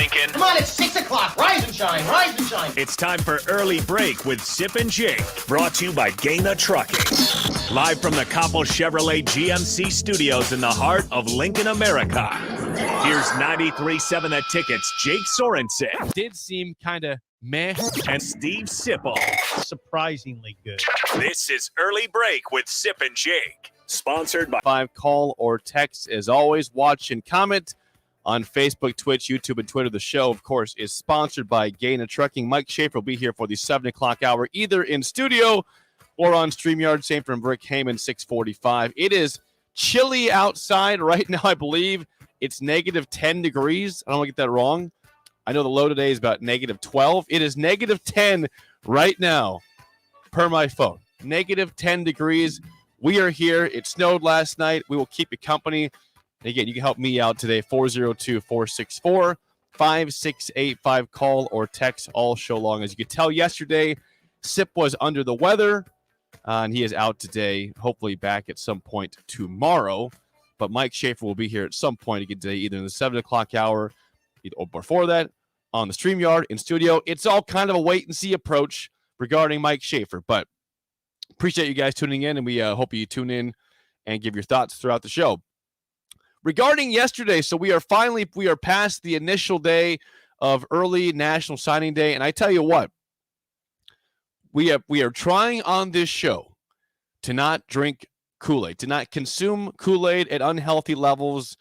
Lincoln. Come on, it's 6 o'clock. Rise and shine, rise and shine. It's time for Early Break with Sip and Jake, brought to you by Gaina Trucking. Live from the Coppel Chevrolet GMC studios in the heart of Lincoln, America. Here's 93.7 The Ticket's Jake Sorensen. Did seem kind of meh. And Steve Sipple. Surprisingly good. This is Early Break with Sip and Jake. Sponsored by 5 call or text. As always, watch and comment on Facebook, Twitch, YouTube, and Twitter. The show, of course, is sponsored by Gaina Trucking. Mike Schaefer will be here for the 7 o'clock hour, either in studio or on StreamYard. Same from Brick Heyman, 645. It is chilly outside right now, I believe. It's negative 10 degrees. I don't want to get that wrong. I know the low today is about negative 12. It is negative 10 right now, per my phone. Negative 10 degrees. We are here. It snowed last night. We will keep you company. And again, you can help me out today, 402-464-5685. Call or text all show long. As you could tell yesterday, Sip was under the weather, and he is out today, hopefully back at some point tomorrow. But Mike Schaefer will be here at some point again today, either in the 7 o'clock hour or before that, on the StreamYard, in studio. It's all kind of a wait-and-see approach regarding Mike Schaefer. But appreciate you guys tuning in, and we hope you tune in and give your thoughts throughout the show. Regarding yesterday, so we are past the initial day of early National Signing Day, and I tell you what, we are trying on this show to not drink Kool-Aid, to not consume Kool-Aid at unhealthy levels.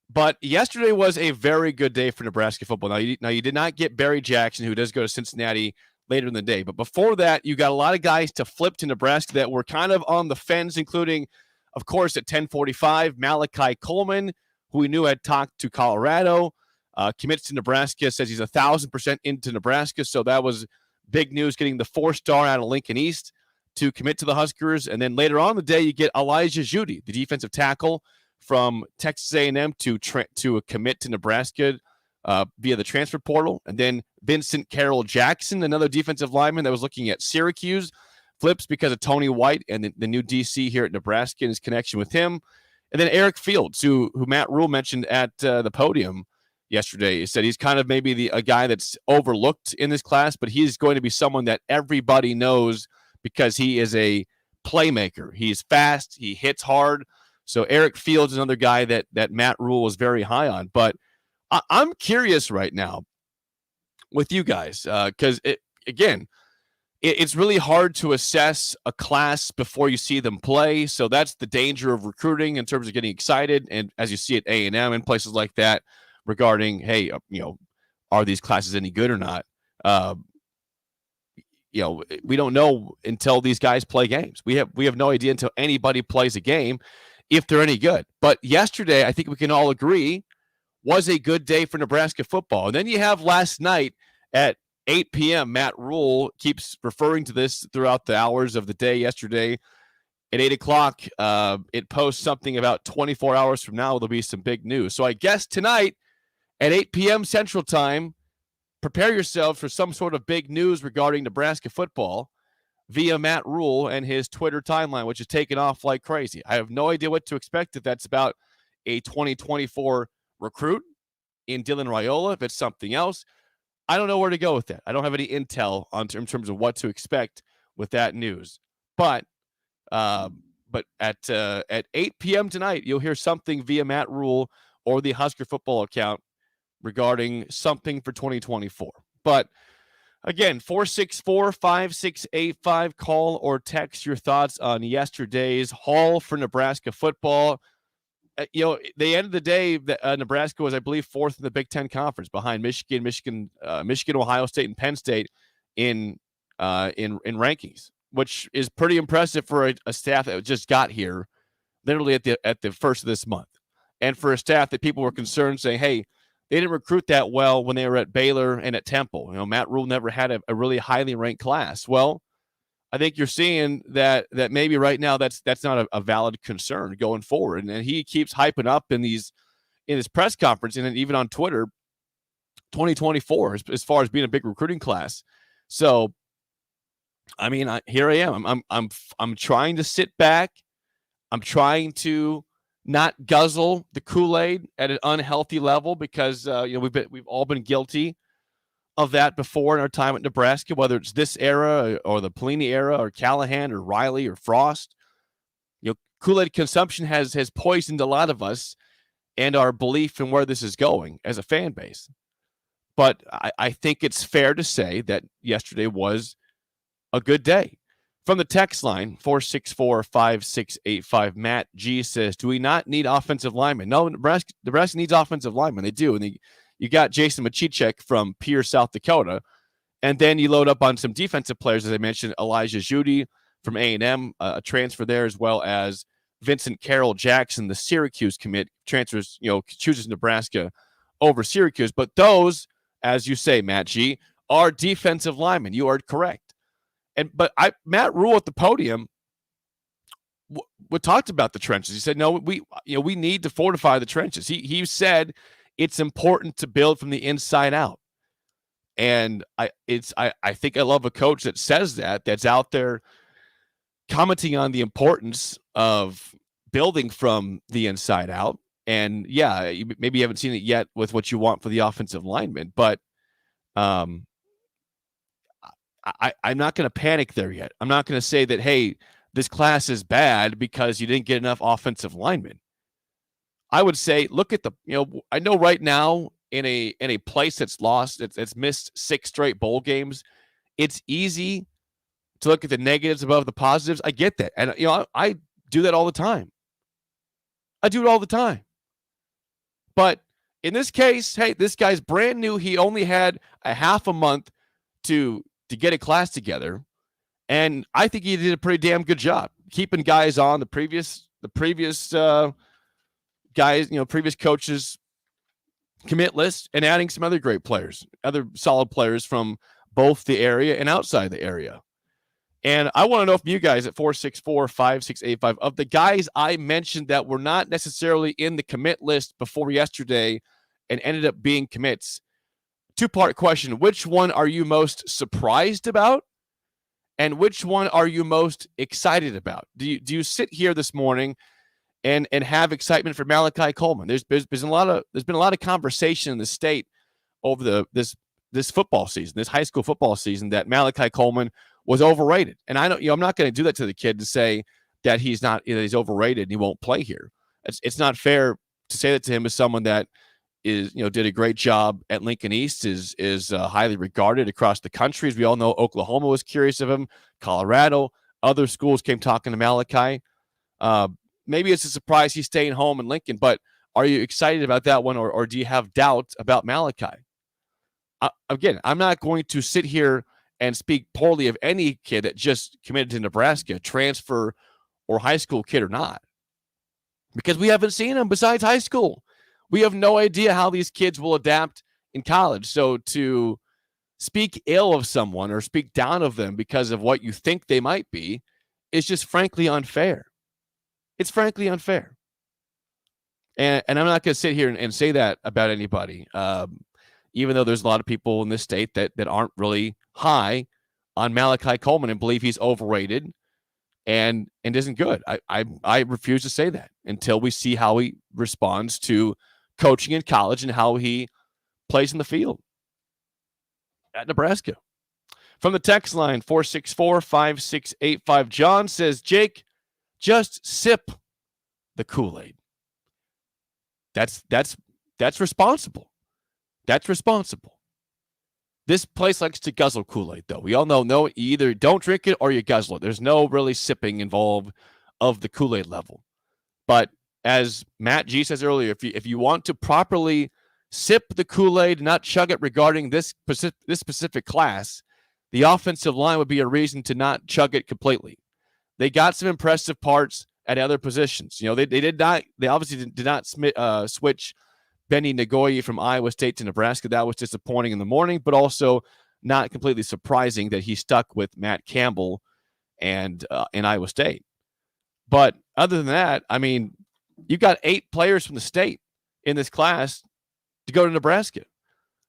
But yesterday was a very good day for Nebraska football. Now you did not get Barry Jackson, who does go to Cincinnati later in the day, but before that, you got a lot of guys to flip to Nebraska that were kind of on the fence, including, of course, at 10:45, Malachi Coleman, who we knew had talked to Colorado, commits to Nebraska, says he's 1,000% into Nebraska. So that was big news, getting the 4-star out of Lincoln East to commit to the Huskers. And then later on in the day, you get Elijah Judy, the defensive tackle from Texas A&M, to commit to Nebraska via the transfer portal. And then Vincent Carroll Jackson, another defensive lineman that was looking at Syracuse, flips because of Tony White and the new DC here at Nebraska and his connection with him. And then Eric Fields, who Matt Rule mentioned at the podium yesterday. He said he's kind of maybe a guy that's overlooked in this class, but he's going to be someone that everybody knows because he is a playmaker. He's fast. He hits hard. So Eric Fields is another guy that Matt Rule was very high on. But I'm curious right now with you guys because, it's really hard to assess a class before you see them play. So that's the danger of recruiting in terms of getting excited. And as you see at A&M and places like that regarding, hey, are these classes any good or not? We don't know until these guys play games. We have no idea until anybody plays a game if they're any good. But yesterday, I think we can all agree, was a good day for Nebraska football. And then you have last night at 8 p.m., Matt Rule keeps referring to this throughout the hours of the day yesterday. At 8 o'clock, it posts something about 24 hours from now, there'll be some big news. So I guess tonight at 8 p.m. Central Time, prepare yourself for some sort of big news regarding Nebraska football via Matt Rule and his Twitter timeline, which is taking off like crazy. I have no idea what to expect if that's about a 2024 recruit in Dylan Raiola, if it's something else. I don't know where to go with that. I don't have any intel in terms of what to expect with that news. But at 8 p.m. tonight, you'll hear something via Matt Rule or the Husker football account regarding something for 2024. But again, 464-5685, call or text your thoughts on yesterday's haul for Nebraska football. The end of the day, Nebraska was, I believe, 4th in the Big Ten Conference behind Michigan, Ohio State, and Penn State in rankings, which is pretty impressive for a staff that just got here literally at the first of this month. And for a staff that people were concerned saying, hey, they didn't recruit that well when they were at Baylor and at Temple. Matt Rule never had a really highly ranked class. Well, I think you're seeing that maybe right now that's not a valid concern going forward. And he keeps hyping up in his press conference and then even on Twitter, 2024 as far as being a big recruiting class. So, I mean, here I am. I'm trying to sit back. I'm trying to not guzzle the Kool-Aid at an unhealthy level because we've all been guilty of that before in our time at Nebraska, whether it's this era or the Pelini era or Callahan or Riley or Frost. Kool-Aid consumption has poisoned a lot of us and our belief in where this is going as a fan base. But I think it's fair to say that yesterday was a good day. From the text line, 464-5685, Matt G says, do we not need offensive linemen? No, Nebraska needs offensive linemen. They do. And you got Jason Machichek from Pierce, South Dakota. And then you load up on some defensive players, as I mentioned, Elijah Judy from A&M, a transfer there, as well as Vincent Carroll Jackson, the Syracuse commit, transfers, chooses Nebraska over Syracuse. But those, as you say, Matt G, are defensive linemen. You are correct. But Matt Rule at the podium we talked about the trenches. He said, no, we need to fortify the trenches. He said it's important to build from the inside out. And I think I love a coach that says that's out there commenting on the importance of building from the inside out. And yeah, maybe you haven't seen it yet with what you want for the offensive lineman, but I'm not going to panic there yet. I'm not going to say that, hey, this class is bad because you didn't get enough offensive linemen. I would say, look at I know right now in a place that's lost, it's missed 6 straight bowl games. It's easy to look at the negatives above the positives. I get that. And, I do that all the time. I do it all the time. But in this case, hey, this guy's brand new. He only had a half a month to get a class together. And I think he did a pretty damn good job keeping guys on the previous guys, previous coaches commit list and adding some other great players, other solid players from both the area and outside the area. And I want to know from you guys at 464-5685 of the guys I mentioned that were not necessarily in the commit list before yesterday and ended up being commits. 2-part question. Which one are you most surprised about? And which one are you most excited about? Do you sit here this morning and have excitement for Malachi Coleman? There's been a lot of conversation in the state over this football season, this high school football season, that Malachi Coleman was overrated. And I don't, I'm not going to do that to the kid to say that he's not, he's overrated and he won't play here. It's not fair to say that to him as someone that is, did a great job at Lincoln East, is highly regarded across the country. As we all know, Oklahoma was curious of him, Colorado, other schools came talking to Malachi. Maybe it's a surprise he's staying home in Lincoln, but are you excited about that one, or do you have doubts about Malachi? Again, I'm not going to sit here and speak poorly of any kid that just committed to Nebraska, transfer or high school kid or not, because we haven't seen him besides high school. We have no idea how these kids will adapt in college. So to speak ill of someone or speak down of them because of what you think they might be is just frankly unfair. It's frankly unfair. And I'm not going to sit here and say that about anybody, even though there's a lot of people in this state that aren't really high on Malachi Coleman and believe he's overrated and isn't good. I refuse to say that until we see how he responds to coaching in college and how he plays in the field at Nebraska. From the text line, 464-5685, John says, Jake, just sip the Kool-Aid. That's responsible. That's responsible. This place likes to guzzle Kool-Aid, though. We all know, no, you either don't drink it or you guzzle it. There's no really sipping involved of the Kool-Aid level. But as Matt G says earlier, if you want to properly sip the Kool-Aid, not chug it regarding this specific class, the offensive line would be a reason to not chug it completely. They got some impressive parts at other positions. They obviously did not switch Benny Nagoye from Iowa State to Nebraska. That was disappointing in the morning, but also not completely surprising that he stuck with Matt Campbell and in Iowa State. But other than that, I mean, you've got 8 players from the state in this class to go to Nebraska.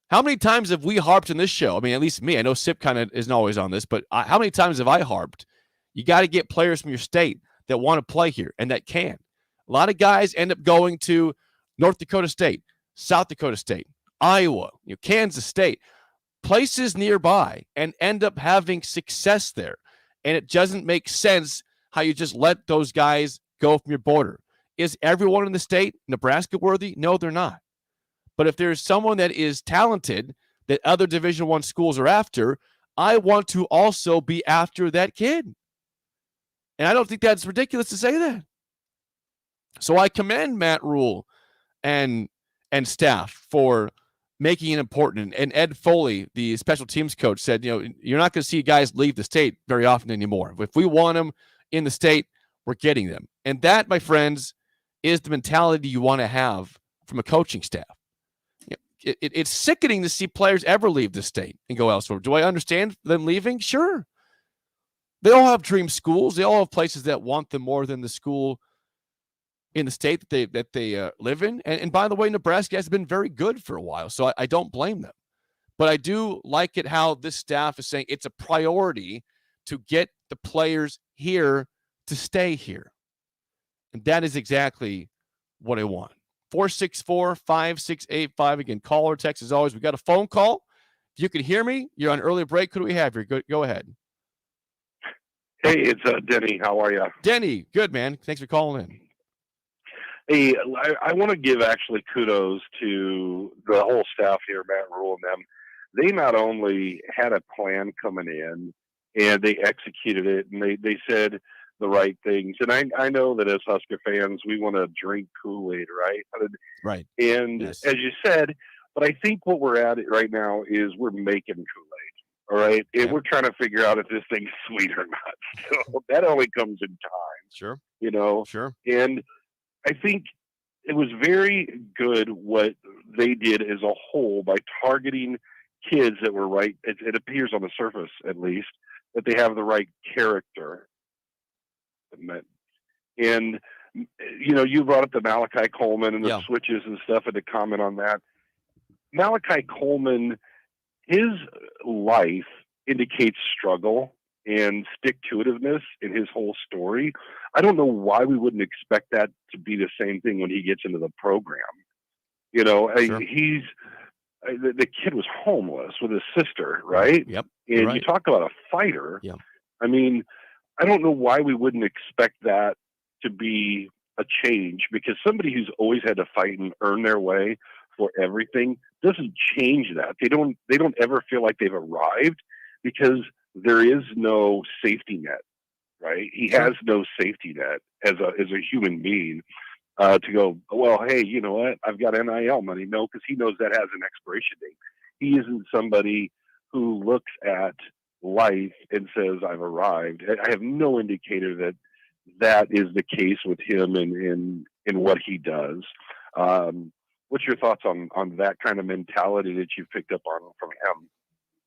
How many times have we harped in this show? I mean, at least me. I know Sip kind of isn't always on this, but how many times have I harped? You got to get players from your state that want to play here and that can. A lot of guys end up going to North Dakota State, South Dakota State, Iowa, Kansas State, places nearby, and end up having success there. And it doesn't make sense how you just let those guys go from your border. Is everyone in the state Nebraska worthy? No, they're not. But if there's someone that is talented that other Division I schools are after, I want to also be after that kid. And I don't think that's ridiculous to say that. So I commend Matt Rule and staff for making it important. And Ed Foley, the special teams coach, said, you're not going to see guys leave the state very often anymore. If we want them in the state, we're getting them. And that, my friends, is the mentality you want to have from a coaching staff. It's sickening to see players ever leave the state and go elsewhere. Do I understand them leaving? Sure. They all have dream schools. They all have places that want them more than the school in the state that they live in. And by the way, Nebraska has been very good for a while, so I don't blame them. But I do like it how this staff is saying it's a priority to get the players here to stay here. And that is exactly what I want. 464-5685. Again, call or text as always. We got a phone call. If you can hear me, you're on early break. Who do we have here? Go ahead. Hey, it's Denny. How are you? Denny, good, man. Thanks for calling in. Hey, I want to give actually kudos to the whole staff here, Matt Rule and them. They not only had a plan coming in and they executed it, and they said the right things. And I know that as Husker fans, we want to drink Kool-Aid, right? Right. And yes. As you said, but I think what we're at right now is we're making Kool-Aid, all right? And we're trying to figure out if this thing's sweet or not. So that only comes in time. Sure. Sure. And I think it was very good what they did as a whole by targeting kids that were right. It appears on the surface, at least, that they have the right character. And, you brought up the Malachi Coleman and the switches and stuff, and to comment on that. Malachi Coleman, his life indicates struggle and stick-to-itiveness in his whole story. I don't know why we wouldn't expect that to be the same thing when he gets into the program. Sure. The kid was homeless with his sister, right? Yep. And you talk about a fighter. Yeah. I mean, I don't know why we wouldn't expect that to be a change, because somebody who's always had to fight and earn their way for everything doesn't change that. They don't ever feel like they've arrived, because there is no safety net, right? He has no safety net as a human being to go, well, hey, you know what? I've got NIL money. No, because he knows that has an expiration date. He isn't somebody who looks at life and says, I've arrived. I have no indicator that is the case with him in what he does. What's your thoughts on that kind of mentality that you've picked up on from him?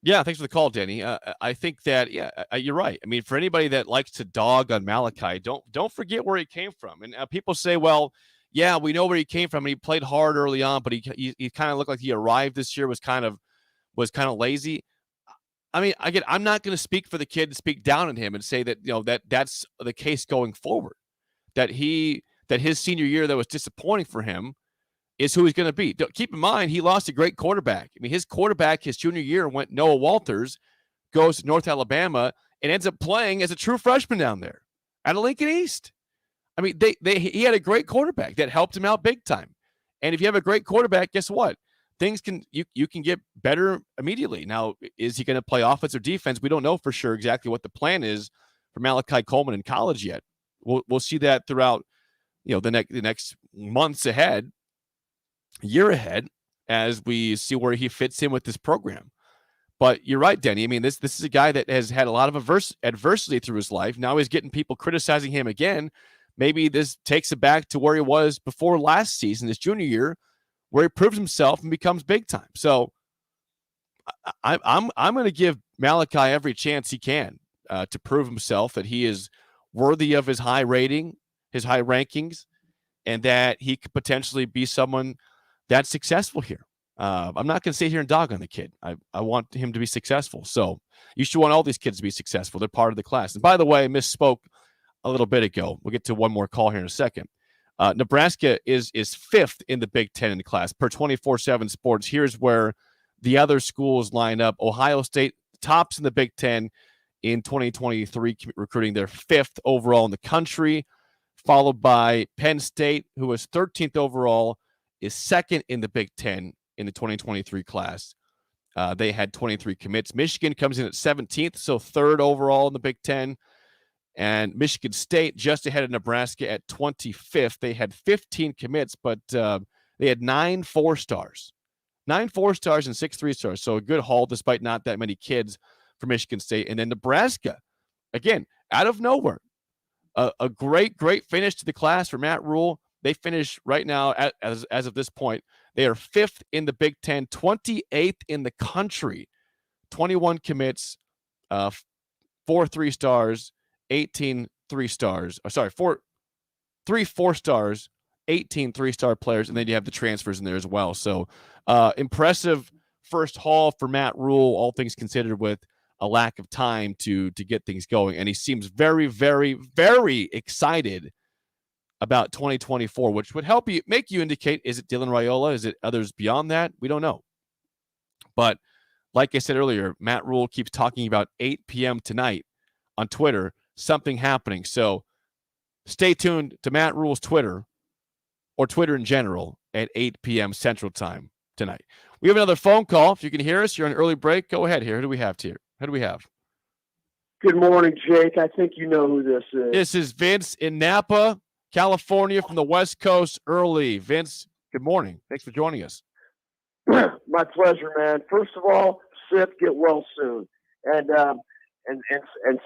Yeah, thanks for the call, Denny. I think that, you're right. I mean, for anybody that likes to dog on Malachi, don't forget where he came from. And people say, well, yeah, we know where he came from, and he played hard early on, but he kind of looked like he arrived this year, was kind of lazy. I mean, again, I'm not going to speak for the kid and speak down on him and say that that's the case going forward. That his senior year that was disappointing for him is who he's going to be. Keep in mind, he lost a great quarterback. I mean, his quarterback his junior year went Noah Walters, goes to North Alabama, and ends up playing as a true freshman down there at Lincoln East. I mean, he had a great quarterback that helped him out big time. And if you have a great quarterback, guess what? Things you can get better immediately. Now, is he going to play offense or defense? We don't know for sure exactly what the plan is for Malachi Coleman in college yet. We'll see that throughout the next months ahead, year ahead, as we see where he fits in with this program. But you're right, Denny. I mean, this is a guy that has had a lot of adversity through his life. Now he's getting people criticizing him again. Maybe this takes it back to where he was before last season, his junior year, where he proves himself and becomes big time. So I'm going to give Malachi every chance he can to prove himself that he is worthy of his high rating, his high rankings, and that he could potentially be someone that's successful here. I'm not going to sit here and dog on the kid. I want him to be successful. So you should want all these kids to be successful. They're part of the class. And by the way, I misspoke a little bit ago. We'll get to one more call here in a second. Nebraska is fifth in the Big Ten in the class per 24/7 Sports. Here's where the other schools line up. Ohio State tops in the Big Ten in 2023 recruiting. They're fifth overall in the country, followed by Penn State, who was 13th overall, is second in the Big Ten in the 2023 class. They had 23 commits. Michigan comes in at 17th, so third overall in the Big Ten. And Michigan State just ahead of Nebraska at 25th. They had 15 commits, but they had 9 4-stars. 9 4-stars and 6 3-stars. So a good haul despite not that many kids for Michigan State. And then Nebraska, again, out of nowhere. A great finish to the class for Matt Rule. They finish right now, as of this point, they are 5th in the Big Ten, 28th in the country. 21 commits, 4 3-stars, 18 3-stars. 3 4-stars, 18 3-star players, and then you have the transfers in there as well. So impressive first haul for Matt Rule, all things considered, with a lack of time to get things going. And he seems very, very, very excited about 2024, which would make you indicate, is it Dylan Raiola? Is it others beyond that? We don't know. But like I said earlier, Matt Rule keeps talking about 8 p.m. tonight on Twitter, something happening. So stay tuned to Matt Rule's Twitter, or Twitter in general, at 8 p.m. Central Time tonight. We have another phone call. If you can hear us, you're on an early break. Go ahead here. Who do we have here? Who do we have? Good morning, Jake. I think you know who this is. This is Vince in Napa, California, from the West Coast early. Vince, good morning. Thanks for joining us. My pleasure, man. First of all, Sip, get well soon. And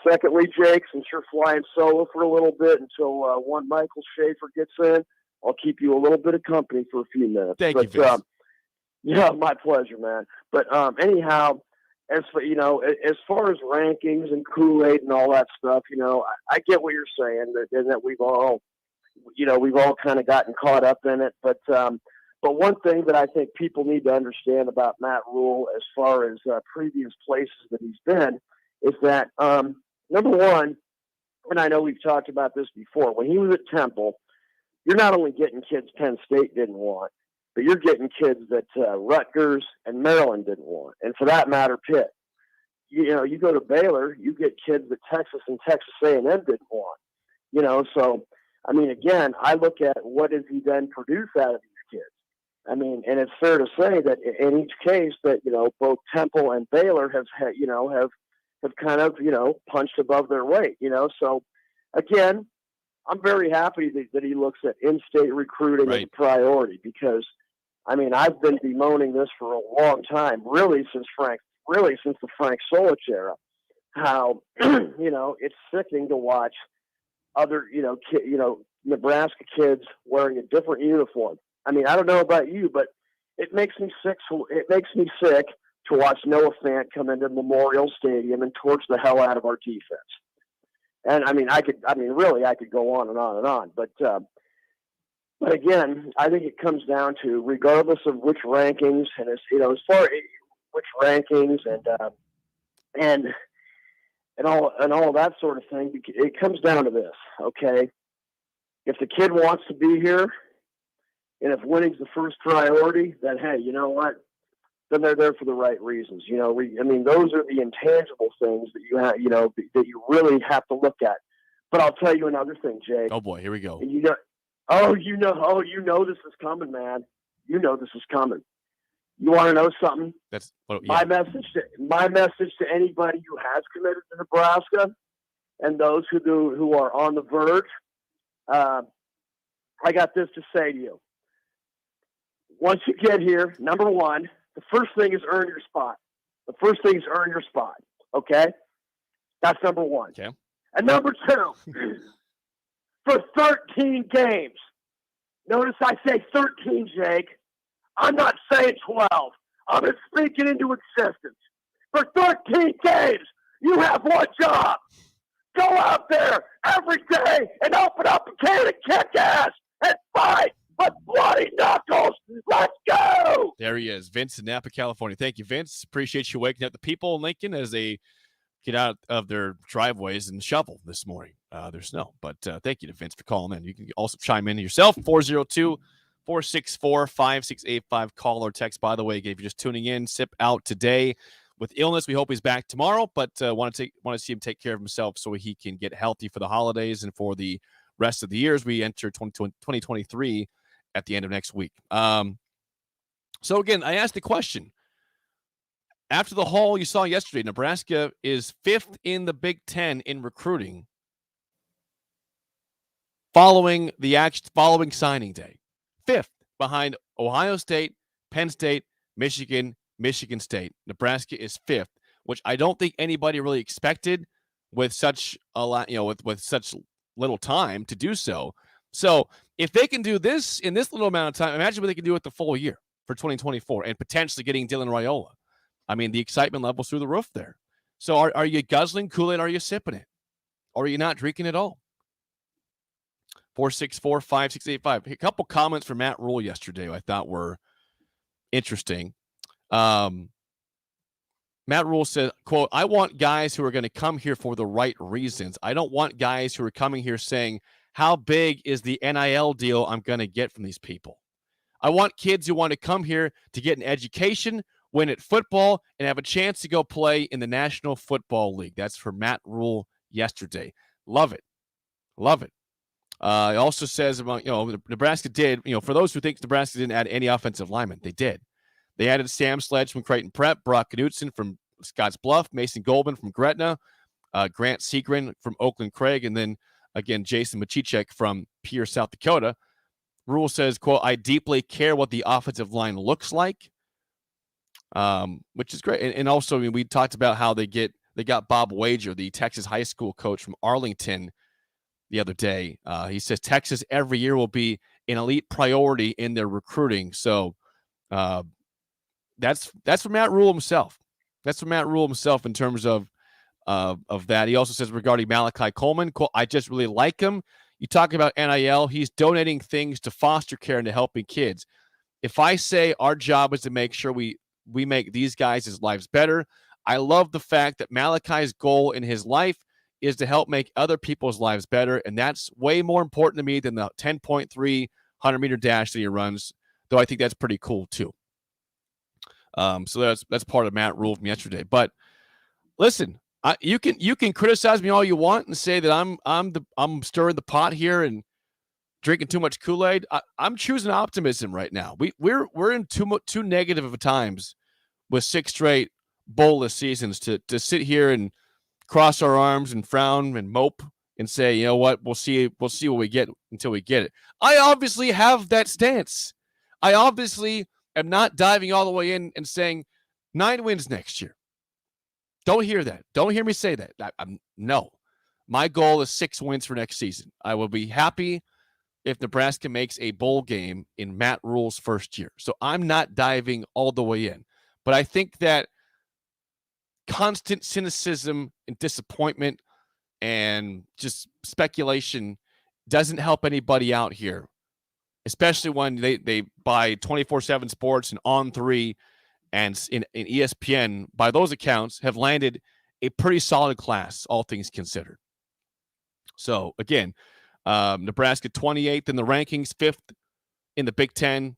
secondly, Jake, since you're flying solo for a little bit until one Michael Schaefer gets in, I'll keep you a little bit of company for a few minutes. Thank you, Vince. Yeah, my pleasure, man. But anyhow, as far as rankings and Kool-Aid and all that stuff, I get what you're saying, that we've all kind of gotten caught up in it. But one thing that I think people need to understand about Matt Rule, as far as previous places that he's been, is that number one, and I know we've talked about this before, when he was at Temple, you're not only getting kids Penn State didn't want, but you're getting kids that Rutgers and Maryland didn't want, and for that matter, Pitt. You go to Baylor, you get kids that Texas and Texas A&M didn't want. So I mean, again, I look at what has he then produced out of these kids. I mean, and it's fair to say that in each case that both Temple and Baylor have kind of punched above their weight. So again, I'm very happy that he looks at in-state recruiting as a priority, because I mean, I've been bemoaning this for a long time, really since the Frank Solich era, how it's sickening to watch other Nebraska kids wearing a different uniform. I mean, I don't know about you, but it makes me sick. It makes me sick to watch Noah Fant come into Memorial Stadium and torch the hell out of our defense. And I mean, I could go on and on and on, but again, I think it comes down to, regardless of which rankings, and as far as which rankings and all of that sort of thing, it comes down to this, okay? If the kid wants to be here, and if winning's the first priority, then hey, you know what? Then they're there for the right reasons. Those are the intangible things that you have, that you really have to look at. But I'll tell you another thing, Jake. Oh boy, here we go. And this is coming, man. You know this is coming. You want to know something? My message to anybody who has committed to Nebraska, and those who are on the verge. I got this to say to you. Once you get here, number one, the first thing is earn your spot. Okay? That's number one. Okay. And number two, for 13 games, notice I say 13, Jake. I'm not saying 12. I'm speaking into existence. For 13 games, you have one job. Go out there every day and open up a can and kick ass and fight with bloody knuckles. Let's go. There he is, Vince in Napa, California. Thank you, Vince. Appreciate you waking up the people in Lincoln as they get out of their driveways and shovel this morning. there's snow. But thank you to Vince for calling in. You can also chime in yourself, 402-464-5685. Call or text, by the way, if you're just tuning in. Sip out today with illness. We hope he's back tomorrow, but want to see him take care of himself so he can get healthy for the holidays and for the rest of the year as we enter 2023 at the end of next week. So, again, I asked the question. After the haul you saw yesterday, Nebraska is 5th in the Big Ten in recruiting following signing day. 5th behind Ohio State, Penn State, Michigan State. Nebraska is 5th, which I don't think anybody really expected with such a lot, with such little time to do so. So if they can do this in this little amount of time, imagine what they can do with the full year for 2024 and potentially getting Dylan Raiola. I mean, the excitement level's through the roof there. So are you guzzling Kool-Aid? Are you sipping it? Or are you not drinking it all? 464-5685. A couple comments from Matt Rule yesterday I thought were interesting. Matt Rule said, quote, I want guys who are going to come here for the right reasons. I don't want guys who are coming here saying, how big is the NIL deal I'm going to get from these people? I want kids who want to come here to get an education, win at football, and have a chance to go play in the National Football League. That's for Matt Rule yesterday. Love it. Love it. He also says about, Nebraska did, for those who think Nebraska didn't add any offensive linemen, they did. They added Sam Sledge from Creighton Prep, Brock Knudsen from Scotts Bluff, Mason Goldman from Gretna, Grant Segrin from Oakland Craig, and then, again, Jason Machichek from Pierre, South Dakota. Rule says, quote, I deeply care what the offensive line looks like, which is great. And also, we talked about how they got Bob Wager, the Texas high school coach from Arlington, the other day. He says Texas every year will be an elite priority in their recruiting. So that's from Matt Rule himself. That's from Matt Rule himself in terms of that. He also says regarding Malachi Coleman, quote, I just really like him. You talk about NIL, he's donating things to foster care and to helping kids. If I say our job is to make sure we make these guys' lives better, I love the fact that Malachi's goal in his life is to help make other people's lives better, and that's way more important to me than the 10.3 100-meter dash that he runs, though I think that's pretty cool too. So that's part of Matt Rule from yesterday. But listen, you can criticize me all you want and say that I'm stirring the pot here and drinking too much Kool-Aid. I'm choosing optimism right now. We're in too negative of times with 6 straight bowlless seasons to sit here and cross our arms and frown and mope and say, you know what, we'll see what we get until we get it. I obviously have that stance. I obviously am not diving all the way in and saying 9 wins next year. Don't hear that. Don't hear me say that. No. My goal is 6 wins for next season. I will be happy if Nebraska makes a bowl game in Matt Rule's first year. So I'm not diving all the way in. But I think that constant cynicism and disappointment and just speculation doesn't help anybody out here, especially when they buy 24/7 Sports and On3 and in ESPN, by those accounts, have landed a pretty solid class, all things considered. So, again, Nebraska 28th in the rankings, 5th in the Big Ten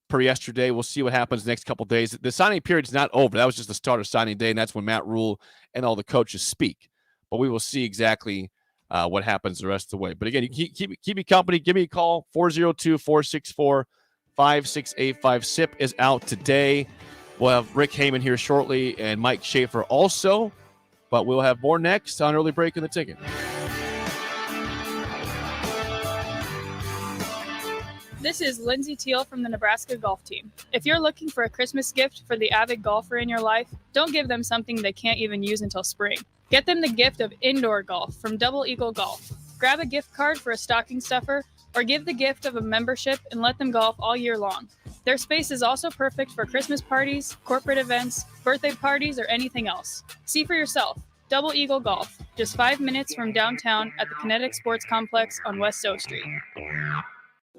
per yesterday. We'll see what happens the next couple of days. The signing period is not over. That was just the start of signing day, and that's when Matt Rule and all the coaches speak. But we will see exactly what happens the rest of the way. But again, you keep me company. Give me a call, 402-464-5685. SIP is out today. We'll have Rick Heyman here shortly and Mike Schaefer also. But we'll have more next on Early Break in the Ticket. This is Lindsay Teal from the Nebraska golf team. If you're looking for a Christmas gift for the avid golfer in your life, don't give them something they can't even use until spring. Get them the gift of indoor golf from Double Eagle Golf. Grab a gift card for a stocking stuffer or give the gift of a membership and let them golf all year long. Their space is also perfect for Christmas parties, corporate events, birthday parties, or anything else. See for yourself. Double Eagle Golf, just 5 minutes from downtown at the Kinetic Sports Complex on West O Street.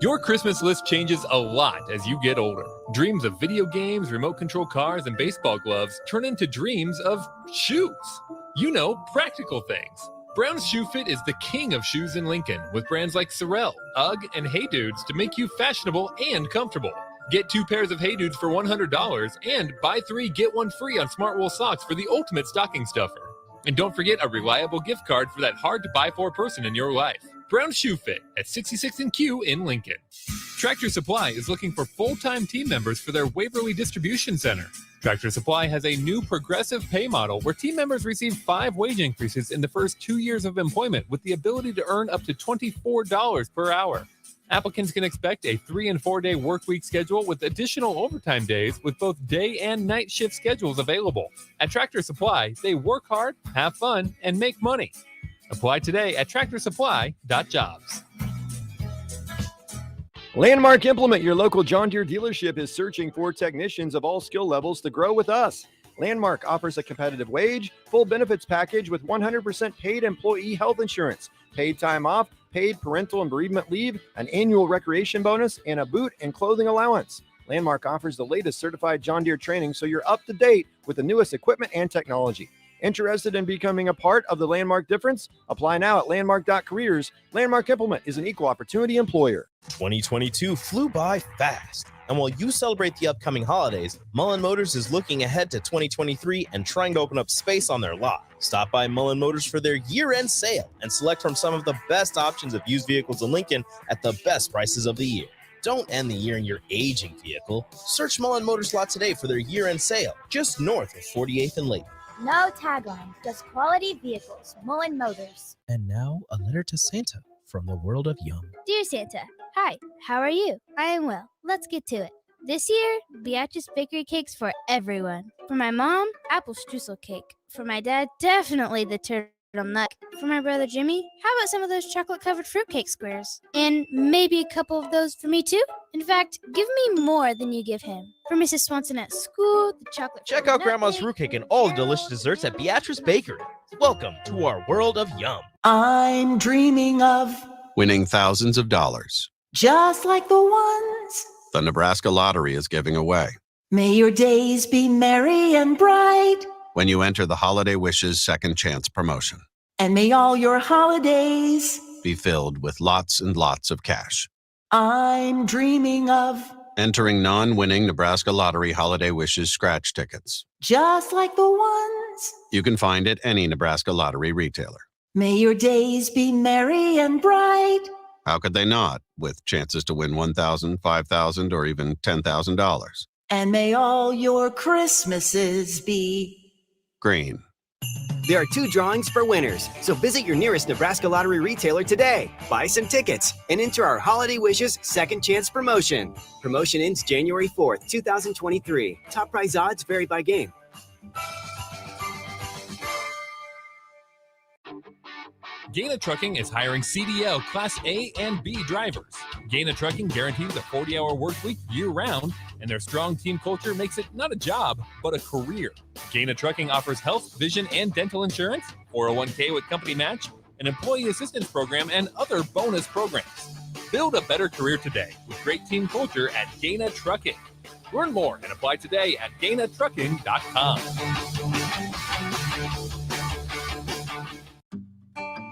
Your Christmas list changes a lot as you get older. Dreams of video games, remote control cars, and baseball gloves turn into dreams of shoes. Practical things. Brown's Shoe Fit is the king of shoes in Lincoln, with brands like Sorel, UGG, and Hey Dudes to make you fashionable and comfortable. Get 2 pairs of Hey Dudes for $100 and buy 3, get 1 free on Smart Wool socks for the ultimate stocking stuffer. And don't forget a reliable gift card for that hard-to-buy-for person in your life. Brown's Shoe Fit at 66 and Q in Lincoln. Tractor Supply is looking for full-time team members for their Waverly Distribution Center. Tractor Supply has a new progressive pay model where team members receive 5 wage increases in the first 2 years of employment with the ability to earn up to $24 per hour. Applicants can expect a 3- and 4-day work week schedule with additional overtime days with both day and night shift schedules available. At Tractor Supply, they work hard, have fun, and make money. Apply today at tractorsupply.jobs. Landmark Implement, your local John Deere dealership, is searching for technicians of all skill levels to grow with us. Landmark offers a competitive wage, full benefits package with 100% paid employee health insurance, paid time off, paid parental and bereavement leave, an annual recreation bonus, and a boot and clothing allowance. Landmark offers the latest certified John Deere training, so you're up to date with the newest equipment and technology. Interested in becoming a part of the Landmark difference? Apply now at landmark.careers. Landmark Implement is an equal opportunity employer. 2022 flew by fast. And while you celebrate the upcoming holidays, Mullen Motors is looking ahead to 2023 and trying to open up space on their lot. Stop by Mullen Motors for their year-end sale and select from some of the best options of used vehicles in Lincoln at the best prices of the year. Don't end the year in your aging vehicle. Search Mullen Motors lot today for their year-end sale, just north of 48th and Lake. No tagline, just quality vehicles. Mullen Motors. And now, a letter to Santa from the world of Yum. Dear Santa, hi, how are you? I am well. Let's get to it. This year, Beatrice Bakery cakes for everyone. For my mom, apple streusel cake. For my dad, definitely the turtleneck. For my brother Jimmy, how about some of those chocolate-covered fruitcake squares? And maybe a couple of those for me too? In fact, give me more than you give him. For Mrs. Swanson at school, the chocolate. Check out Grandma's fruitcake and all the delicious desserts at Beatrice Bakery. Welcome to our world of Yum. I'm dreaming of winning thousands of dollars, just like the ones the Nebraska Lottery is giving away. May your days be merry and bright when you enter the Holiday Wishes Second Chance promotion. And may all your holidays be filled with lots and lots of cash. I'm dreaming of entering non-winning Nebraska Lottery Holiday Wishes scratch tickets, just like the ones you can find at any Nebraska Lottery retailer. May your days be merry and bright. How could they not, with chances to win $1,000, $5,000, or even $10,000? And may all your Christmases be green. There are 2 drawings for winners, so visit your nearest Nebraska Lottery retailer today. Buy some tickets and enter our Holiday Wishes Second Chance promotion. Promotion ends January 4th, 2023. Top prize odds vary by game. Gaina Trucking is hiring CDL Class A and B drivers. Gaina Trucking guarantees a 40-hour work week year-round, and their strong team culture makes it not a job, but a career. Gaina Trucking offers health, vision, and dental insurance, 401k with company match, an employee assistance program, and other bonus programs. Build a better career today with great team culture at Gaina Trucking. Learn more and apply today at GainaTrucking.com.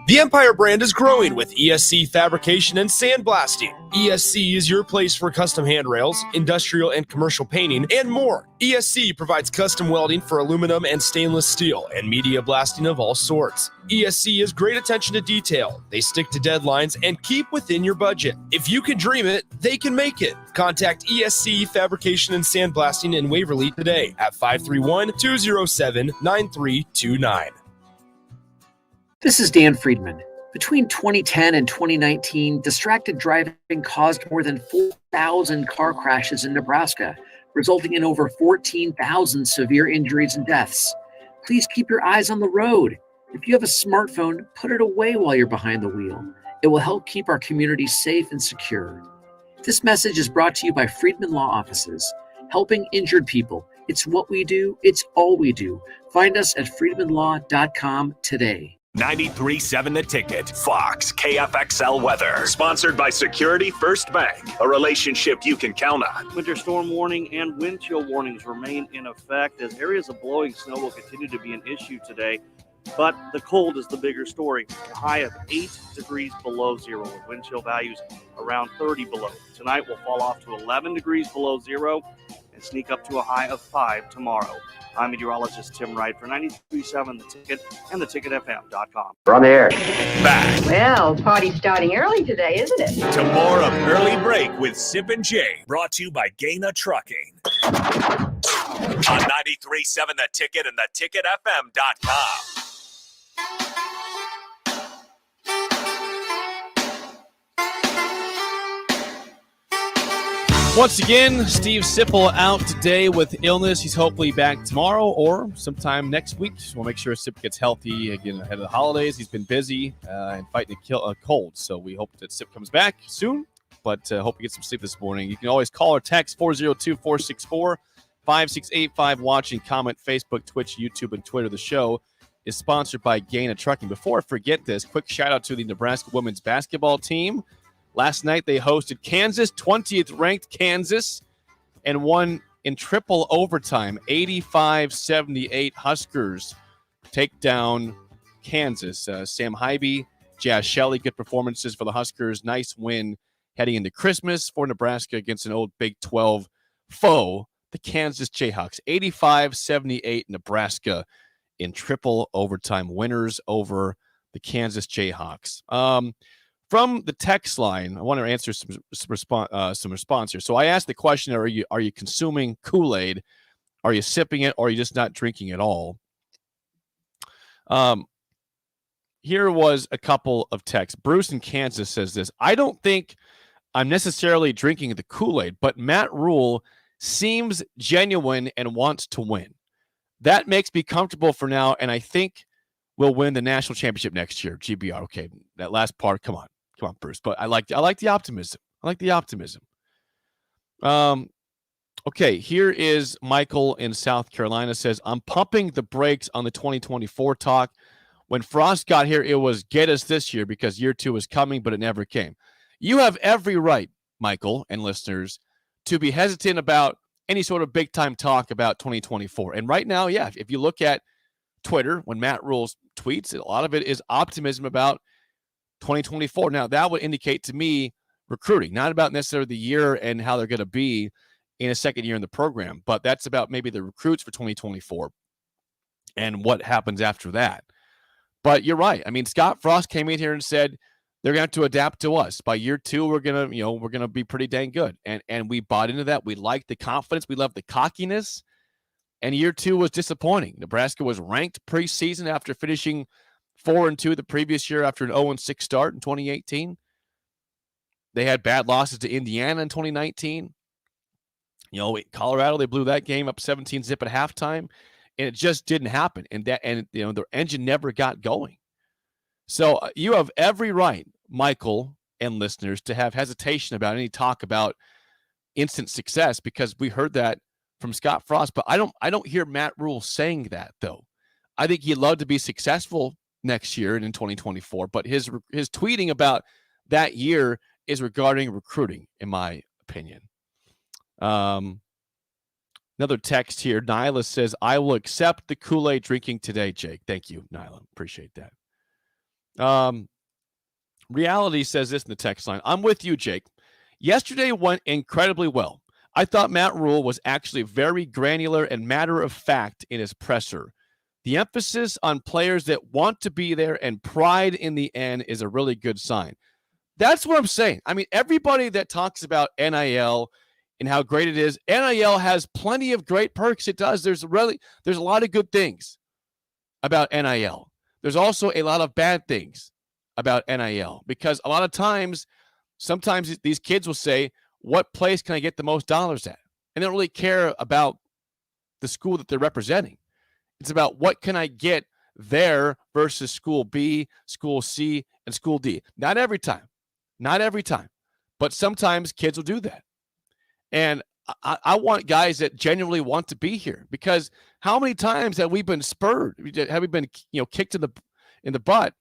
The Empire brand is growing with ESC Fabrication and Sandblasting. ESC is your place for custom handrails, industrial and commercial painting, and more. ESC provides custom welding for aluminum and stainless steel and media blasting of all sorts. ESC has great attention to detail. They stick to deadlines and keep within your budget. If you can dream it, they can make it. Contact ESC Fabrication and Sandblasting in Waverly today at 531-207-9329. This is Dan Friedman. Between 2010 and 2019, distracted driving caused more than 4,000 car crashes in Nebraska, resulting in over 14,000 severe injuries and deaths. Please keep your eyes on the road. If you have a smartphone, put it away while you're behind the wheel. It will help keep our community safe and secure. This message is brought to you by Friedman Law Offices, helping injured people. It's what we do. It's all we do. Find us at friedmanlaw.com today. 93.7 The Ticket, Fox, KFXL weather. Sponsored by Security First Bank, a relationship you can count on. Winter storm warning and wind chill warnings remain in effect as areas of blowing snow will continue to be an issue today. But the cold is the bigger story. A high of 8 degrees below zero with wind chill values around 30 below. Tonight will fall off to 11 degrees below zero and sneak up to a high of 5 tomorrow. I'm meteorologist Tim Wright for 93.7 The Ticket and theticketfm.com. We're on the air. Back Well, party's starting early today, isn't it? to more of Early Break with Sip and Jay, brought to you by Gaina Trucking. On 93.7 The Ticket and theticketfm.com. Once again, Steve Sipple out today with illness. He's hopefully back tomorrow or sometime next week. Just want to make sure Sip gets healthy again ahead of the holidays. He's been busy and fighting a cold, so we hope that Sip comes back soon, but hope you get some sleep this morning. You can always call or text 402-464-5685. Watch and comment Facebook, Twitch, YouTube, and Twitter. The show is sponsored by Gaina Trucking. Before I forget this, quick shout-out to the Nebraska women's basketball team. Last night, they hosted Kansas, 20th ranked Kansas, and won in triple overtime, 85-78. Huskers take down Kansas. Sam Hybe, Jazz Shelley, good performances for the Huskers. Nice win heading into Christmas for Nebraska against an old Big 12 foe, the Kansas Jayhawks. 85-78 Nebraska in triple overtime winners over the Kansas Jayhawks. From the text line, I want to answer some response here. So I asked the question, are you consuming Kool-Aid? Are you sipping it, or are you just not drinking at all? Here was a couple of texts. Bruce in Kansas says this: I don't think I'm necessarily drinking the Kool-Aid, but Matt Rule seems genuine and wants to win. That makes me comfortable for now, and I think we'll win the national championship next year. GBR. Okay, that last part, come on, Bruce. But I like the optimism. Okay, here is Michael in South Carolina says, I'm pumping the brakes on the 2024 talk. When Frost got here, it was get us this year because year 2 is coming, but it never came. You have every right, Michael and listeners, to be hesitant about any sort of big-time talk about 2024. And right now, yeah, if you look at Twitter, when Matt Rule's tweets, a lot of it is optimism about 2024. Now, that would indicate to me recruiting, not about necessarily the year and how they're going to be in a second year in the program, but that's about maybe the recruits for 2024 and what happens after that. But you're right. I mean, Scott Frost came in here and said they're going to have to adapt to us. By year 2, we're going to be pretty dang good. And we bought into that. We liked the confidence. We loved the cockiness. And year 2 was disappointing. Nebraska was ranked preseason after finishing 4-2 the previous year after an 0-6 start in 2018. They had bad losses to Indiana in 2019. Colorado, they blew that game up 17-zip at halftime, and it just didn't happen. And their engine never got going. So you have every right, Michael and listeners, to have hesitation about any talk about instant success, because we heard that from Scott Frost. But I don't hear Matt Rule saying that, though. I think he'd love to be successful next year and in 2024, but his tweeting about that year is regarding recruiting, in my opinion. Another text here. Nyla says, I will accept the Kool-Aid drinking today, Jake. Thank you, Nyla. Appreciate that. Reality says this in the text line. I'm with you, Jake. Yesterday went incredibly well. I thought Matt Rule was actually very granular and matter-of-fact in his presser. The emphasis on players that want to be there and pride in the end is a really good sign. That's what I'm saying. I mean, everybody that talks about NIL and how great it is, NIL has plenty of great perks. It does. There's a lot of good things about NIL. There's also a lot of bad things about NIL, because a lot of times, sometimes these kids will say, what place can I get the most dollars at? And they don't really care about the school that they're representing. It's about what can I get there versus school B, school C, and school D. Not every time, but sometimes kids will do that. And I want guys that genuinely want to be here, because how many times have we been spurred? Have we been, kicked in the butt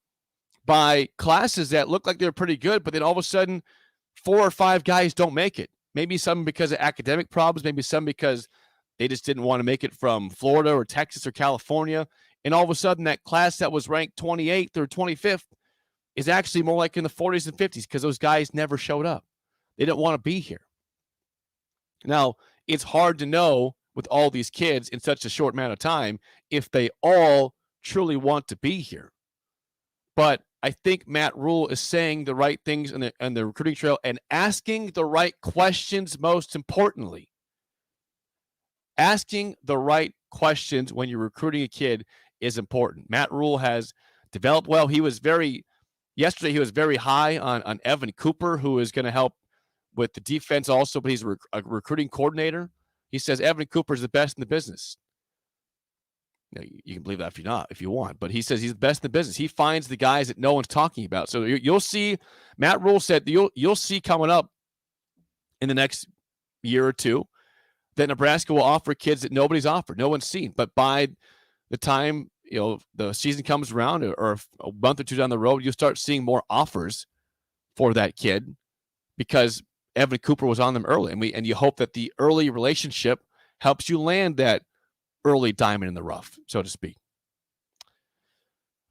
by classes that look like they're pretty good, but then all of a sudden 4 or 5 guys don't make it? Maybe some because of academic problems, maybe some because they just didn't want to make it from Florida or Texas or California. And all of a sudden, that class that was ranked 28th or 25th is actually more like in the 40s and 50s because those guys never showed up. They didn't want to be here. Now, it's hard to know with all these kids in such a short amount of time if they all truly want to be here. But I think Matt Rule is saying the right things on the recruiting trail and asking the right questions, most importantly. Asking the right questions when you're recruiting a kid is important. Matt Rule has developed well. Yesterday he was very high on Evan Cooper, who is going to help with the defense also, but he's a recruiting coordinator. He says Evan Cooper is the best in the business. You can believe that if you want, but he says he's the best in the business. He finds the guys that no one's talking about. So you'll see, Matt Rule said you'll see coming up in the next year or two that Nebraska will offer kids that nobody's offered, no one's seen. But by the time the season comes around or a month or two down the road, you'll start seeing more offers for that kid because Evan Cooper was on them early, and you hope that the early relationship helps you land that early diamond in the rough, so to speak.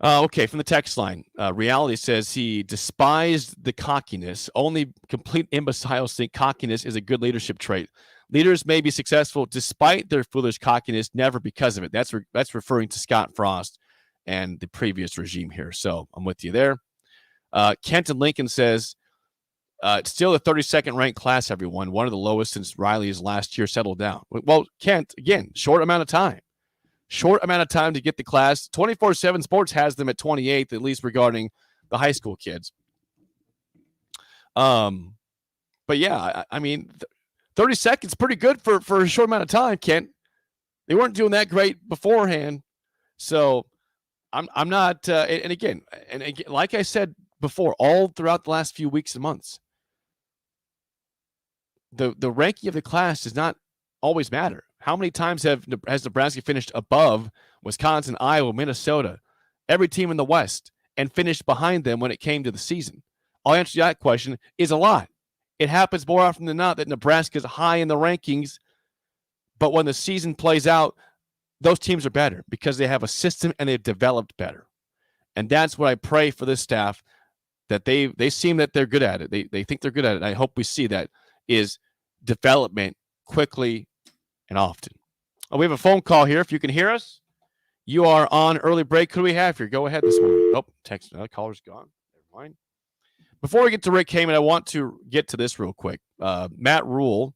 Okay, from the text line, Reality says he despised the cockiness. Only complete imbeciles think cockiness is a good leadership trait. Leaders may be successful despite their foolish cockiness, never because of it. That's referring to Scott Frost and the previous regime here. So I'm with you there. Kenton Lincoln says, it's still the 32nd ranked class, everyone. One of the lowest since Riley's last year settled down. Well, Kent, again, short amount of time. Short amount of time to get the class. 24/7 Sports has them at 28th, at least regarding the high school kids. But yeah, I mean, 32nd is pretty good for a short amount of time, Kent. They weren't doing that great beforehand. So I'm not, and again, like I said before, all throughout the last few weeks and months, the ranking of the class does not always matter. How many times has Nebraska finished above Wisconsin, Iowa, Minnesota, every team in the West, and finished behind them when it came to the season? I'll answer that question is a lot. It happens more often than not that Nebraska is high in the rankings, but when the season plays out, those teams are better because they have a system and they've developed better. And that's what I pray for this staff, that they seem that they're good at it. They think they're good at it. I hope we see that is development quickly and often. Oh, we have a phone call here. If you can hear us, you are on early break. Who do we have here? Go ahead this morning. Oh, text. Another caller's gone. Never mind. Before we get to Rick Heyman, I want to get to this real quick. Matt Rule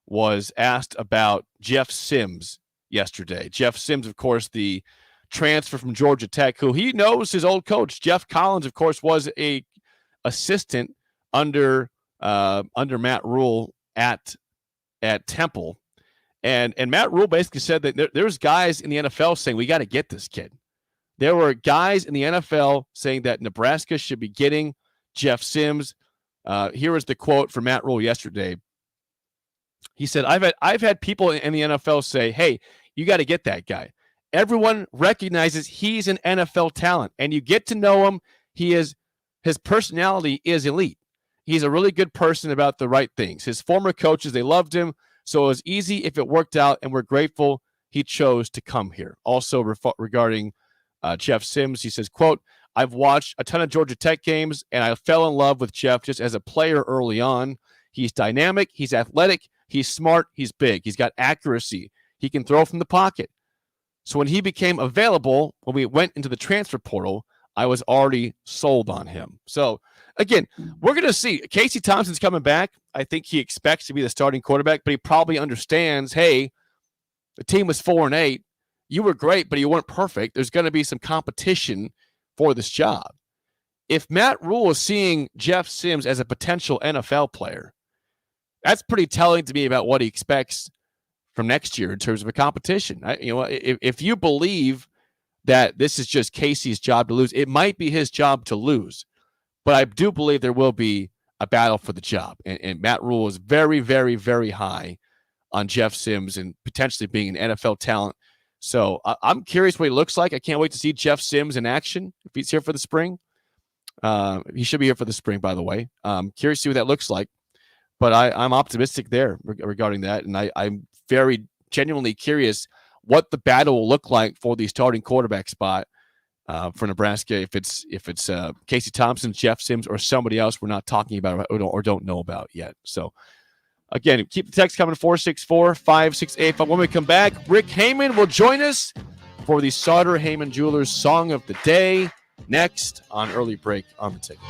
was asked about Jeff Sims yesterday. Jeff Sims, of course, the transfer from Georgia Tech, who he knows his old coach. Jeff Collins, of course, was a assistant under Matt Rule at Temple. And Matt Rule basically said that there's guys in the NFL saying, we got to get this kid. There were guys in the NFL saying that Nebraska should be getting Jeff Sims. Here is the quote from Matt Rule yesterday. He said, I've had people in the NFL say, hey, you got to get that guy. Everyone recognizes he's an NFL talent, and you get to know him. His personality is elite. He's a really good person about the right things. His former coaches, they loved him. So it was easy if it worked out, and we're grateful he chose to come here. Also regarding Jeff Sims, he says, quote, I've watched a ton of Georgia Tech games, and I fell in love with Jeff just as a player early on. He's dynamic. He's athletic. He's smart. He's big. He's got accuracy. He can throw from the pocket. So when he became available, when we went into the transfer portal, I was already sold on him. So, again, we're going to see. Casey Thompson's coming back. I think he expects to be the starting quarterback, but he probably understands, hey, the team was 4-8. You were great, but you weren't perfect. There's going to be some competition for this job. If Matt Rule is seeing Jeff Sims as a potential NFL player, that's pretty telling to me about what he expects from next year in terms of a competition. If you believe that this is just Casey's job to lose, it might be his job to lose. But I do believe there will be a battle for the job. And Matt Rule is very, very, very high on Jeff Sims and potentially being an NFL talent. So I'm curious what he looks like. I can't wait to see Jeff Sims in action if he's here for the spring. He should be here for the spring, by the way. Curious to see what that looks like. But I'm optimistic there regarding that. And I'm very genuinely curious what the battle will look like for the starting quarterback spot for Nebraska. If it's Casey Thompson, Jeff Sims, or somebody else we're not talking about or don't know about yet. So again, keep the text coming, 464-5685. When we come back, Rick Heyman will join us for the Sauter Heyman Jewelers Song of the Day next on Early Break on the Ticket.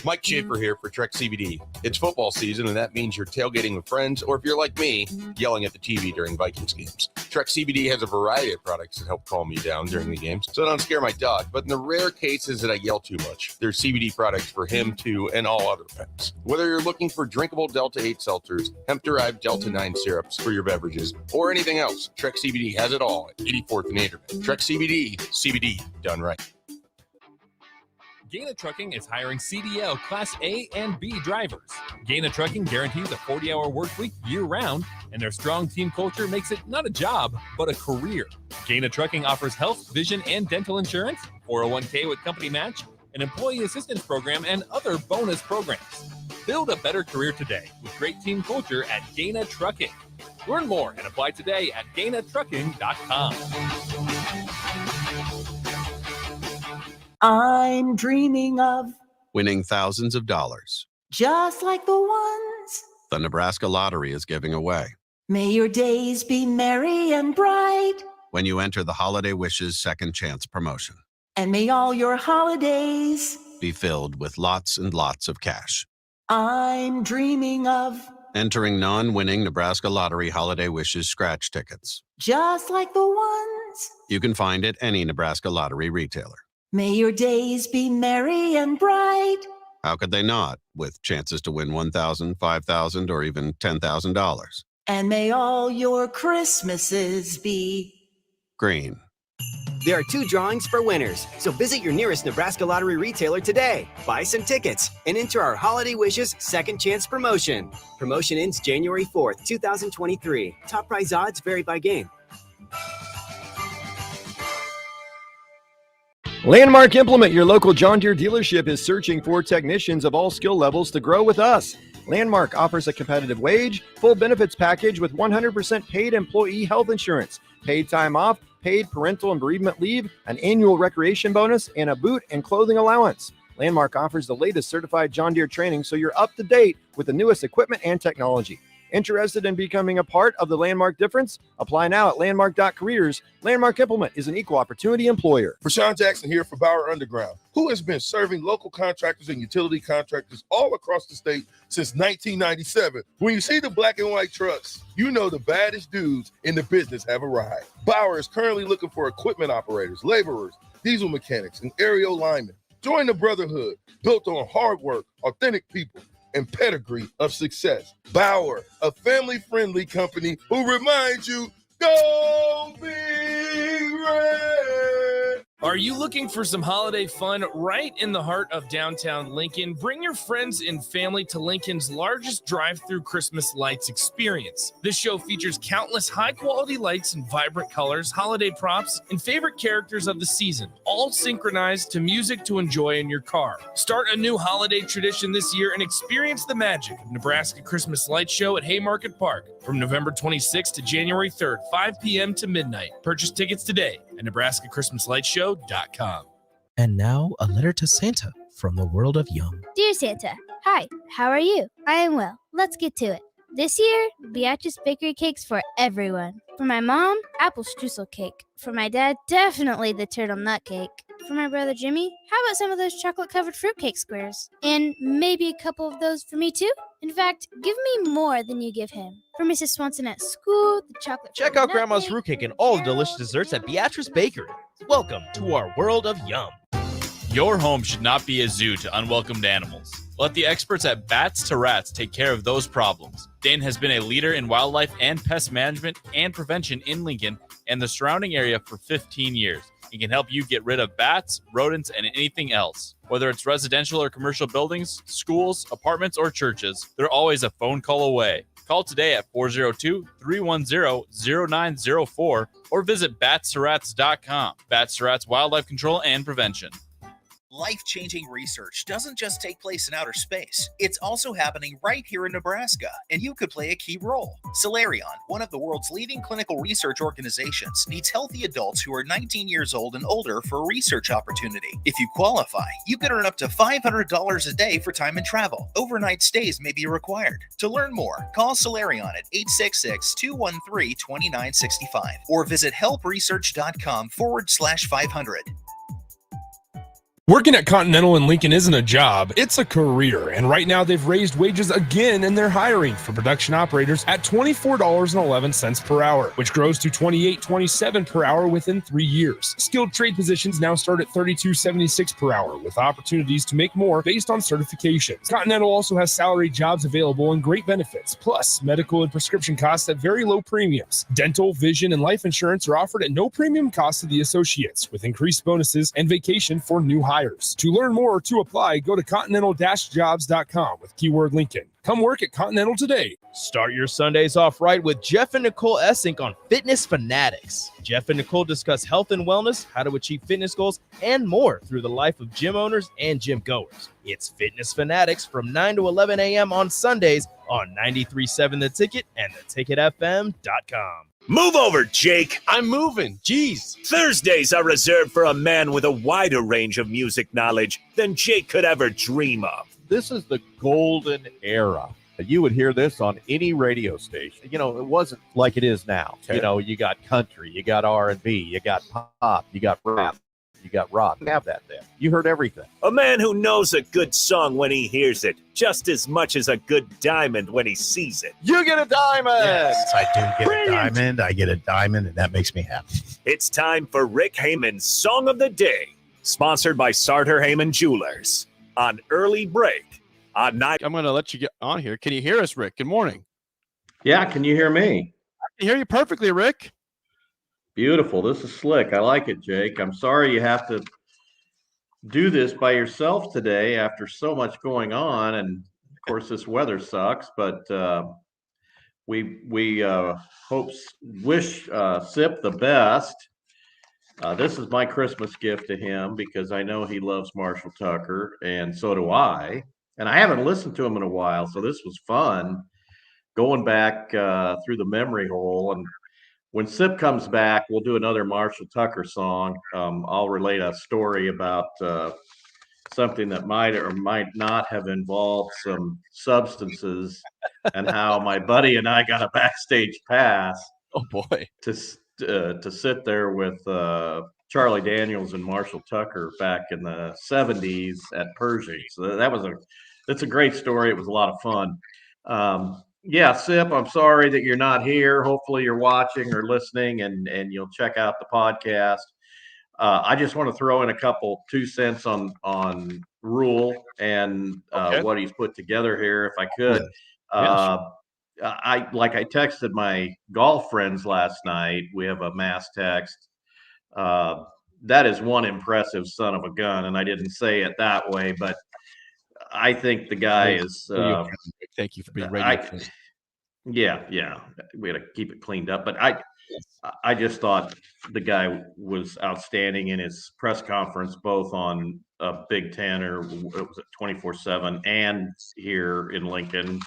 Mike Schaefer here for Trek CBD. It's football season, and that means you're tailgating with friends, or if you're like me, yelling at the TV during Vikings games. Trek CBD has a variety of products that help calm me down during the games, so I don't scare my dog. But in the rare cases that I yell too much, there's CBD products for him, too, and all other pets. Whether you're looking for drinkable Delta 8 seltzers, hemp-derived Delta 9 syrups for your beverages, or anything else, Trek CBD has it all at 84th and Anderman. Trek CBD done right. Gaina Trucking is hiring CDL Class A and B drivers. Gaina Trucking guarantees a 40-hour work week year-round, and their strong team culture makes it not a job, but a career. Gaina Trucking offers health, vision, and dental insurance, 401k with company match, an employee assistance program, and other bonus programs. Build a better career today with great team culture at Gaina Trucking. Learn more and apply today at GainaTrucking.com. I'm dreaming of winning thousands of dollars. just like the ones. The Nebraska Lottery is giving away. May your days be merry and bright, When you enter the Holiday Wishes Second Chance promotion, and may all your holidays. be filled with lots and lots of cash. I'm dreaming of Entering non-winning Nebraska Lottery Holiday Wishes scratch tickets. just like the ones. You can find at any Nebraska Lottery retailer. May your days be merry and bright, How could they not, with chances to win $1,000, $5,000, or even $10,000? and may all your Christmases be. Green. There are 2 drawings for winners, so visit your nearest Nebraska Lottery retailer today. Buy some tickets and enter our Holiday Wishes Second Chance promotion. Promotion ends January 4th, 2023. Top prize odds vary by game. Landmark Implement, your local John Deere dealership, is searching for technicians of all skill levels to grow with us. Landmark offers a competitive wage, full benefits package with 100% paid employee health insurance, paid time off, paid parental and bereavement leave, an annual recreation bonus, and a boot and clothing allowance. Landmark offers the latest certified John Deere training, so you're up to date with the newest equipment and technology. Interested in becoming a part of the Landmark difference? Apply now at landmark.careers. Landmark Implement is an equal opportunity employer. Rashawn Jackson here for Bauer Underground, who has been serving local contractors and utility contractors all across the state since 1997. When you see the black and white trucks, you know the baddest dudes in the business have arrived. Bauer is currently looking for equipment operators, laborers, diesel mechanics, and aerial linemen. Join the brotherhood built on hard work, authentic people, and pedigree of success. Bauer, a family-friendly company who reminds you, go Big Red! Are you looking for some holiday fun right in the heart of downtown Lincoln? Bring your friends and family to Lincoln's largest drive-through Christmas lights experience. This show features countless high-quality lights in vibrant colors, holiday props, and favorite characters of the season, all synchronized to music to enjoy in your car. Start a new holiday tradition this year and experience the magic of Nebraska Christmas Light Show at Haymarket Park from November 26th to January 3rd, 5 p.m. to midnight. Purchase tickets today at NebraskaChristmasLightShow.com. And now, a letter to Santa from the world of Yum. Dear Santa, hi, how are you? I am well. Let's get to it. This year, Beatrice Bakery cakes for everyone. For my mom, apple streusel cake. For my dad, definitely the turtle nut cake. For my brother Jimmy, how about some of those chocolate-covered fruitcake squares? And maybe a couple of those for me too? In fact, give me more than you give him. For Mrs. Swanson at school, the chocolate. Check out Grandma's fruitcake and all the delicious desserts at Beatrice Bakery. Welcome to our world of yum. Your home should not be a zoo to unwelcomed animals. Let the experts at Bats to Rats take care of those problems. Dane has been a leader in wildlife and pest management and prevention in Lincoln and the surrounding area for 15 years. He can help you get rid of bats, rodents, and anything else. Whether it's residential or commercial buildings, schools, apartments, or churches, they're always a phone call away. Call today at 402-310-0904 or visit batstoRats.com. Bats to Rats Wildlife Control and Prevention. Life-changing research doesn't just take place in outer space. It's also happening right here in Nebraska, and you could play a key role. Solarion, one of the world's leading clinical research organizations, needs healthy adults who are 19 years old and older for a research opportunity. If you qualify, you could earn up to $500 a day for time and travel. Overnight stays may be required. To learn more, call Solarion at 866-213-2965 or visit helpresearch.com/500. Working at Continental in Lincoln isn't a job, it's a career. And right now they've raised wages again and they're hiring for production operators at $24.11 per hour, which grows to $28.27 per hour within 3 years. Skilled trade positions now start at $32.76 per hour with opportunities to make more based on certifications. Continental also has salary jobs available and great benefits, plus medical and prescription costs at very low premiums. Dental, vision, and life insurance are offered at no premium cost to the associates, with increased bonuses and vacation for new hires. To learn more or to apply, go to continental-jobs.com with keyword Lincoln. Come work at Continental today. Start your Sundays off right with Jeff and Nicole Essink on Fitness Fanatics. Jeff and Nicole discuss health and wellness, how to achieve fitness goals, and more through the life of gym owners and gym goers. It's Fitness Fanatics from 9 to 11 a.m. on Sundays on 93.7 The Ticket and theticketfm.com. Move over, Jake. I'm moving. Jeez. Thursdays are reserved for a man with a wider range of music knowledge than Jake could ever dream of. This is the golden era. You would hear this on any radio station. You know, it wasn't like it is now. Okay. You know, you got country, you got R&B, you got pop, you got rap, you got rock. You have that then. You heard everything. A man who knows a good song when he hears it, just as much as a good diamond when he sees it. You get a diamond! Yes, I do get a diamond. I get a diamond, and that makes me happy. It's time for Rick Heyman's Song of the Day, sponsored by Sartor Heyman Jewelers. On Early Break, on 9. I'm going to let you get on here. Can you hear us, Rick? Good morning. Yeah, can you hear me? I can hear you perfectly, Rick. Beautiful. This is slick. I like it, Jake. I'm sorry you have to do this by yourself today after so much going on, and of course this weather sucks. But we wish Sip the best. This is my Christmas gift to him because I know he loves Marshall Tucker, and so do I. And I haven't listened to him in a while, so this was fun going back through the memory hole. And when Sip comes back, we'll do another Marshall Tucker song. I'll relate a story about something that might or might not have involved some substances and how my buddy and I got a backstage pass. Oh, boy. To sit there with Charlie Daniels and Marshall Tucker back in the 70s at Pershing. So it's a great story. It was a lot of fun. Yeah, Sip, I'm sorry that you're not here. Hopefully you're watching or listening and you'll check out the podcast. I just want to throw in a couple 2 cents on Rule and what he's put together here, if I could. I texted my golf friends last night. We have a mass text. That is one impressive son of a gun, and I didn't say it that way, but I think the guy is. Thank you for being ready. Yeah, we had to keep it cleaned up, but I just thought the guy was outstanding in his press conference, both on Big Ten or it was at 24/7 and here in Lincoln.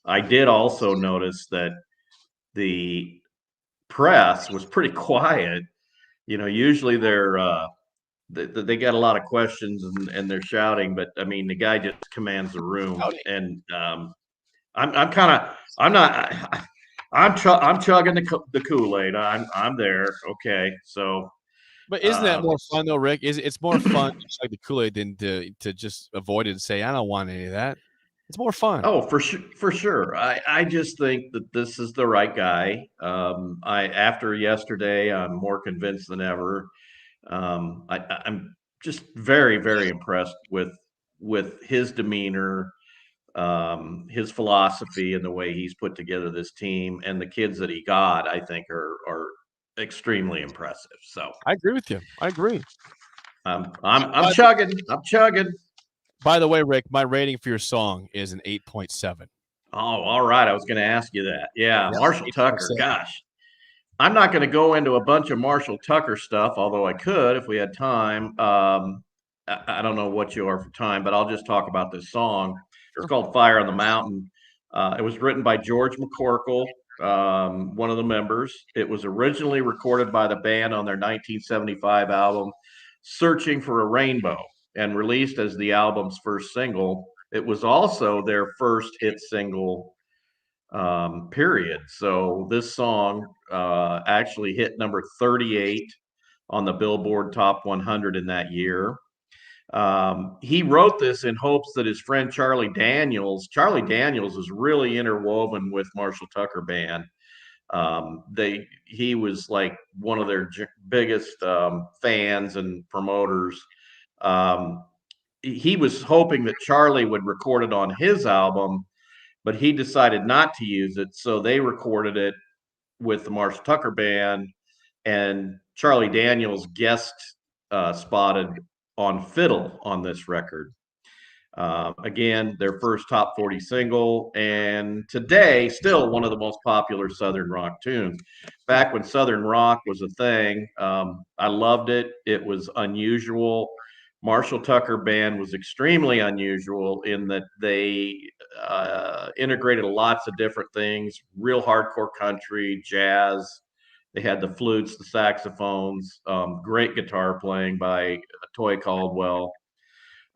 I did also notice that the press was pretty quiet. You know, usually they got a lot of questions and they're shouting, but I mean, the guy just commands the room. And I'm chugging the Kool-Aid. I'm there. Okay, so. But isn't that more fun though, Rick? It's more fun to chug the Kool-Aid than to just avoid it and say I don't want any of that. It's more fun. Oh, for sure. I just think that this is the right guy. After yesterday, I'm more convinced than ever. I'm just very, very impressed with his demeanor, his philosophy, and the way he's put together this team. And the kids that he got, I think, are extremely impressive. So I agree with you. I agree. I'm chugging. I'm chugging. By the way, Rick, my rating for your song is an 8.7. Oh, all right. I was going to ask you that. Yeah, Marshall Tucker. Gosh, I'm not going to go into a bunch of Marshall Tucker stuff, although I could if we had time. I don't know what you are for time, but I'll just talk about this song. It's called Fire on the Mountain. It was written by George McCorkle, one of the members. It was originally recorded by the band on their 1975 album, Searching for a Rainbow, and released as the album's first single. It was also their first hit single, period. So this song actually hit number 38 on the Billboard Top 100 in that year. He wrote this in hopes that his friend Charlie Daniels is really interwoven with Marshall Tucker Band. He was like one of their biggest fans and promoters. He was hoping that Charlie would record it on his album, but he decided not to use it. So they recorded it with the Marshall Tucker Band, and Charlie Daniels guest spotted on fiddle on this record. Again, their first top 40 single, and today still one of the most popular Southern rock tunes. Back when Southern rock was a thing, I loved it. It was unusual. Marshall Tucker Band was extremely unusual in that they integrated lots of different things, real hardcore country, jazz. They had the flutes, the saxophones, great guitar playing by Toy Caldwell.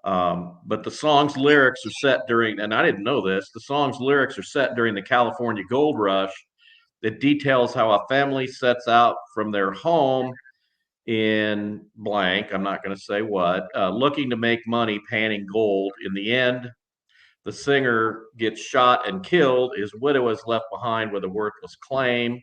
But the song's lyrics are set during, and I didn't know this, the song's lyrics are set during the California Gold Rush. That details how a family sets out from their home in blank, I'm not going to say what, looking to make money panning gold. In the end, the singer gets shot and killed. His widow is left behind with a worthless claim.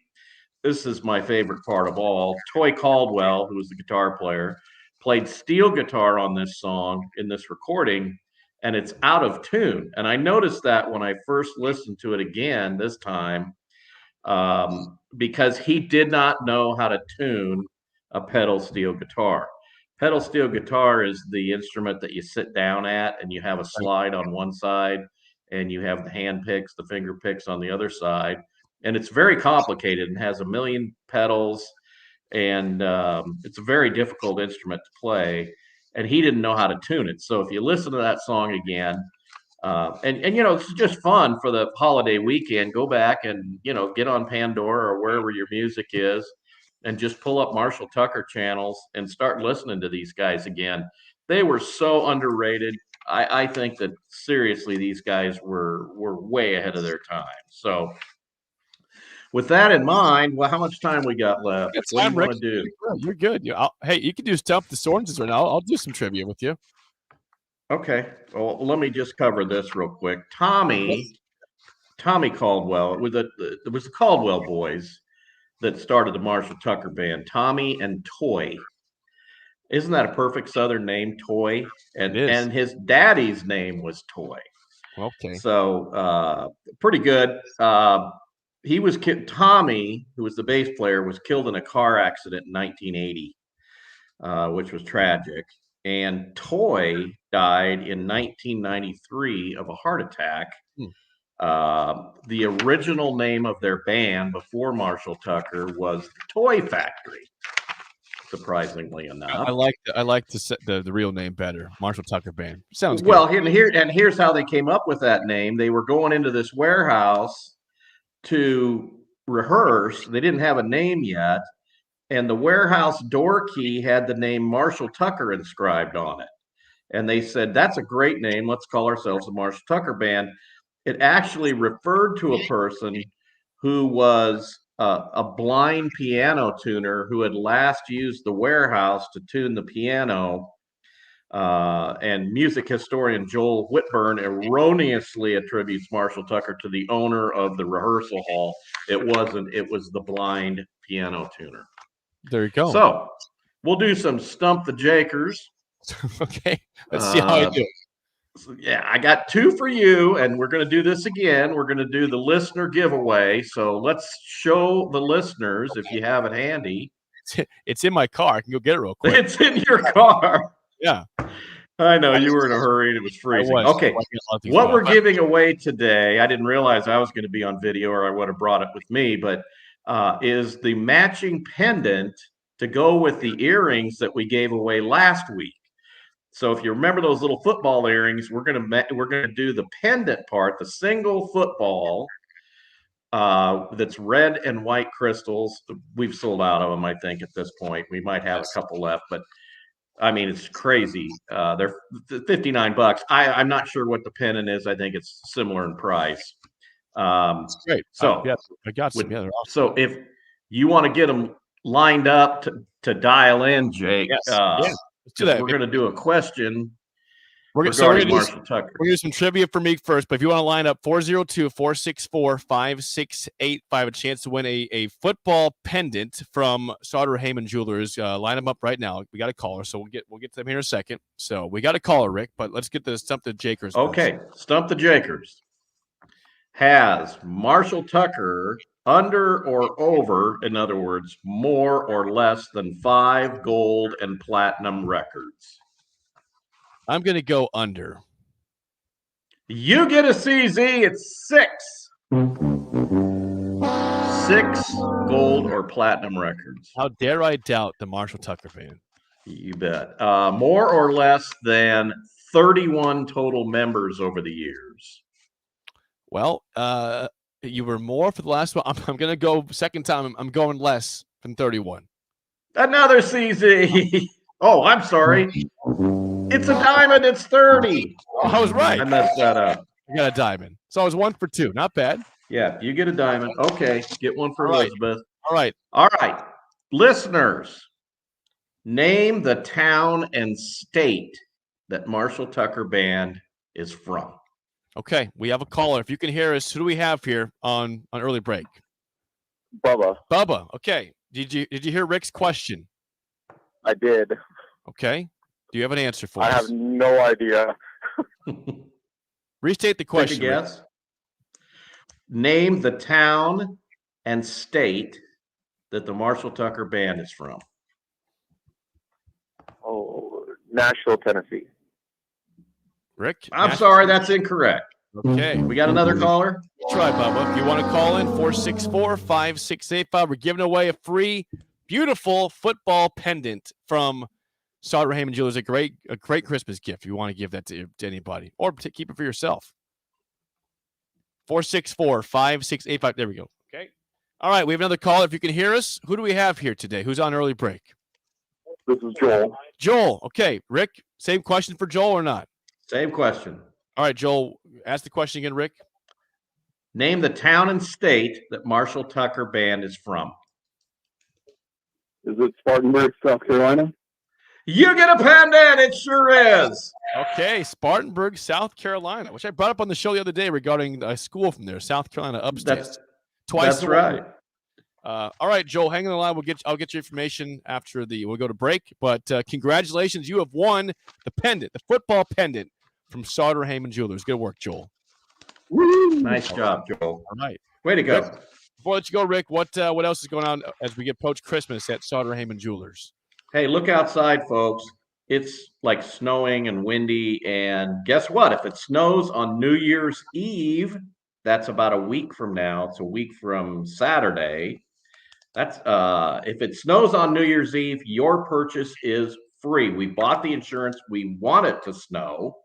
This is my favorite part of all. Toy Caldwell, who was the guitar player, played steel guitar on this song in this recording, and it's out of tune. And I noticed that when I first listened to it again this time, because he did not know how to tune a pedal steel guitar. Pedal steel guitar is the instrument that you sit down at, and you have a slide on one side, and you have the hand picks, the finger picks on the other side. And it's very complicated and has a million pedals, and it's a very difficult instrument to play. And he didn't know how to tune it. So if you listen to that song again, and you know, it's just fun for the holiday weekend, go back and, you know, get on Pandora or wherever your music is, and just pull up Marshall Tucker channels and start listening to these guys again. They were so underrated. I think that seriously, these guys were way ahead of their time. So with that in mind, well, how much time we got left? What do you want to do? You're good. Hey, you can do Stump the Sorenses right now. I'll do some trivia with you. Okay. Well, let me just cover this real quick. Tommy Caldwell. It was the Caldwell boys that started the Marshall Tucker Band. Tommy and Toy. Isn't that a perfect Southern name, Toy? And his daddy's name was Toy. Okay. So pretty good. He was Tommy, who was the bass player, was killed in a car accident in 1980, which was tragic. And Toy died in 1993 of a heart attack. The original name of their band before Marshall Tucker was the Toy Factory. Surprisingly enough, I like the real name better. Marshall Tucker Band sounds good. Well, here's how they came up with that name. They were going into this warehouse to rehearse. They didn't have a name yet, and the warehouse door key had the name Marshall Tucker inscribed on it. And they said, "That's a great name. Let's call ourselves the Marshall Tucker Band." It actually referred to a person who was a blind piano tuner who had last used the warehouse to tune the piano. And music historian Joel Whitburn erroneously attributes Marshall Tucker to the owner of the rehearsal hall. It wasn't. It was the blind piano tuner. There you go. So we'll do some Stump the Jakers. Okay. Let's see how I do. So, yeah, I got two for you, and we're going to do this again. We're going to do the listener giveaway. So let's show the listeners, if you have it handy. It's in my car. I can go get it real quick. It's in your car. Yeah. I know you were in a hurry and it was freezing. Okay. What we're giving away today, I didn't realize I was going to be on video, or I would have brought it with me, but is the matching pendant to go with the earrings that we gave away last week. So if you remember those little football earrings, we're gonna do the pendant part, the single football that's red and white crystals. We've sold out of them, I think, at this point. We might have a couple left, but I mean, it's crazy. They're $59. I'm not sure what the pendant is. I think it's similar in price. Great. So I got some. Yeah, they're awesome. So if you want to get them lined up to dial in, Jake, Yes. Let's do that. we're going to do a question. We're regarding going Marshall Tucker. We're going to do some trivia for me first, but if you want to line up 402-464-5685, a chance to win a football pendant from Sauter Heyman Jewelers. Line them up right now. We got a caller, so we'll get to them here in a second. So we got a caller, Rick, but let's get the Stump the Jakers. Okay, Stump the Jakers. Has Marshall Tucker under or over, in other words, more or less than 5 gold and platinum records? I'm going to go under. You get a CZ. It's 6. 6 gold or platinum records. How dare I doubt the Marshall Tucker fan? You bet. More or less than 31 total members over the years. Well, you were more for the last one. I'm going to go second time. I'm going less than 31. Another CZ. Oh, I'm sorry. It's a diamond. It's 30. Oh, I was right. I messed that up. I got a diamond. So I was 1 for 2. Not bad. Yeah, you get a diamond. Okay, get one for All right. Elizabeth. All right. All right. Listeners, name the town and state that Marshall Tucker Band is from. Okay, we have a caller. If you can hear us, who do we have here on early break? Bubba. Bubba. Okay. Did you hear Rick's question? I did. Okay. Do you have an answer for I us? have no idea. Restate the question. Take a guess. Name the town and state that the Marshall Tucker Band is from. Oh, Nashville, Tennessee. Rick? I'm sorry, that's incorrect. Okay. We got another caller? Try, Bubba. If you want to call in, 464-5685. We're giving away a free, beautiful football pendant from Sauter Heyman Jewelers. A great Christmas gift if you want to give that to anybody. Or keep it for yourself. 464-5685. There we go. Okay. All right, we have another caller. If you can hear us, who do we have here today? Who's on early break? This is Joel. Joel. Okay. Rick, same question for Joel or not? Same question. All right, Joel, ask the question again, Rick. Name the town and state that Marshall Tucker Band is from. Is it Spartanburg, South Carolina? You get a pendant. It sure is. Okay, Spartanburg, South Carolina, which I brought up on the show the other day regarding a school from there, South Carolina upstate. Twice. That's right. All right, Joel, hang on the line. I'll get your information after we'll go to break. But congratulations, you have won the pendant, the football pendant from Sauter Heyman Jewelers. Good work, Joel. Woo! Nice job, Joel. All right, way to go. Rick, before I let you go, Rick, what else is going on as we approach Christmas at Sauter Heyman Jewelers? Hey, look outside, folks. It's like snowing and windy. And guess what? If it snows on New Year's Eve, that's about a week from now. It's a week from Saturday. That's if it snows on New Year's Eve, your purchase is free. We bought the insurance. We want it to snow.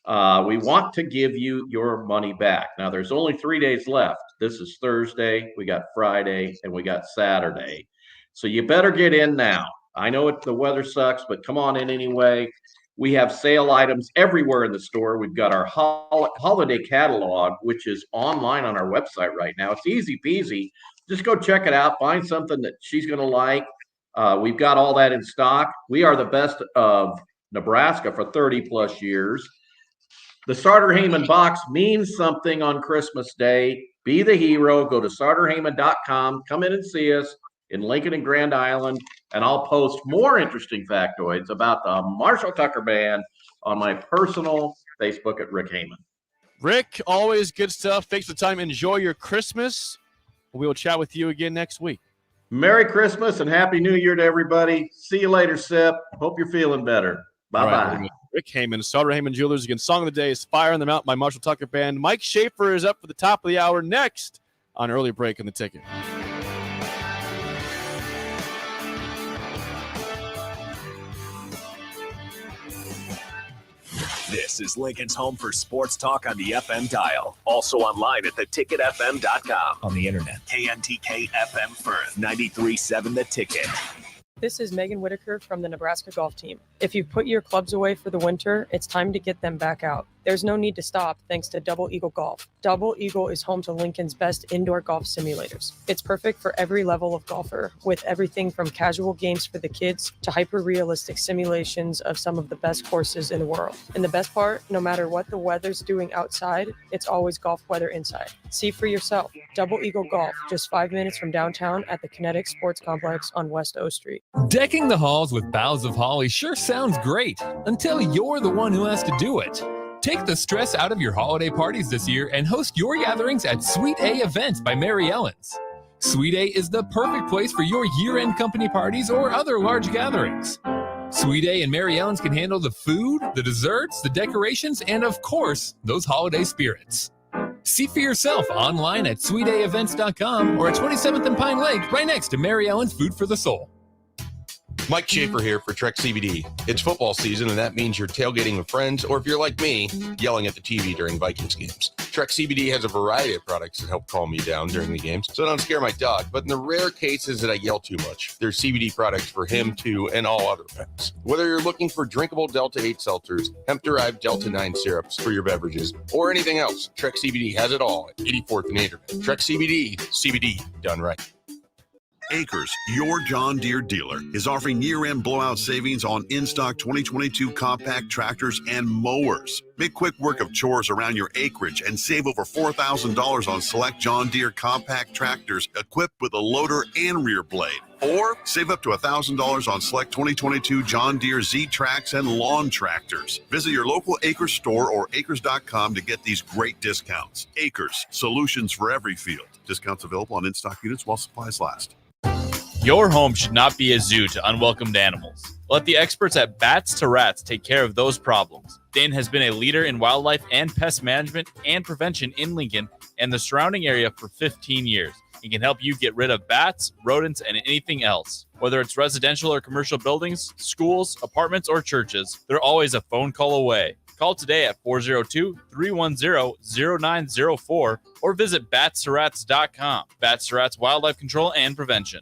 We want to give you your money back. Now, there's only 3 days left. This is Thursday. We got Friday and we got Saturday. So you better get in now. I know the weather sucks, but come on in anyway. We have sale items everywhere in the store. We've got our holiday catalog, which is online on our website right now. It's easy peasy. Just go check it out. Find something that she's going to like. We've got all that in stock. We are the best of Nebraska for 30 plus years. The Sauter Heyman box means something on Christmas Day. Be the hero. Go to sauterheyman.com. Come in and see us in Lincoln and Grand Island, and I'll post more interesting factoids about the Marshall Tucker Band on my personal Facebook at Rick Heyman. Rick, always good stuff. Thanks for the time. Enjoy your Christmas. We will chat with you again next week. Merry Christmas and Happy New Year to everybody. See you later, Sip. Hope you're feeling better. Bye-bye. Right, Rick Heyman, Sauter Heyman Jewelers. Again, song of the day is Fire in the Mountain by Marshall Tucker Band. Mike Schaefer is up for the top of the hour next on Early Break in the Ticket. This is Lincoln's home for sports talk on the FM dial. Also online at theticketfm.com. On the internet, KNTK FM Firth, 93.7 The Ticket. This is Megan Whitaker from the Nebraska golf team. If you've put your clubs away for the winter, it's time to get them back out. There's no need to stop thanks to Double Eagle Golf. Double Eagle is home to Lincoln's best indoor golf simulators. It's perfect for every level of golfer, with everything from casual games for the kids to hyper-realistic simulations of some of the best courses in the world. And the best part, no matter what the weather's doing outside, it's always golf weather inside. See for yourself. Double Eagle Golf, just 5 minutes from downtown at the Kinetic Sports Complex on West O Street. Decking the halls with boughs of holly sure sounds great until you're the one who has to do it. Take the stress out of your holiday parties this year and host your gatherings at Suite A Events by Mary Ellen's. Suite A is the perfect place for your year-end company parties or other large gatherings. Suite A and Mary Ellen's can handle the food, the desserts, the decorations, and of course, those holiday spirits. See for yourself online at SuiteAEvents.com or at 27th and Pine Lake, right next to Mary Ellen's Food for the Soul. Mike Schaefer here for Trek CBD. It's football season, and that means you're tailgating with friends, or if you're like me, yelling at the TV during Vikings games. Trek CBD has a variety of products that help calm me down during the games, so don't scare my dog. But in the rare cases that I yell too much, there's CBD products for him, too, and all other pets. Whether you're looking for drinkable Delta 8 seltzers, hemp-derived Delta 9 syrups for your beverages, or anything else, Trek CBD has it all at 84th and Aderman. Trek CBD done right. Acres, your John Deere dealer, is offering year-end blowout savings on in-stock 2022 compact tractors and mowers. Make quick work of chores around your acreage and save over $4,000 on select John Deere compact tractors equipped with a loader and rear blade. Or save up to $1,000 on select 2022 John Deere Z-Trax and lawn tractors. Visit your local Acres store or acres.com to get these great discounts. Acres, solutions for every field. Discounts available on in-stock units while supplies last. Your home should not be a zoo to unwelcomed animals. Let the experts at Bats to Rats take care of those problems. Dane has been a leader in wildlife and pest management and prevention in Lincoln and the surrounding area for 15 years. He can help you get rid of bats, rodents, and anything else. Whether it's residential or commercial buildings, schools, apartments, or churches, they're always a phone call away. Call today at 402-310-0904 or visit batsterats.com. Bats to Rats Wildlife Control and Prevention.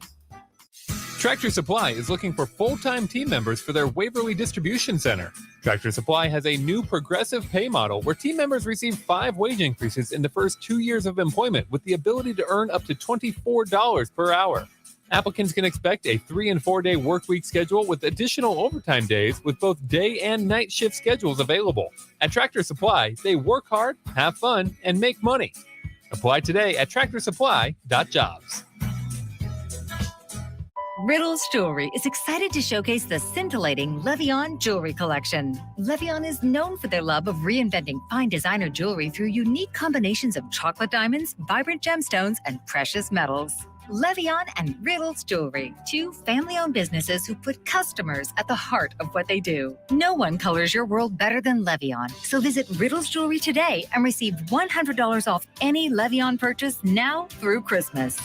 Tractor Supply is looking for full-time team members for their Waverly Distribution Center. Tractor Supply has a new progressive pay model where team members receive 5 wage increases in the first 2 years of employment with the ability to earn up to $24 per hour. Applicants can expect a 3- and 4-day work week schedule with additional overtime days with both day and night shift schedules available. At Tractor Supply, they work hard, have fun, and make money. Apply today at tractorsupply.jobs. Riddles Jewelry is excited to showcase the scintillating Levion jewelry collection. Levion is known for their love of reinventing fine designer jewelry through unique combinations of chocolate diamonds, vibrant gemstones, and precious metals. Levion and Riddles Jewelry, 2 family-owned businesses who put customers at the heart of what they do. No one colors your world better than Levion. So visit Riddles Jewelry today and receive $100 off any Levion purchase now through Christmas.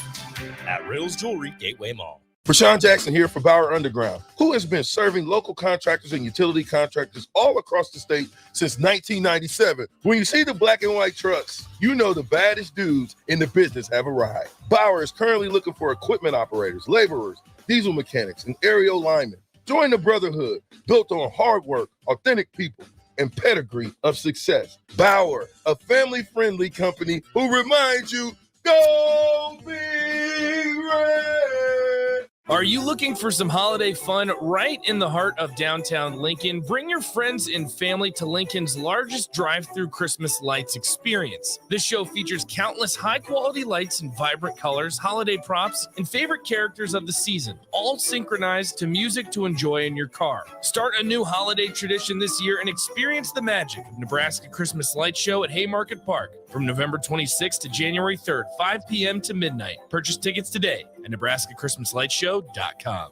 At Riddles Jewelry, Gateway Mall. Rashawn Jackson here for Bauer Underground, who has been serving local contractors and utility contractors all across the state since 1997. When you see the black and white trucks, you know the baddest dudes in the business have arrived. Bauer is currently looking for equipment operators, laborers, diesel mechanics, and aerial linemen. Join the brotherhood built on hard work, authentic people, and pedigree of success. Bauer, a family-friendly company who reminds you, go Big Red! Are you looking for some holiday fun right in the heart of downtown Lincoln? Bring your friends and family to Lincoln's largest drive-through Christmas lights experience. This show features countless high-quality lights in vibrant colors, holiday props, and favorite characters of the season, all synchronized to music to enjoy in your car. Start a new holiday tradition this year and experience the magic of Nebraska Christmas Light Show at Haymarket Park from November 26th to January 3rd, 5 p.m. to midnight. Purchase tickets today at NebraskaChristmasLightShow.com.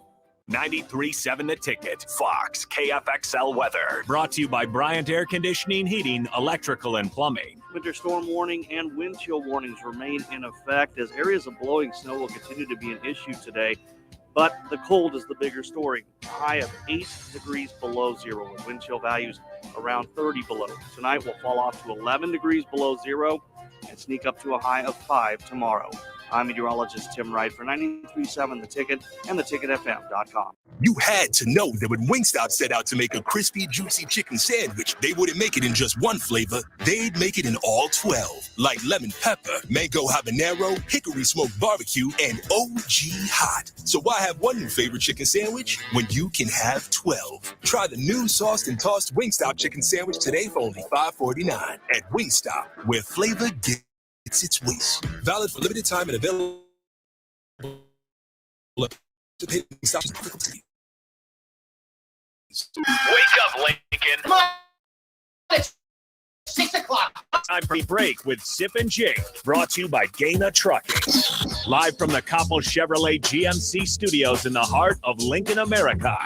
93.7 The Ticket, Fox, KFXL weather. Brought to you by Bryant Air Conditioning, Heating, Electrical, and Plumbing. Winter storm warning and wind chill warnings remain in effect as areas of blowing snow will continue to be an issue today. But the cold is the bigger story. A high of 8 degrees below zero with wind chill values around 30 below. Tonight will fall off to 11 degrees below zero and sneak up to a high of 5 tomorrow. I'm meteorologist Tim Wright for 93.7 The Ticket and theticketfm.com. You had to know that when Wingstop set out to make a crispy, juicy chicken sandwich, they wouldn't make it in just one flavor. They'd make it in all 12, like lemon pepper, mango habanero, hickory smoked barbecue, and OG hot. So why have one new favorite chicken sandwich when you can have 12? Try the new sauced and tossed Wingstop chicken sandwich today for only $5.49 at Wingstop, where flavor gets its wings. Valid for limited time and available. Wake up, Lincoln. Come on. It's 6 o'clock. Time for break with Sip and Jake, brought to you by Dana Trucking. Live from the Coppel Chevrolet GMC studios in the heart of Lincoln, America.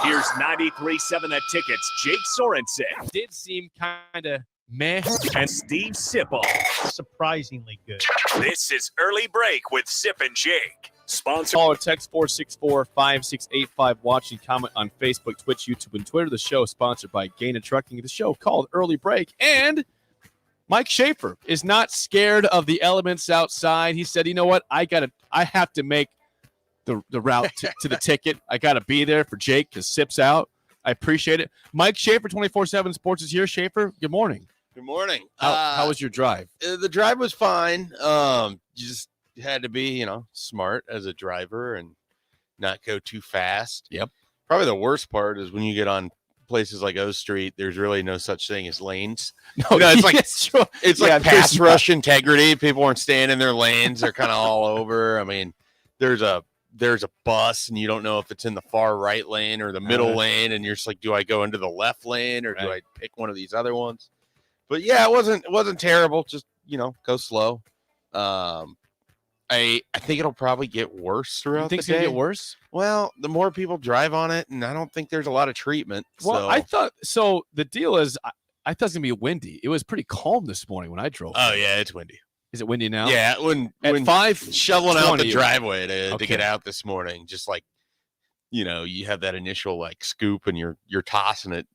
Here's 93.7 The Ticket's Jake Sorensen. Did seem kind of meh. And Steve Sipple. Surprisingly good. This is Early Break with Sip and Jake. Sponsor. Call or text 464-5685. Watch and comment on Facebook, Twitch, YouTube, and Twitter. The show is sponsored by Gaina Trucking. The show called Early Break. And Mike Schaefer is not scared of the elements outside. He said, you know what? I have to make the route to the ticket. I got to be there for Jake because Sip's out. I appreciate it. Mike Schaefer, 24/7 Sports is here. Schaefer, good morning. Good morning. How was your drive? The drive was fine. You just had to be, smart as a driver and not go too fast. Yep. Probably the worst part is when you get on places like O Street, there's really no such thing as lanes. No, it's like sure. It's like pass rush integrity. People aren't staying in their lanes. They're kind of all over. I mean, there's a bus and you don't know if it's in the far right lane or the middle lane, and you're just like, do I go into the left lane or do I pick one of these other ones? But yeah, it wasn't terrible. Just go slow. I think it'll probably get worse throughout the day. It's gonna get worse? Well, the more people drive on it, and I don't think there's a lot of treatment. Well, I thought so. The deal is, I thought it was gonna be windy. It was pretty calm this morning when I drove. Oh yeah, it's windy. Is it windy now? Yeah, when 5 shoveling out the driveway to get out this morning, just like you have that initial like scoop, and you're tossing it.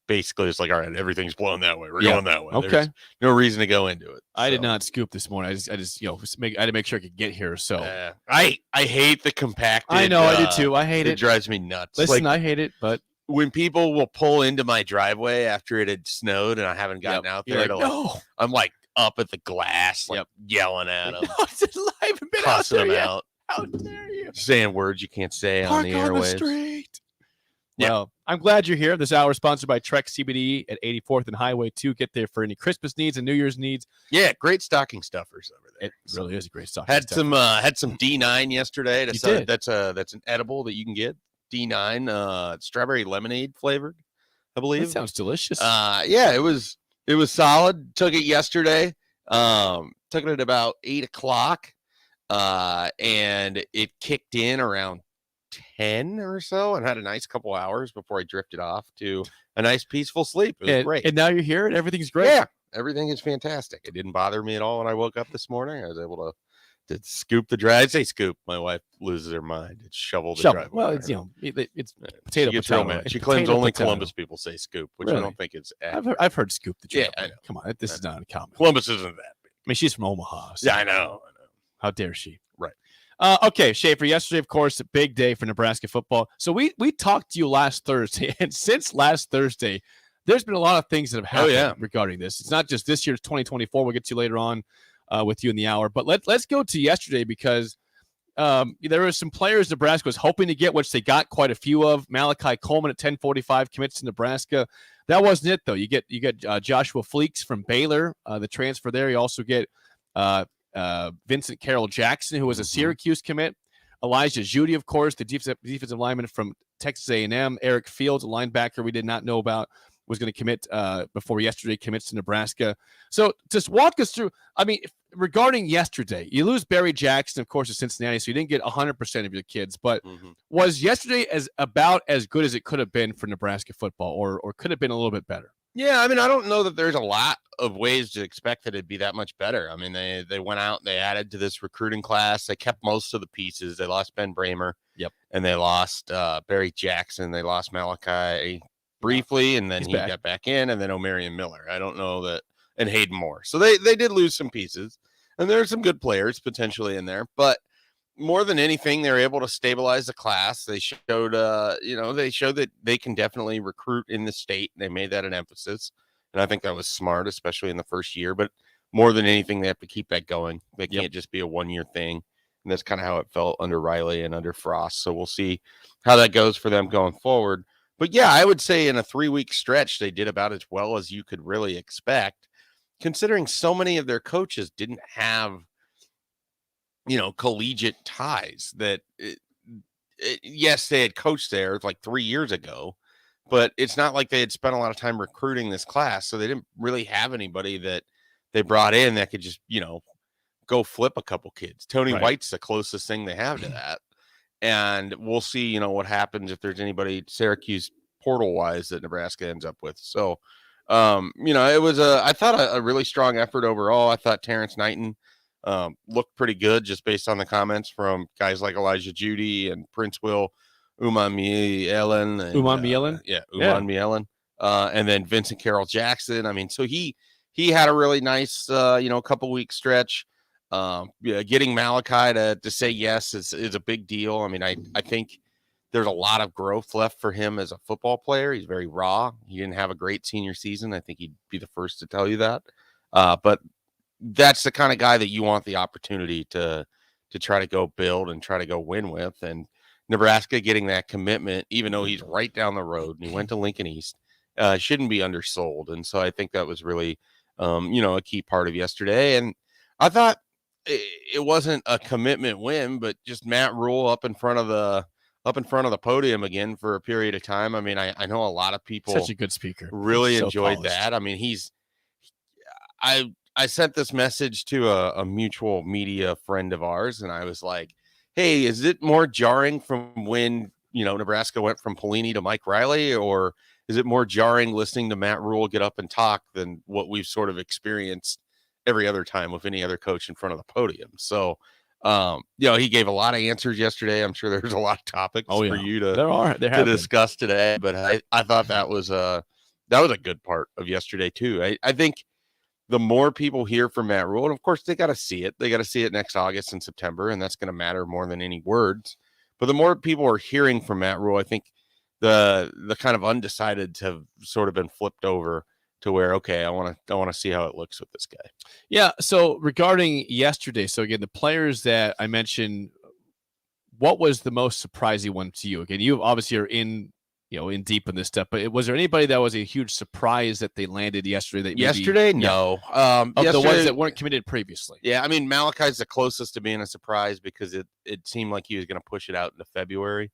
Basically, it's like, all right, everything's blowing that way. We're going that way. Okay. There's no reason to go into it. I did not scoop this morning. I just I had to make sure I could get here. So I hate the compacted. I know, I do too. I hate it. It drives me nuts. Listen, I hate it, but when people will pull into my driveway after it had snowed and I haven't gotten out there, I'm like up at the glass, like yelling at them, I haven't been cussing out there them yet. out, How dare you? saying words you can't say Park on the airwaves. street. Yeah. Well, I'm glad you're here. This hour is sponsored by Trek CBD at 84th and Highway 2. Get there for any Christmas needs and New Year's needs. Yeah, great stocking stuffers over there. It really is a great stocking Had stuffer. had some D9 yesterday. You did. That's an edible that you can get. D9 strawberry lemonade flavored, I believe. That sounds delicious. Yeah, it was solid. Took it yesterday. Took it at about 8 o'clock. And it kicked in around 10 or so and had a nice couple hours before I drifted off to a nice peaceful sleep. It was great. And now you're here and everything's great. Yeah, everything is fantastic. It didn't bother me at all when I woke up this morning. I was able to scoop the drive. I say scoop. My wife loses her mind. It's shovel the drive. Well, it's it's potato. She gets real mad. She claims only Columbus people say scoop, which I don't think is accurate. I've heard scoop the drive. Yeah, I know. Come on, this is not uncommon. Columbus isn't that big. I mean, she's from Omaha. So Yeah, I know. How dare she? Right. Okay, Schaefer, yesterday, of course, a big day for Nebraska football. So we talked to you last Thursday, and since last Thursday, there's been a lot of things that have happened regarding this. It's not just this year's 2024. We'll get to you later on with you in the hour. But let's go to yesterday because there were some players Nebraska was hoping to get, which they got quite a few of. Malachi Coleman at 10:45 commits to Nebraska. That wasn't it, though. You get Joshua Fleeks from Baylor, the transfer there. You also get Vincent Carroll Jackson, who was a Syracuse commit. Elijah Judy, of course, the defensive lineman from Texas A&M. Eric Fields, a linebacker we did not know about, was going to commit before yesterday, commits to Nebraska. So just walk us through, regarding yesterday, you lose Barry Jackson, of course, to Cincinnati, so you didn't get 100% of your kids, but was yesterday about as good as it could have been for Nebraska football, or could have been a little bit better? Yeah, I mean, I don't know that there's a lot of ways to expect that it'd be that much better. I mean, they went out and they added to this recruiting class. They kept most of the pieces. They lost Ben Bramer. Yep. And they lost Barry Jackson. They lost Malachi briefly, and then he got back in, and then O'Marion Miller. I don't know that, and Hayden Moore. So they did lose some pieces, and there are some good players potentially in there, but more than anything, they were able to stabilize the class. They showed, they showed that they can definitely recruit in the state. They made that an emphasis, and I think that was smart, especially in the first year. But more than anything, they have to keep that going. They can't just be a one-year thing, and that's kind of how it felt under Riley and under Frost. So we'll see how that goes for them going forward. But yeah, I would say in a 3-week stretch, they did about as well as you could really expect, considering so many of their coaches didn't have collegiate ties. That yes, they had coached there like 3 years ago, but it's not like they had spent a lot of time recruiting this class. So they didn't really have anybody that they brought in that could just, go flip a couple kids. Tony White's the closest thing they have to that. And we'll see, what happens if there's anybody Syracuse portal wise that Nebraska ends up with. So, it was I thought a really strong effort overall. I thought Terrence Knighton looked pretty good just based on the comments from guys like Elijah Judy and Prince Will, Uman Mielen. And then Vincent Carroll Jackson. I mean, so he had a really nice, couple week stretch. Getting Malachi to say yes is a big deal. I mean, I think there's a lot of growth left for him as a football player. He's very raw. He didn't have a great senior season. I think he'd be the first to tell you that. But that's the kind of guy that you want the opportunity to try to go build and try to go win with. And Nebraska getting that commitment, even though he's right down the road and he went to Lincoln East, shouldn't be undersold. And so I think that was really, a key part of yesterday. And I thought it wasn't a commitment win, but just Matt Rule up in front of the podium again for a period of time. I mean, I know a lot of people, such a good speaker, really enjoyed that. I mean, I sent this message to a mutual media friend of ours, and I was like, hey, is it more jarring from when, Nebraska went from Pelini to Mike Riley, or is it more jarring listening to Matt Rule get up and talk than what we've sort of experienced every other time with any other coach in front of the podium? So, he gave a lot of answers yesterday. I'm sure there's a lot of topics for you to discuss today, but I thought that was a good part of yesterday too. I think the more people hear from Matt Rule, and of course they got to see it. They got to see it next August and September, and that's going to matter more than any words. But the more people are hearing from Matt Rule, I think the kind of undecideds have sort of been flipped over to where, okay, I want to see how it looks with this guy. Yeah. So regarding yesterday, so again, the players that I mentioned, what was the most surprising one to you? Again, you obviously are in deep in this stuff, but was there anybody that was a huge surprise that they landed yesterday? No. Of the ones that weren't committed previously. Yeah, I mean, Malachi's the closest to being a surprise because it seemed like he was going to push it out into February.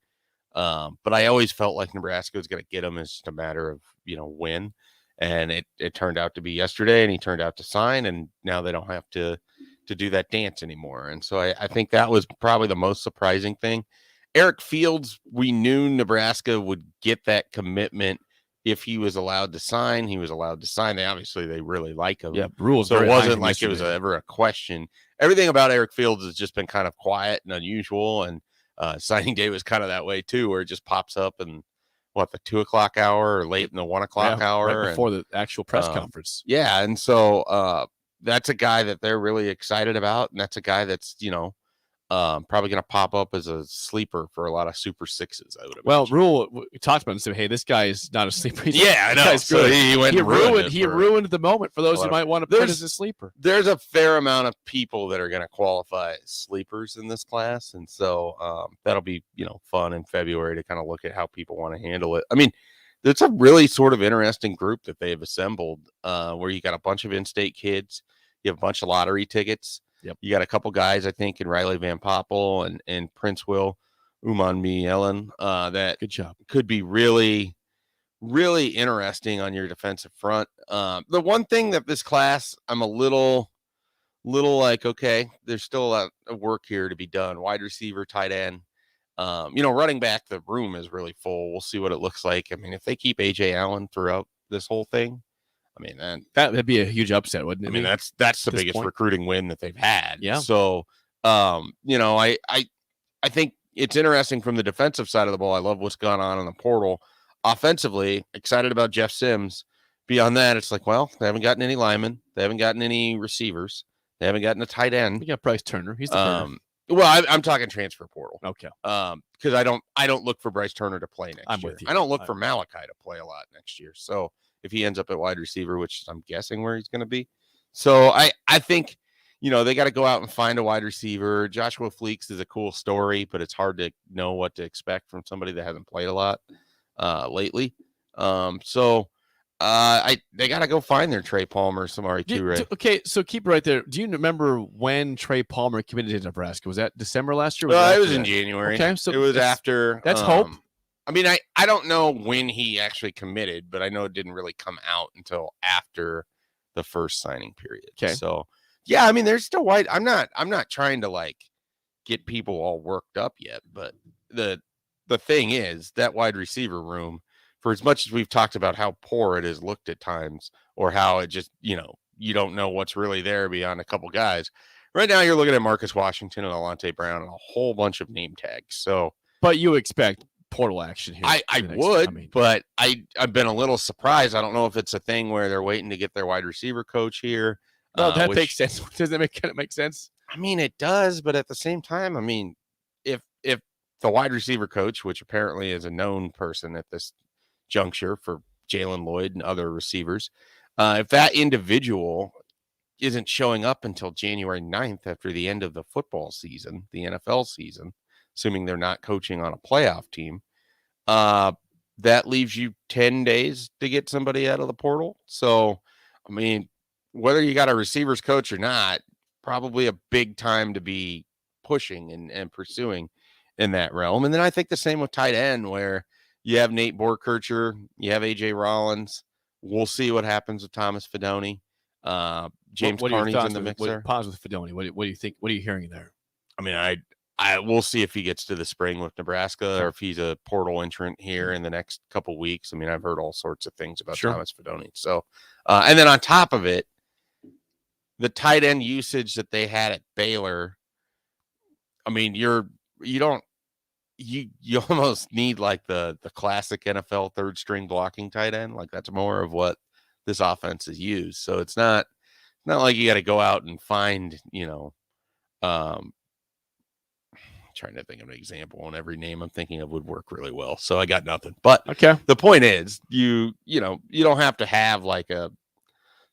But I always felt like Nebraska was going to get him. It's just a matter of, when. And it turned out to be yesterday, and he turned out to sign, and now they don't have to do that dance anymore. And so I think that was probably the most surprising thing. Eric Fields, we knew Nebraska would get that commitment if he was allowed to sign. He was allowed to sign. They really like him. Yeah, rules. So it wasn't like it was ever a question. Everything about Eric Fields has just been kind of quiet and unusual, and signing day was kind of that way too, where it just pops up and the 2:00 hour or late in the 1:00 hour, right before the actual press conference. Yeah, and so that's a guy that they're really excited about, and that's a guy that's probably going to pop up as a sleeper for a lot of Super Sixes, I would imagine. Well, Rule talked about it and said, hey, this guy is not a sleeper. I know. So he ruined the moment for those who might want to put as a sleeper. There's a fair amount of people that are going to qualify as sleepers in this class, and so that'll be fun in February to kind of look at how people want to handle it. I mean, it's a really sort of interesting group that they've assembled, where you got a bunch of in-state kids, you have a bunch of lottery tickets. Yep. You got a couple guys, I think, in Riley Van Poppel and Prince Will, Uman Mielen, that good job could be really, really interesting on your defensive front. The one thing that this class, I'm a little like, okay, there's still a lot of work here to be done. Wide receiver, tight end, running back, the room is really full. We'll see what it looks like. I mean, if they keep AJ Allen throughout this whole thing, I mean, that'd be a huge upset, wouldn't it? I mean, that's the biggest recruiting win that they've had. Yeah. So, I think it's interesting from the defensive side of the ball. I love what's gone on in the portal. Offensively, excited about Jeff Sims. Beyond that, it's like, well, they haven't gotten any linemen. They haven't gotten any receivers. They haven't gotten a tight end. We got Bryce Turner. He's the Turner. Well, I'm talking transfer portal. Okay. Because I don't look for Bryce Turner to play next year. With you. I don't look for Malachi to play a lot next year. So if he ends up at wide receiver, which I'm guessing where he's going to be. So I think, they got to go out and find a wide receiver. Joshua Fleeks is a cool story, but it's hard to know what to expect from somebody that hasn't played a lot lately. They got to go find their Trey Palmer, Samari Toure. Okay, so keep it right there. Do you remember when Trey Palmer committed to Nebraska? Was that December last year? It was in January. Okay, so it was after. That's hope. I mean, I don't know when he actually committed, but I know it didn't really come out until after the first signing period. Okay. So yeah, I mean, there's still wide. I'm not trying to get people all worked up yet, but the thing is that wide receiver room, for as much as we've talked about how poor it is looked at times, or how it just, you don't know what's really there beyond a couple guys. Right now, you're looking at Marcus Washington and Alante Brown and a whole bunch of name tags. So, but you expect portal action here. I would, but I've been a little surprised. I don't know if it's a thing where they're waiting to get their wide receiver coach here. No, that makes sense. Does that make sense? I mean, it does, but at the same time, I mean, if the wide receiver coach, which apparently is a known person at this juncture for Jalen Lloyd and other receivers, if that individual isn't showing up until January 9th after the end of the football season, the NFL season, assuming they're not coaching on a playoff team, that leaves you 10 days to get somebody out of the portal. So, I mean, whether you got a receivers coach or not, probably a big time to be pushing and pursuing in that realm. And then I think the same with tight end, where you have Nate Borkircher, you have AJ Rollins. We'll see what happens with Thomas Fidone. James Carney's in the mixer. Pause with Fidone. What do you think? What are you hearing there? I mean, I will see if he gets to the spring with Nebraska, or if he's a portal entrant here in the next couple weeks. I mean, I've heard all sorts of things about Thomas Fidone. So, and then on top of it, the tight end usage that they had at Baylor, I mean, you almost need the classic NFL third string blocking tight end. That's more of what this offense is used. So it's not like you got to go out and find, trying to think of an example, and every name I'm thinking of would work really well. So I got nothing. But okay, the point is, you don't have to have a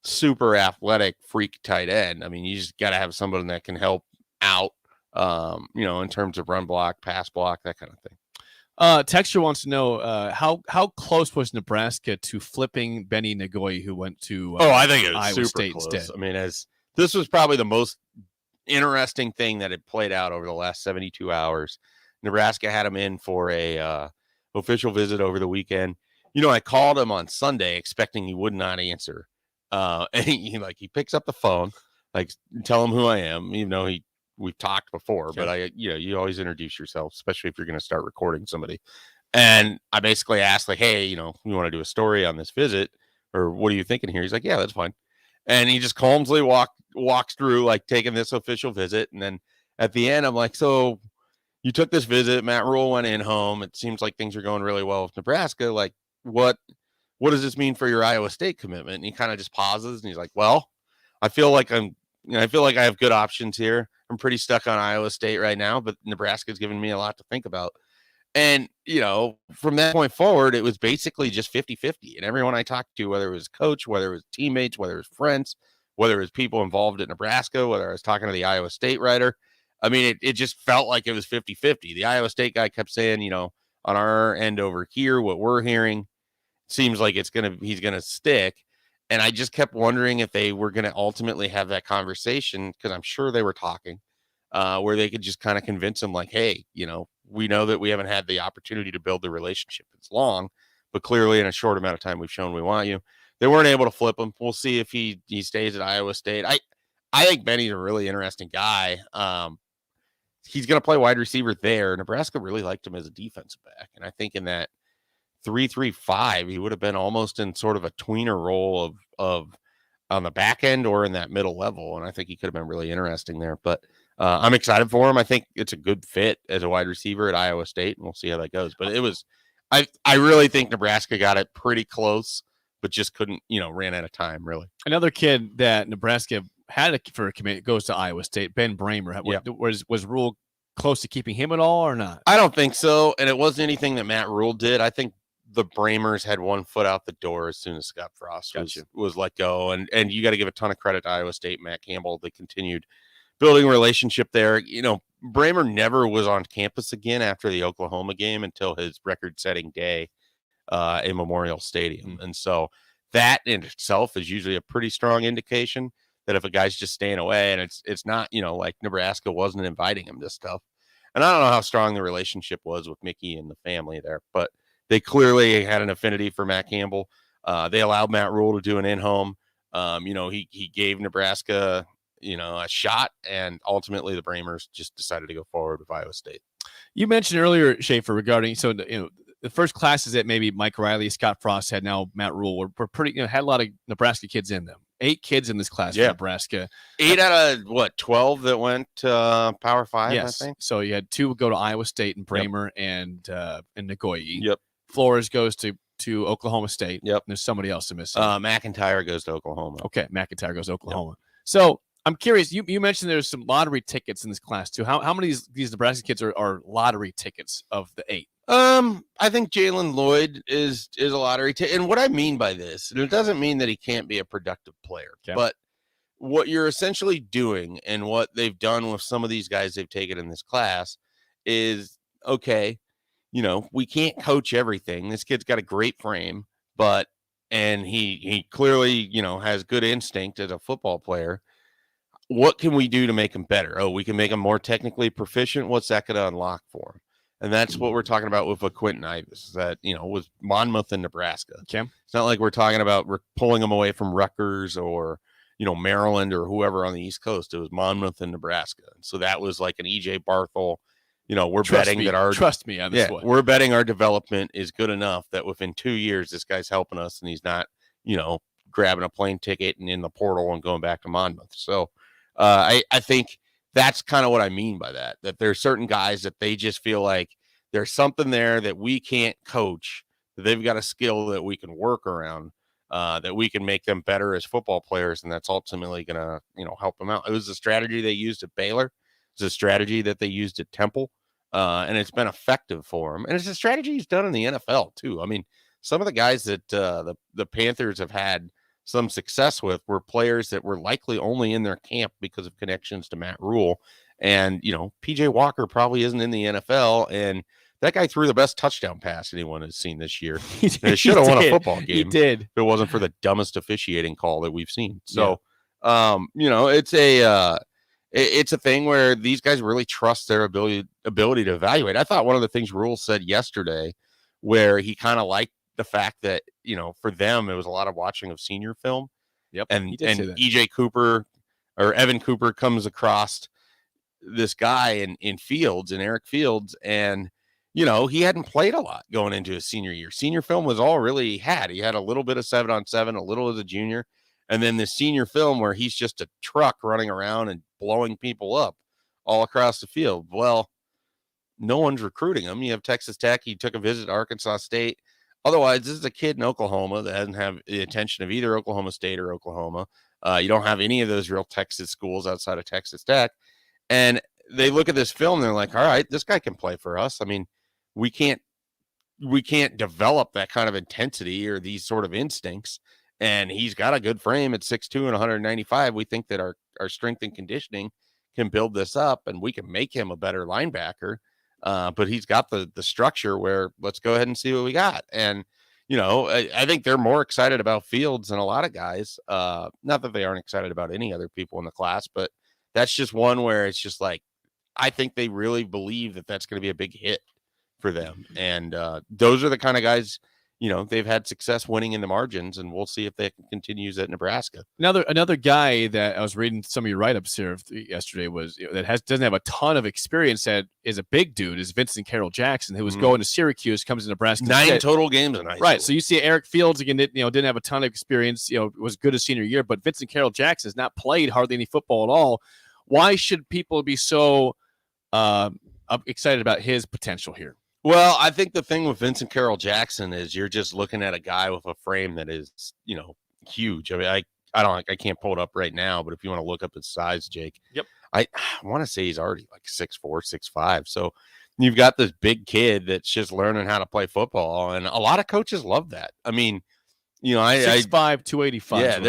super athletic freak tight end. I mean, you just got to have somebody that can help out, in terms of run block, pass block, that kind of thing. Texture wants to know how close was Nebraska to flipping Benny Nagoy, who went to I think it was Iowa super State close. instead. I mean, this was probably the most interesting thing that had played out over the last 72 hours. Nebraska had him in for a official visit over the weekend. I called him on Sunday expecting he would not answer. And he picks up the phone, tell him who I am, even though we've talked before, but you always introduce yourself, especially if you're going to start recording somebody. And I basically asked hey, you want to do a story on this visit, or what are you thinking here? He's like, yeah, that's fine. And he just calmly walks through taking this official visit. And then at the end, I'm like, so you took this visit, Matt Rule went in home. It seems like things are going really well with Nebraska. What does this mean for your Iowa State commitment? And he kind of just pauses and he's like, well, I feel like I have good options here. I'm pretty stuck on Iowa State right now, but Nebraska's given me a lot to think about. And, from that point forward, it was basically just 50-50. And everyone I talked to, whether it was coach, whether it was teammates, whether it was friends, whether it was people involved at Nebraska, whether I was talking to the Iowa State writer, I mean, it just felt like it was 50-50. The Iowa State guy kept saying, on our end over here, what we're hearing seems like he's going to stick. And I just kept wondering if they were going to ultimately have that conversation, because I'm sure they were talking, where they could just kind of convince him hey, we know that we haven't had the opportunity to build the relationship. It's long, but clearly in a short amount of time, we've shown we want you. They weren't able to flip him. We'll see if he stays at Iowa State. I think Benny's a really interesting guy. He's going to play wide receiver there. Nebraska really liked him as a defensive back. And I think in that 3.35, he would have been almost in sort of a tweener role of on the back end or in that middle level. And I think he could have been really interesting there. But I'm excited for him. I think it's a good fit as a wide receiver at Iowa State, and we'll see how that goes. But I really think Nebraska got it pretty close, but just couldn't, ran out of time, really. Another kid that Nebraska had for a commit goes to Iowa State, Ben Bramer. Was Rule close to keeping him at all or not? I don't think so, and it wasn't anything that Matt Rule did. I think the Bramers had one foot out the door as soon as Scott Frost was let go, and you got to give a ton of credit to Iowa State, Matt Campbell. They continued building a relationship there. Bramer never was on campus again after the Oklahoma game until his record-setting day in Memorial Stadium, and so that in itself is usually a pretty strong indication that if a guy's just staying away, and it's not, like Nebraska wasn't inviting him to stuff. And I don't know how strong the relationship was with Mickey and the family there, but they clearly had an affinity for Matt Campbell. They allowed Matt Rule to do an in-home. He gave Nebraska, a shot, and ultimately the Bramers just decided to go forward with Iowa State. You mentioned earlier, Schaefer, regarding the first classes that maybe Mike Riley, Scott Frost had, now Matt Rule, were pretty, had a lot of Nebraska kids in them. 8 kids in this class for Nebraska. 8 out of 12 that went to Power 5, yes. I think. So you had 2 go to Iowa State, and Bramer and Nagoye. Yep. Flores goes to Oklahoma State. Yep. And there's somebody else I'm missing. McIntyre goes to Oklahoma. Okay, McIntyre goes to Oklahoma. Yep. So I'm curious. You mentioned there's some lottery tickets in this class too. How many of these Nebraska kids are lottery tickets of the 8? I think Jalen Lloyd is a lottery ticket. And what I mean by this, and it doesn't mean that he can't be a productive player, but what you're essentially doing and what they've done with some of these guys they've taken in this class is, okay, we can't coach everything. This kid's got a great frame, and he clearly, has good instinct as a football player. What can we do to make him better? Oh, we can make him more technically proficient. What's that going to unlock for him? And that's what we're talking about with Quentin Ives, that, was Monmouth in Nebraska. Okay. It's not like we're talking about pulling him away from Rutgers or, Maryland or whoever on the East Coast. It was Monmouth in Nebraska. So that was like an EJ Barthel. We're betting that trust me on this one. We're betting our development is good enough that within 2 years, this guy's helping us and he's not, grabbing a plane ticket and in the portal and going back to Monmouth. So I think that's kind of what I mean by that there's certain guys that they just feel like there's something there that we can't coach, that they've got a skill that we can work around, that we can make them better as football players. And that's ultimately going to, help them out. It was a strategy they used at Baylor. It's a strategy that they used at Temple. And it's been effective for him. And it's a strategy he's done in the NFL too. I mean, some of the guys that the Panthers have had some success with were players that were likely only in their camp because of connections to Matt Rule. And, PJ Walker probably isn't in the NFL. And that guy threw the best touchdown pass anyone has seen this year. It should have won a football game. He did. If it wasn't for the dumbest officiating call that we've seen. So, it's a thing where these guys really trust their ability to evaluate. I thought one of the things Rule said yesterday, where he kind of liked the fact that, for them, it was a lot of watching of senior film. Yep. And EJ Cooper or Evan Cooper comes across this guy in Fields, in Eric Fields. And, he hadn't played a lot going into his senior year. Senior film was all really he had. He had a little bit of 7-on-7, a little as a junior. And then the senior film where he's just a truck running around and blowing people up all across the field. Well, no one's recruiting him. You have Texas Tech. He took a visit to Arkansas State. Otherwise, this is a kid in Oklahoma that doesn't have the attention of either Oklahoma State or Oklahoma. You don't have any of those real Texas schools outside of Texas Tech. And they look at this film and they're like, all right, this guy can play for us. I mean, we can't develop that kind of intensity or these sort of instincts. And he's got a good frame at 6'2" and 195. We think that our strength and conditioning can build this up and we can make him a better linebacker. But he's got the structure where let's go ahead and see what we got. And, I think they're more excited about Fields than a lot of guys. Not that they aren't excited about any other people in the class, but that's just one where it's just like, I think they really believe that that's going to be a big hit for them. And those are the kind of guys, they've had success winning in the margins, and we'll see if they can continue at Nebraska. Another guy that I was reading some of your write-ups here yesterday was doesn't have a ton of experience, that is a big dude, is Vincent Carroll Jackson, who was going to Syracuse, comes to Nebraska. 9 total games in high school. Right. So you see Eric Fields again, didn't have a ton of experience, was good his senior year, but Vincent Carroll Jackson has not played hardly any football at all. Why should people be so excited about his potential here? Well, I think the thing with Vincent Carroll Jackson is you're just looking at a guy with a frame that is, huge. I mean, I can't pull it up right now, but if you want to look up his size, Jake. Yep. I want to say he's already like 6'4", 6'5". So you've got this big kid that's just learning how to play football, and a lot of coaches love that. I mean, 6'5", 285. Yeah,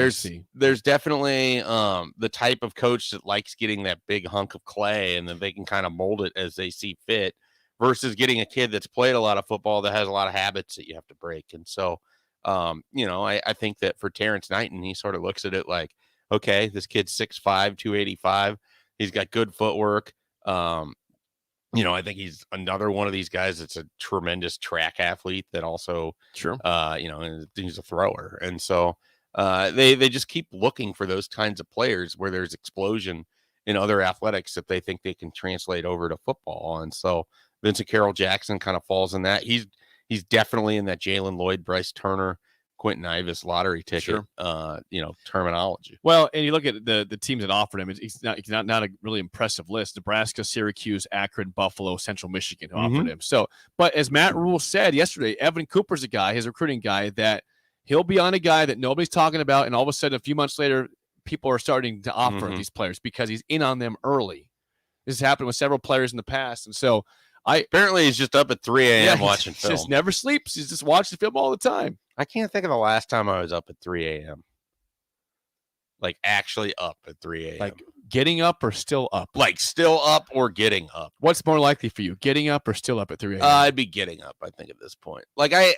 there's definitely the type of coach that likes getting that big hunk of clay, and then they can kind of mold it as they see fit, versus getting a kid that's played a lot of football that has a lot of habits that you have to break. And so, I think that for Terrence Knighton, he sort of looks at it like, okay, this kid's 6'5", 285. He's got good footwork. I think he's another one of these guys that's a tremendous track athlete that also, sure, he's a thrower. And so they just keep looking for those kinds of players where there's explosion in other athletics that they think they can translate over to football. And so Vincent Carroll Jackson kind of falls in that. He's definitely in that Jalen Lloyd, Bryce Turner, Quentin Ivas lottery ticket, terminology. Well, and you look at the teams that offered him, he's not a really impressive list. Nebraska, Syracuse, Akron, Buffalo, Central Michigan who offered him. So, but as Matt Rule said yesterday, Evan Cooper's a guy, his recruiting guy, that he'll be on a guy that nobody's talking about, and all of a sudden, a few months later, people are starting to offer these players because he's in on them early. This has happened with several players in the past, and so apparently he's just up at 3 a.m. watching film. Just never sleeps. He's just watching film all the time. I can't think of the last time I was up at 3 a.m. Like actually up at 3 a.m. Like getting up or still up? Like still up or getting up. What's more likely for you, getting up or still up at 3 a.m.? I'd be getting up, I think, at this point. Like I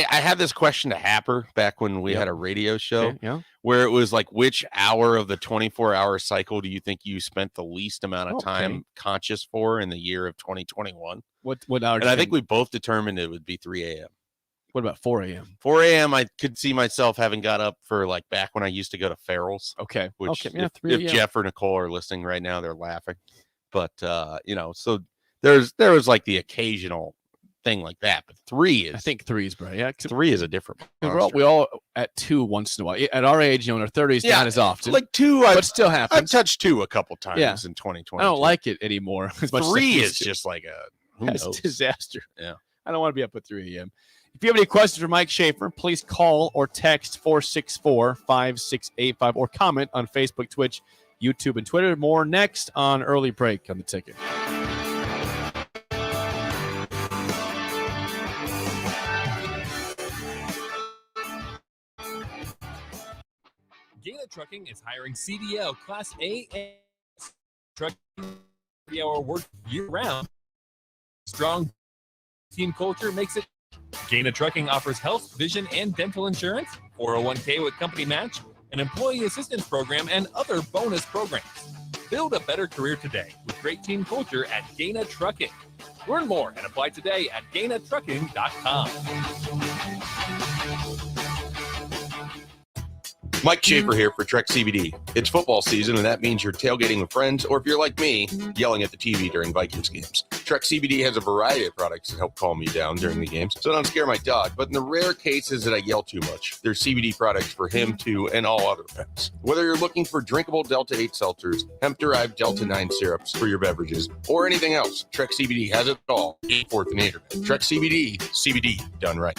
had this question to Happer back when we had a radio show where it was like, which hour of the 24-hour cycle do you think you spent the least amount of time conscious for in the year of 2021? What hour? And I think we both determined it would be 3 a.m. What about 4 a.m.? 4 a.m. I could see myself having got up for like back when I used to go to Farrell's. Okay. Which yeah, if Jeff or Nicole are listening right now, they're laughing. But so there was like the occasional thing like that, but 3 is, I think 3 is right. Yeah, 3 is a different monster. We all at 2 once in a while. At our age, in our 30s, not as often. Like 2, but still happens. I've touched 2 a couple times in 2020. I don't like it anymore. 3 is just like a disaster. Yeah, I don't want to be up at 3 a.m. If you have any questions for Mike Schaefer, please call or text 464-5685 or comment on Facebook, Twitch, YouTube, and Twitter. More next on Early Break on the Ticket. Gaina Trucking is hiring CDL Class A and trucking 3-hour work year-round. Strong team culture makes it. Gaina Trucking offers health, vision, and dental insurance, 401k with company match, an employee assistance program, and other bonus programs. Build a better career today with great team culture at Gaina Trucking. Learn more and apply today at GainaTrucking.com. Mike Schaefer here for Trek CBD. It's football season, and that means you're tailgating with friends, or if you're like me, yelling at the TV during Vikings games. Trek CBD has a variety of products that help calm me down during the games, so don't scare my dog. But in the rare cases that I yell too much, there's CBD products for him, too, and all other pets. Whether you're looking for drinkable Delta 8 seltzers, hemp-derived Delta 9 syrups for your beverages, or anything else, Trek CBD has it all. 4th and 8th. Trek CBD done right.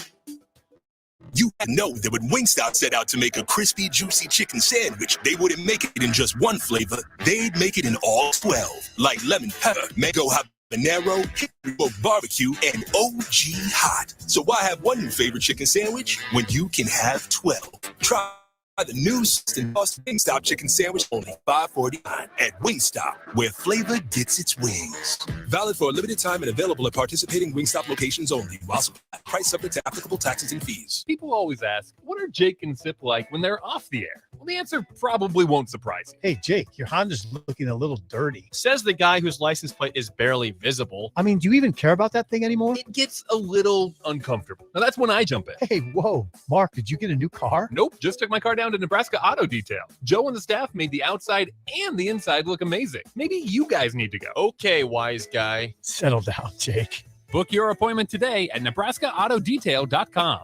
You know that when Wingstop set out to make a crispy, juicy chicken sandwich, they wouldn't make it in just one flavor. They'd make it in all 12, like lemon pepper, mango habanero, hickory smoked barbecue, and OG hot. So why have one new favorite chicken sandwich when you can have 12? Try the new Wingstop chicken sandwich, only $5.49 at Wingstop, where flavor gets its wings. Valid for a limited time and available at participating Wingstop locations only. While supply, price subject to applicable taxes and fees. People always ask, what are Jake and Sip like when they're off the air? Well, the answer probably won't surprise you. Hey, Jake, your Honda's looking a little dirty. Says the guy whose license plate is barely visible. I mean, do you even care about that thing anymore? It gets a little uncomfortable. Now, that's when I jump in. Hey, whoa. Mark, did you get a new car? Nope, just took my car down to Nebraska Auto Detail. Joe and the staff made the outside and the inside look amazing. Maybe you guys need to go. Okay, wise guy. Settle down, Jake. Book your appointment today at NebraskaAutoDetail.com.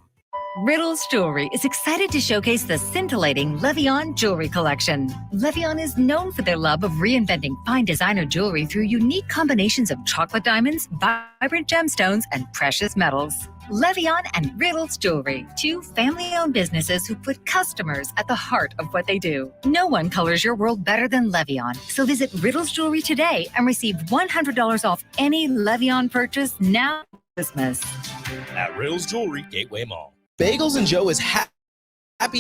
Riddles Jewelry is excited to showcase the scintillating Levion jewelry collection. Levion is known for their love of reinventing fine designer jewelry through unique combinations of chocolate diamonds, vibrant gemstones, and precious metals. Levion and Riddles Jewelry, two family-owned businesses who put customers at the heart of what they do. No one colors your world better than Levion. So visit Riddles Jewelry today and receive $100 off any Levion purchase now Christmas. At Riddles Jewelry, Gateway Mall. Bagels and Joe is happy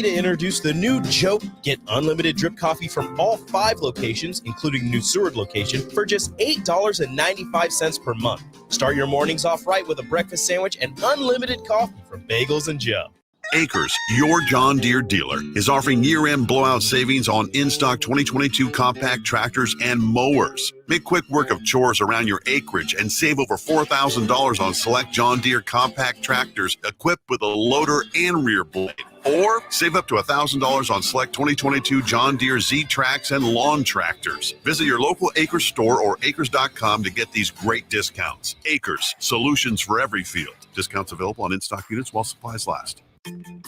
to introduce the new Joe. Get unlimited drip coffee from all 5 locations, including the new Seward location, for just $8.95 per month. Start your mornings off right with a breakfast sandwich and unlimited coffee from Bagels and Joe. Acres, your John Deere dealer, is offering year-end blowout savings on in-stock 2022 compact tractors and mowers. Make quick work of chores around your acreage and save over $4,000 on select John Deere compact tractors equipped with a loader and rear blade. Or save up to $1,000 on select 2022 John Deere Z-Trax and lawn tractors. Visit your local Acres store or acres.com to get these great discounts. Acres, solutions for every field. Discounts available on in-stock units while supplies last.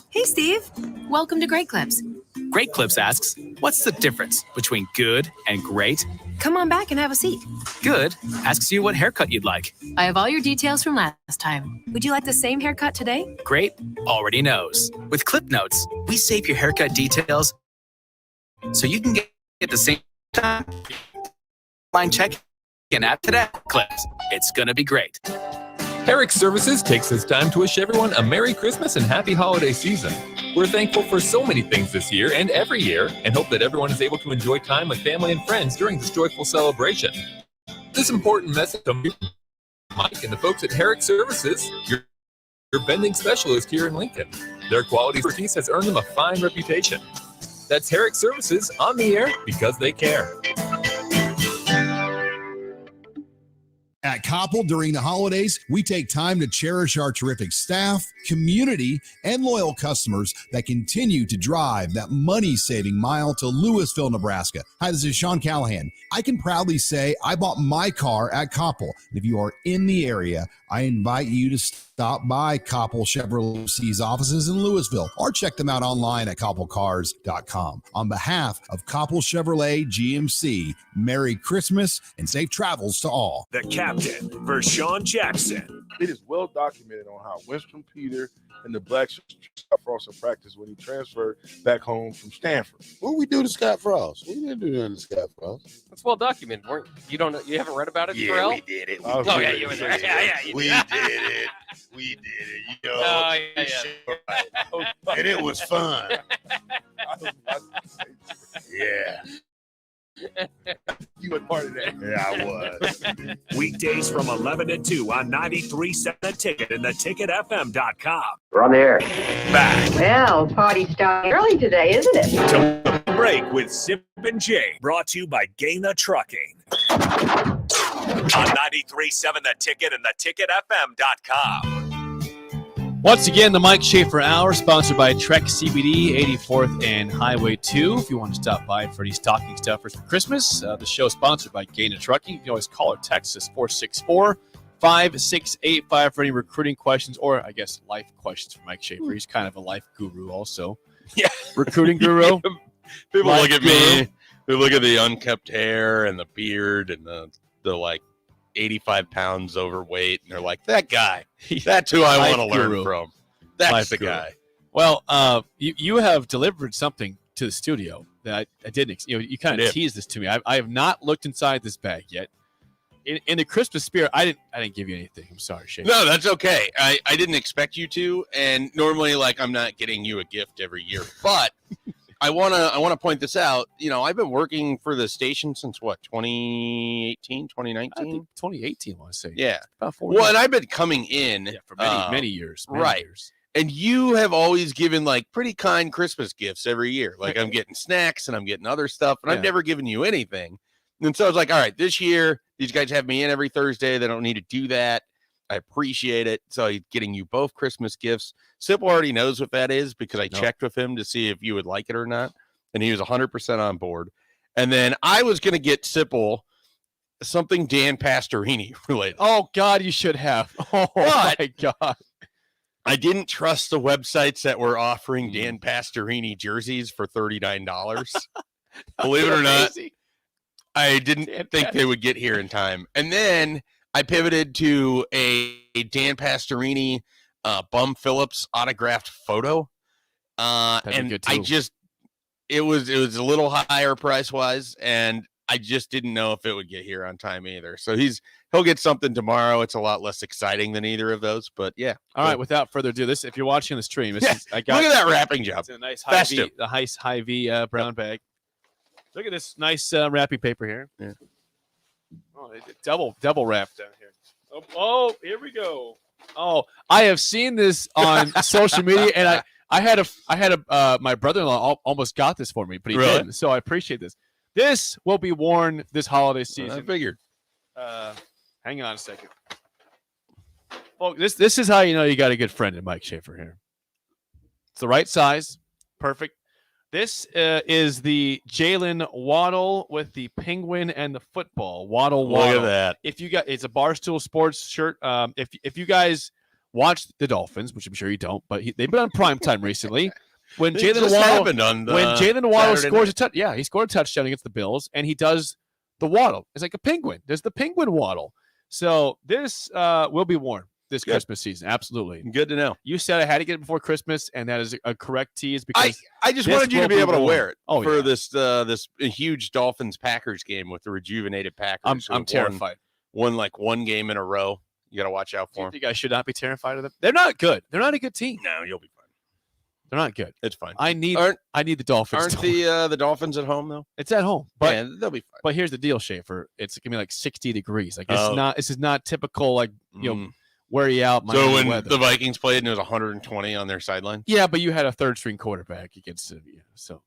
Hey, Steve. Welcome to Great Clips. Great Clips asks, what's the difference between good and great? Come on back and have a seat. Good asks you what haircut you'd like. I have all your details from last time. Would you like the same haircut today? Great already knows. With Clip Notes, we save your haircut details so you can get the same time. Line check and app today. Clips. It's gonna be great. Herrick Services takes this time to wish everyone a Merry Christmas and Happy Holiday Season. We're thankful for so many things this year and every year, and hope that everyone is able to enjoy time with family and friends during this joyful celebration. This important message comes from Mike and the folks at Herrick Services, your vending specialist here in Lincoln. Their quality expertise has earned them a fine reputation. That's Herrick Services on the air because they care. At Koppel, during the holidays, we take time to cherish our terrific staff, community, and loyal customers that continue to drive that money-saving mile to Louisville, Nebraska. Hi, this is Sean Callahan. I can proudly say I bought my car at Koppel. And if you are in the area, I invite you to stop by Koppel Chevrolet's offices in Louisville or check them out online at koppelcars.com. On behalf of Koppel Chevrolet GMC, Merry Christmas and safe travels to all. The captain, Vershawn Jackson. It is well documented on how Winston Peter and the Blacks Scott Frost in practice when he transferred back home from Stanford. What we do to Scott Frost? We didn't do nothing to Scott Frost. That's well documented. You haven't read about it, Yeah, Terrell? we did it. Oh, yeah, you were there. Yeah, you We did. did it. We did it. You know, Oh, yeah, yeah. and it was fun. Yeah. You were part of that. Yeah, I was. Weekdays from 11 to 2 on 93.7 The Ticket and theticketfm.com. We're on the air. Back Well, party started early today, isn't it? to the break with Sip and Jay, brought to you by Gaina Trucking. On 93.7 The Ticket and theticketfm.com. Once again, the Mike Schaefer Hour, sponsored by Trek CBD, 84th and Highway 2. If you want to stop by for any stocking stuffers for Christmas, the show is sponsored by Gaina Trucking. You can always call or text us 464-5685 for any recruiting questions or, I guess, life questions for Mike Schaefer. He's kind of a life guru also. Yeah. Recruiting guru. People Life look at me. They look at the unkept hair and the beard and the like 85 pounds overweight, and they're like, that guy. That's who I want to learn from. That's Life the guru. guy. Well, you have delivered something to the studio that I didn't. You kind of teased this to me. I have not looked inside this bag yet. In the Christmas spirit, I didn't give you anything. I'm sorry, Shane. No, that's okay. I didn't expect you to, and normally, I'm not getting you a gift every year, but I wanna point this out. I've been working for the station since 2018, 2019? I think 2018, I want to say. Yeah. About 4 Well, years. and I've been coming in for many years. right. Years. And you have always given like pretty kind Christmas gifts every year. Like I'm getting snacks and I'm getting other stuff, and I've never given you anything. And so I was like, all right, this year, these guys have me in every Thursday. They don't need to do that. I appreciate it. So he's getting you both Christmas gifts. Sipple already knows what that is because I checked with him to see if you would like it or not. And he was 100% on board. And then I was going to get Sipple something Dan Pastorini related. Oh, God, you should have. Oh, my God. I didn't trust the websites that were offering Dan Pastorini jerseys for $39. Believe it or not, I didn't think they would get here in time. And then I pivoted to a Dan Pastorini Bum Phillips autographed photo. And I just, it was a little higher price wise, and I just didn't know if it would get here on time either. So he'll get something tomorrow. It's a lot less exciting than either of those, but yeah. All right. Without further ado, if you're watching the stream, look at that wrapping job. It's a nice high V brown bag. Look at this nice wrapping paper here. Yeah. Oh, double wrapped down here. Oh, here we go. Oh, I have seen this on social media, and I had my brother-in-law almost got this for me, but he didn't. So I appreciate this. This will be worn this holiday season. I figured. Hang on a second. Well, this is how you know you got a good friend in Mike Schaefer here. It's the right size. Perfect. This is the Jalen Waddle with the penguin and the football. Waddle. Look at that. It's a Barstool Sports shirt. If you guys watch the Dolphins, which I'm sure you don't, but they've been on primetime recently. When Jalen Waddle scores a touchdown, he scored a touchdown against the Bills, and he does the waddle. It's like a penguin. There's the penguin waddle. So this will be worn this Christmas season. Absolutely. Good to know. You said I had to get it before Christmas, and that is a correct tease because I just wanted you to be able to wear it for this huge Dolphins-Packers game with the rejuvenated Packers. I'm terrified. Won like one game in a row. You got to watch out for them. You think I should not be terrified of them? They're not good. They're not a good team. No, you'll be fine. They're not good. It's fine. I need the Dolphins. Aren't the Dolphins at home though? It's at home, but yeah, they'll be fine. But here's the deal, Schaefer. It's gonna be like 60 degrees. Like it's not. This is not typical. Like wear you out. So when the Vikings played and it was 120 on their sideline. Yeah, but you had a third string quarterback against so.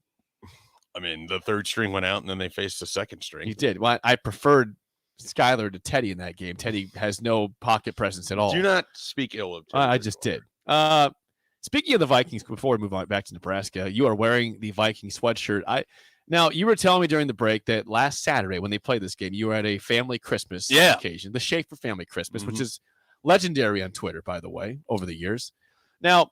I mean, the third string went out and then they faced the second string. He did. Well, I preferred Skyler to Teddy in that game. Teddy has no pocket presence at all. Do not speak ill of Teddy. I just did. Speaking of the Vikings, before we move on back to Nebraska, you are wearing the Viking sweatshirt. Now, you were telling me during the break that last Saturday when they played this game, you were at a family Christmas occasion, the Schaefer family Christmas, which is legendary on Twitter, by the way, over the years. Now,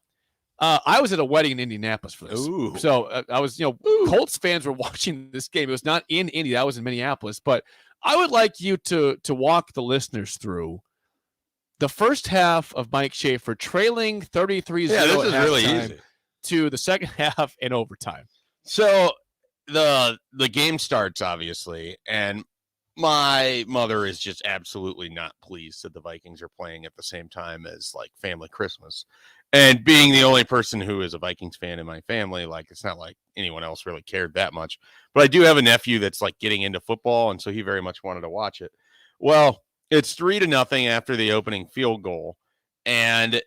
I was at a wedding in Indianapolis for this. Ooh. So I was, Colts fans were watching this game. It was not in Indy. That was in Minneapolis. But I would like you to walk the listeners through the first half of Mike Schaefer trailing 33-0 this is really easy. To the second half and overtime. So the game starts, obviously, and my mother is just absolutely not pleased that the Vikings are playing at the same time as like family Christmas. And being the only person who is a Vikings fan in my family, like it's not like anyone else really cared that much. But I do have a nephew that's like getting into football, and so he very much wanted to watch it. Well, it's 3-0 after the opening field goal, and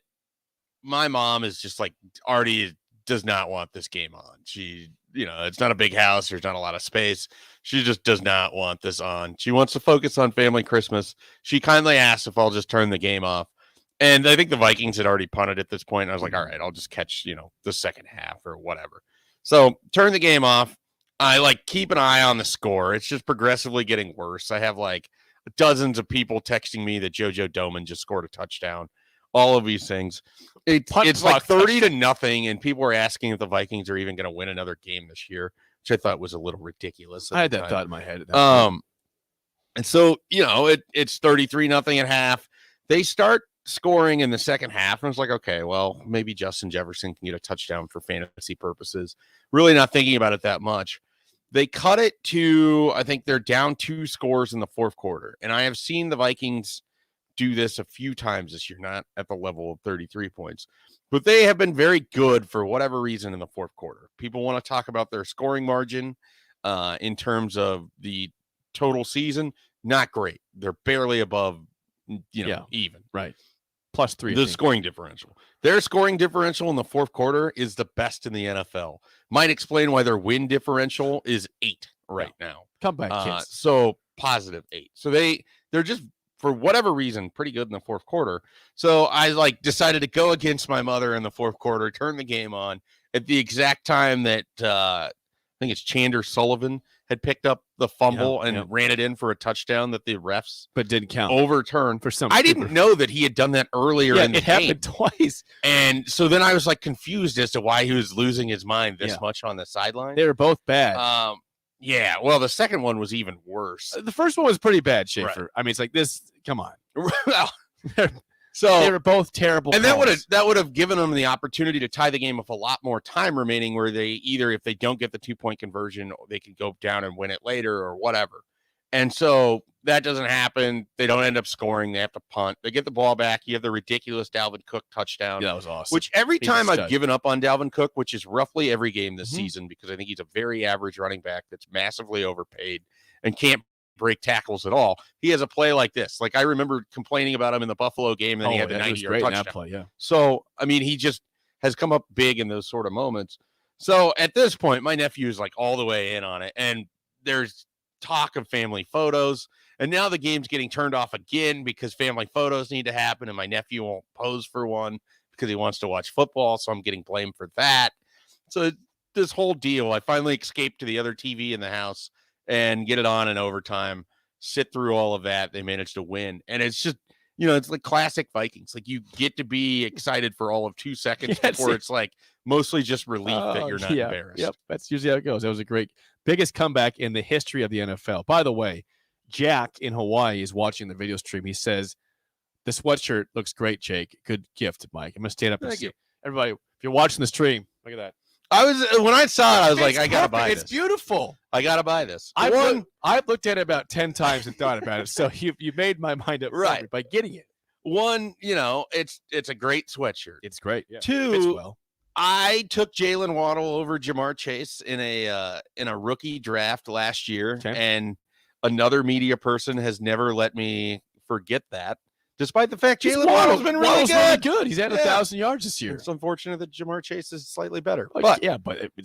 my mom is just like already does not want this game on. She, it's not a big house. There's not a lot of space. She just does not want this on. She wants to focus on family Christmas. She kindly asked if I'll just turn the game off. And I think the Vikings had already punted at this point. And I was like, all right, I'll just catch, the second half or whatever. So turn the game off. I like keep an eye on the score. It's just progressively getting worse. I have like dozens of people texting me that JoJo Doman just scored a touchdown. All of these things. It's like 30-0, and people are asking if the Vikings are even going to win another game this year, which I thought was a little ridiculous. I had that thought in my head. And so, it's 33-0 at half. They start scoring in the second half, and I was like, okay, well, maybe Justin Jefferson can get a touchdown for fantasy purposes. Really not thinking about it that much. They cut it to, I think they're down 2 scores in the fourth quarter. And I have seen the Vikings do this a few times this year, not at the level of 33 points, but they have been very good for whatever reason in the fourth quarter. People want to talk about their scoring margin in terms of the total season. Not great. They're barely above, even. Right. +3. The scoring differential. Their scoring differential in the fourth quarter is the best in the NFL. Might explain why their win differential is 8 right now. Comeback kids. So +8. So they're just, for whatever reason, pretty good in the fourth quarter. So I decided to go against my mother in the fourth quarter, turn the game on at the exact time that I think it's Chandler Sullivan had picked up the fumble and ran it in for a touchdown that the refs but didn't count, overturned for some. I didn't know that he had done that earlier in the game. It happened twice, and so then I was confused as to why he was losing his mind this much on the sideline. They were both bad. Yeah, well, the second one was even worse. The first one was pretty bad, Schaefer. Right. I mean, it's like this. Come on. So they were both terrible. And that would have given them the opportunity to tie the game with a lot more time remaining, where they either, if they don't get the 2-point conversion, they could go down and win it later or whatever. And so that doesn't happen. They don't end up scoring. They have to punt. They get the ball back. You have the ridiculous Dalvin Cook touchdown. Yeah, that was awesome. Which every time I've given up on Dalvin Cook, which is roughly every game this season, because I think he's a very average running back that's massively overpaid and can't break tackles at all. He has a play like this. I remember complaining about him in the Buffalo game, and then he had the 90-yard touchdown. Play, yeah. So, I mean, he just has come up big in those sort of moments. So at this point, my nephew is all the way in on it, and there's talk of family photos, and now the game's getting turned off again because family photos need to happen, and my nephew won't pose for one because he wants to watch football, so I'm getting blamed for that. So this whole deal, I finally escaped to the other TV in the house and get it on in overtime, sit through all of that. They managed to win. And it's just, it's like classic Vikings. You get to be excited for all of 2 seconds before it's mostly just relief that you're not embarrassed. Yep, that's usually how it goes. That was a biggest comeback in the history of the NFL. By the way, Jack in Hawaii is watching the video stream. He says, the sweatshirt looks great, Jake. Good gift, Mike. I'm going to stand up and see. Everybody, if you're watching the stream, look at that. When I saw it, I was I gotta buy this. It's beautiful. I gotta buy this. I've looked at it about 10 times and thought about it. So you made my mind up right by getting it. One, it's a great sweatshirt. It's great. Yeah. Two, I took Jalen Waddle over Jamar Chase in a rookie draft last year, and another media person has never let me forget that. Despite the fact Jalen Waddle's been really good. He's had 1,000 yards this year. It's unfortunate that Jamar Chase is slightly better. But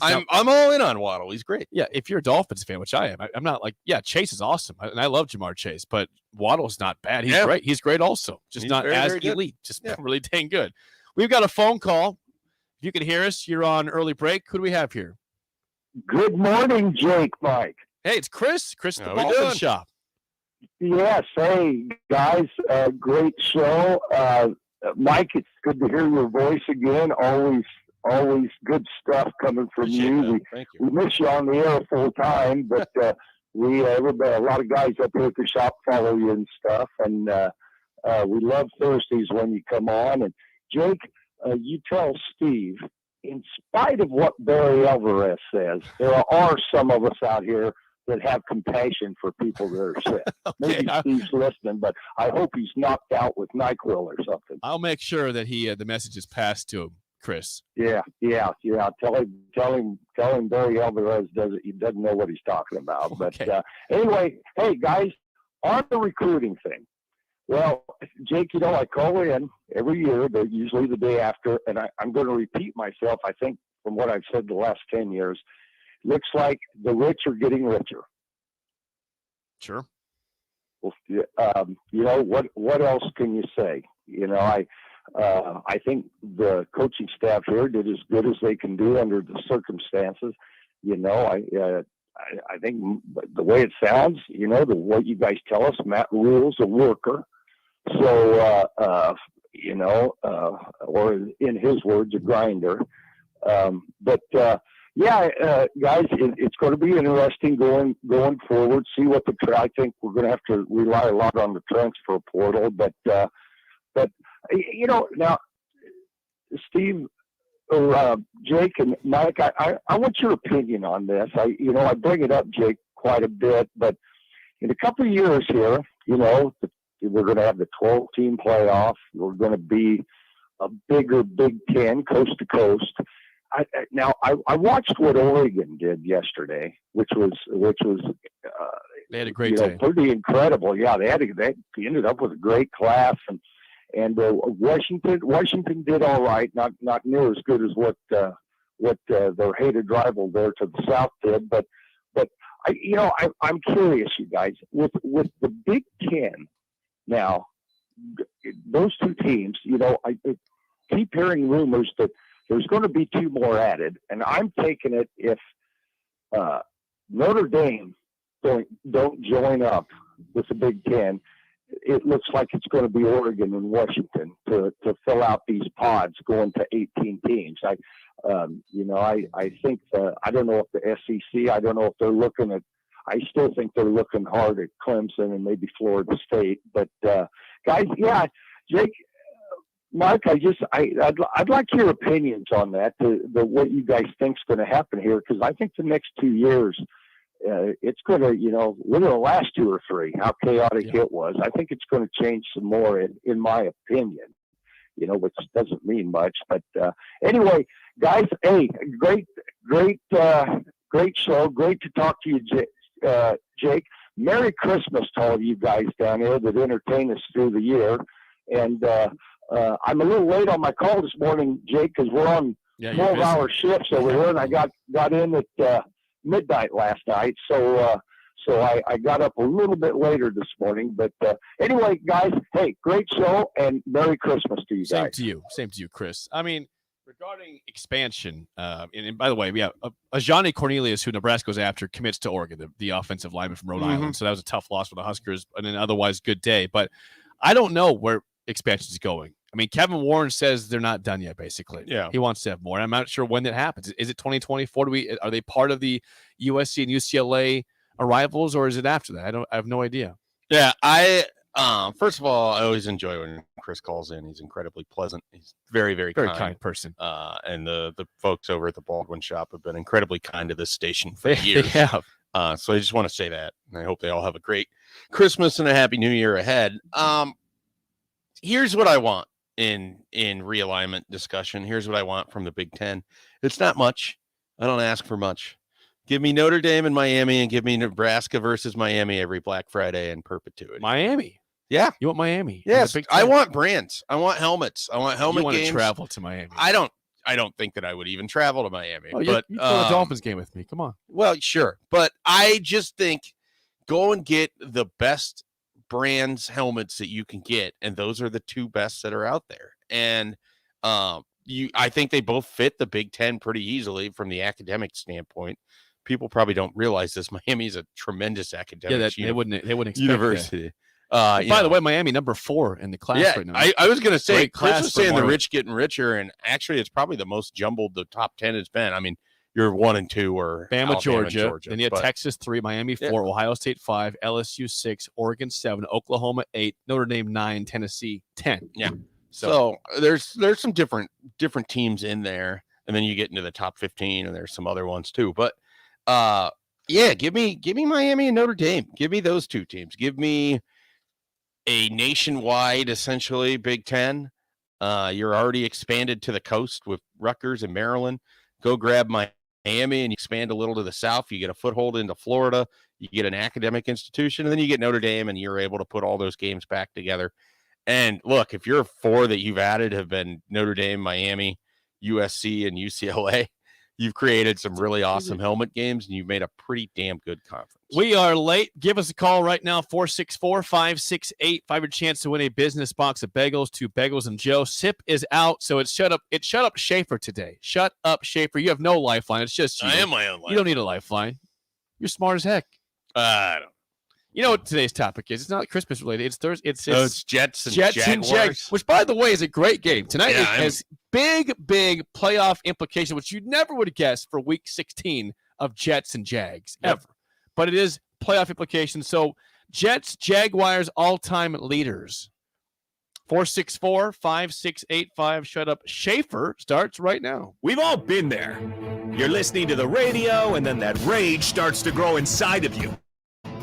I'm all in on Waddle. He's great. Yeah, if you're a Dolphins fan, which I am, I'm not Chase is awesome. And I love Jamar Chase, but Waddle's not bad. He's great. He's great also. Just not as elite. Just really dang good. We've got a phone call. If you can hear us, you're on early break. Who do we have here? Good morning, Jake, Mike. Hey, it's Chris. Chris at the Dolphin Shop. Yes. Hey, guys. Great show. Mike, it's good to hear your voice again. Always good stuff coming from you. We miss you on the air full time, but everybody, a lot of guys up here at the shop follow you and stuff, and we love Thursdays when you come on. And Jake, you tell Steve, in spite of what Barry Alvarez says, there are some of us out here that have compassion for people that are sick. Maybe Steve's listening, but I hope he's knocked out with NyQuil or something. I'll make sure that the message is passed to him, Chris. Yeah. Tell him Barry Alvarez he doesn't know what he's talking about. But anyway, hey guys, on the recruiting thing. Well, Jake, I call in every year, but usually the day after, and I'm going to repeat myself. I think from what I've said the last 10 years. Looks like the rich are getting richer. Sure. Well, what else can you say? I think the coaching staff here did as good as they can do under the circumstances. I think the way it sounds, what you guys tell us, Matt Rule's a worker. So, or in his words, a grinder. Guys, it's going to be interesting going forward. See what I think we're going to have to rely a lot on the transfer portal, but now, Steve, or Jake and Mike, I want your opinion on this. I bring it up, Jake, quite a bit, but in a couple of years here, we're going to have the 12-team playoff. We're going to be a bigger Big Ten, coast to coast. I watched what Oregon did yesterday, which was they had a great day. Pretty incredible. Yeah, they ended up with a great class, And Washington did all right, not near as good as what their hated rival there to the south did, but I'm curious, you guys, with the Big Ten now, those two teams, I keep hearing rumors that there's going to be 2 more added, and I'm taking it if Notre Dame don't join up with the Big Ten, it looks like it's going to be Oregon and Washington to fill out these pods going to 18 teams. I think I don't know if the SEC, I don't know if they're looking at, I still think they're looking hard at Clemson and maybe Florida State. But guys, yeah, Jake, Mark, I'd like your opinions on that. What you guys think's going to happen here, because I think the next 2 years, it's going to, look at the last 2 or 3, how chaotic it was. I think it's going to change some more, in my opinion, which doesn't mean much. But anyway, guys, hey, great show. Great to talk to you, Jake. Merry Christmas to all you guys down there that entertain us through the year. And I'm a little late on my call this morning, Jake, because we're on 12-hour shifts over here, and I got in at midnight last night, so I got up a little bit later this morning. But anyway, guys, hey, great show, and Merry Christmas to you guys. Same to you, Chris. I mean, regarding expansion, and by the way, yeah, Ajani Cornelius, who Nebraska was after, commits to Oregon, the offensive lineman from Rhode Island. So that was a tough loss for the Huskers, and an otherwise good day. But I don't know where expansion is going. I mean, Kevin Warren says they're not done yet, basically. Yeah. He wants to have more. I'm not sure when that happens. Is it 2024? Are they part of the USC and UCLA arrivals, or is it after that? I have no idea. Yeah, first of all, I always enjoy when Chris calls in. He's incredibly pleasant. He's very, very kind person. And the folks over at the Baldwin Shop have been incredibly kind to this station for years. They have. So I just want to say that. And I hope they all have a great Christmas and a happy New Year ahead. Here's what I want in realignment discussion. Here's what I want from the Big Ten. It's not much. I don't ask for much. Give me Notre Dame and Miami, and give me Nebraska versus Miami every Black Friday in perpetuity. Miami. Yeah. You want Miami? Yes. I want brands. I want helmets. I want helmet games. You want to travel to Miami. I don't think that I would even travel to Miami. Oh, but you go to the Dolphins game with me. Come on. Well, sure. But I just think go and get the best brands helmets that you can get, and those are the 2 best that are out there. And I think they both fit the Big Ten pretty easily from the academic standpoint. People probably don't realize this. Miami is a tremendous academic they wouldn't expect university. By the way, Miami number 4 in the class right now. I was going to say, Chris was saying the Florida. rich getting richer, and actually it's probably the most jumbled the top 10 has been. I mean, you're 1 and 2 or Bama, Georgia. Then you have but Texas 3, Miami 4, Ohio State 5, LSU 6, Oregon 7, Oklahoma 8, Notre Dame 9, Tennessee 10. Yeah. So there's some different teams in there, and then you get into the top 15, and there's some other ones too. But give me Miami and Notre Dame. Give me those 2 teams. Give me a nationwide, essentially, Big Ten. You're already expanded to the coast with Rutgers and Maryland. Go grab Miami and you expand a little to the south. You get a foothold into Florida. You get an academic institution, and then you get Notre Dame, and you're able to put all those games back together. And look, if your 4 that you've added have been Notre Dame, Miami, USC, and UCLA, you've created some really awesome helmet games, and you've made a pretty damn good conference. We are late. Give us a call right now, 464-568. 5 your chance to win a business box of bagels to Bagels and Joe. Sip is out, so it's shut up Schaefer today. Shut up, Schaefer. You have no lifeline. It's just you. I am my own lifeline. You don't need a lifeline. You're smart as heck. I don't. You know what today's topic is? It's not Christmas related. It's Thursday. It's Jets and Jags, which, by the way, is a great game. Tonight has big playoff implications, which you never would have guessed for Week 16 of Jets and Jags ever. But it is playoff implications. So Jets, Jaguars, all-time leaders. 464-5685. Shut up. Schaefer starts right now. We've all been there. You're listening to the radio, and then that rage starts to grow inside of you.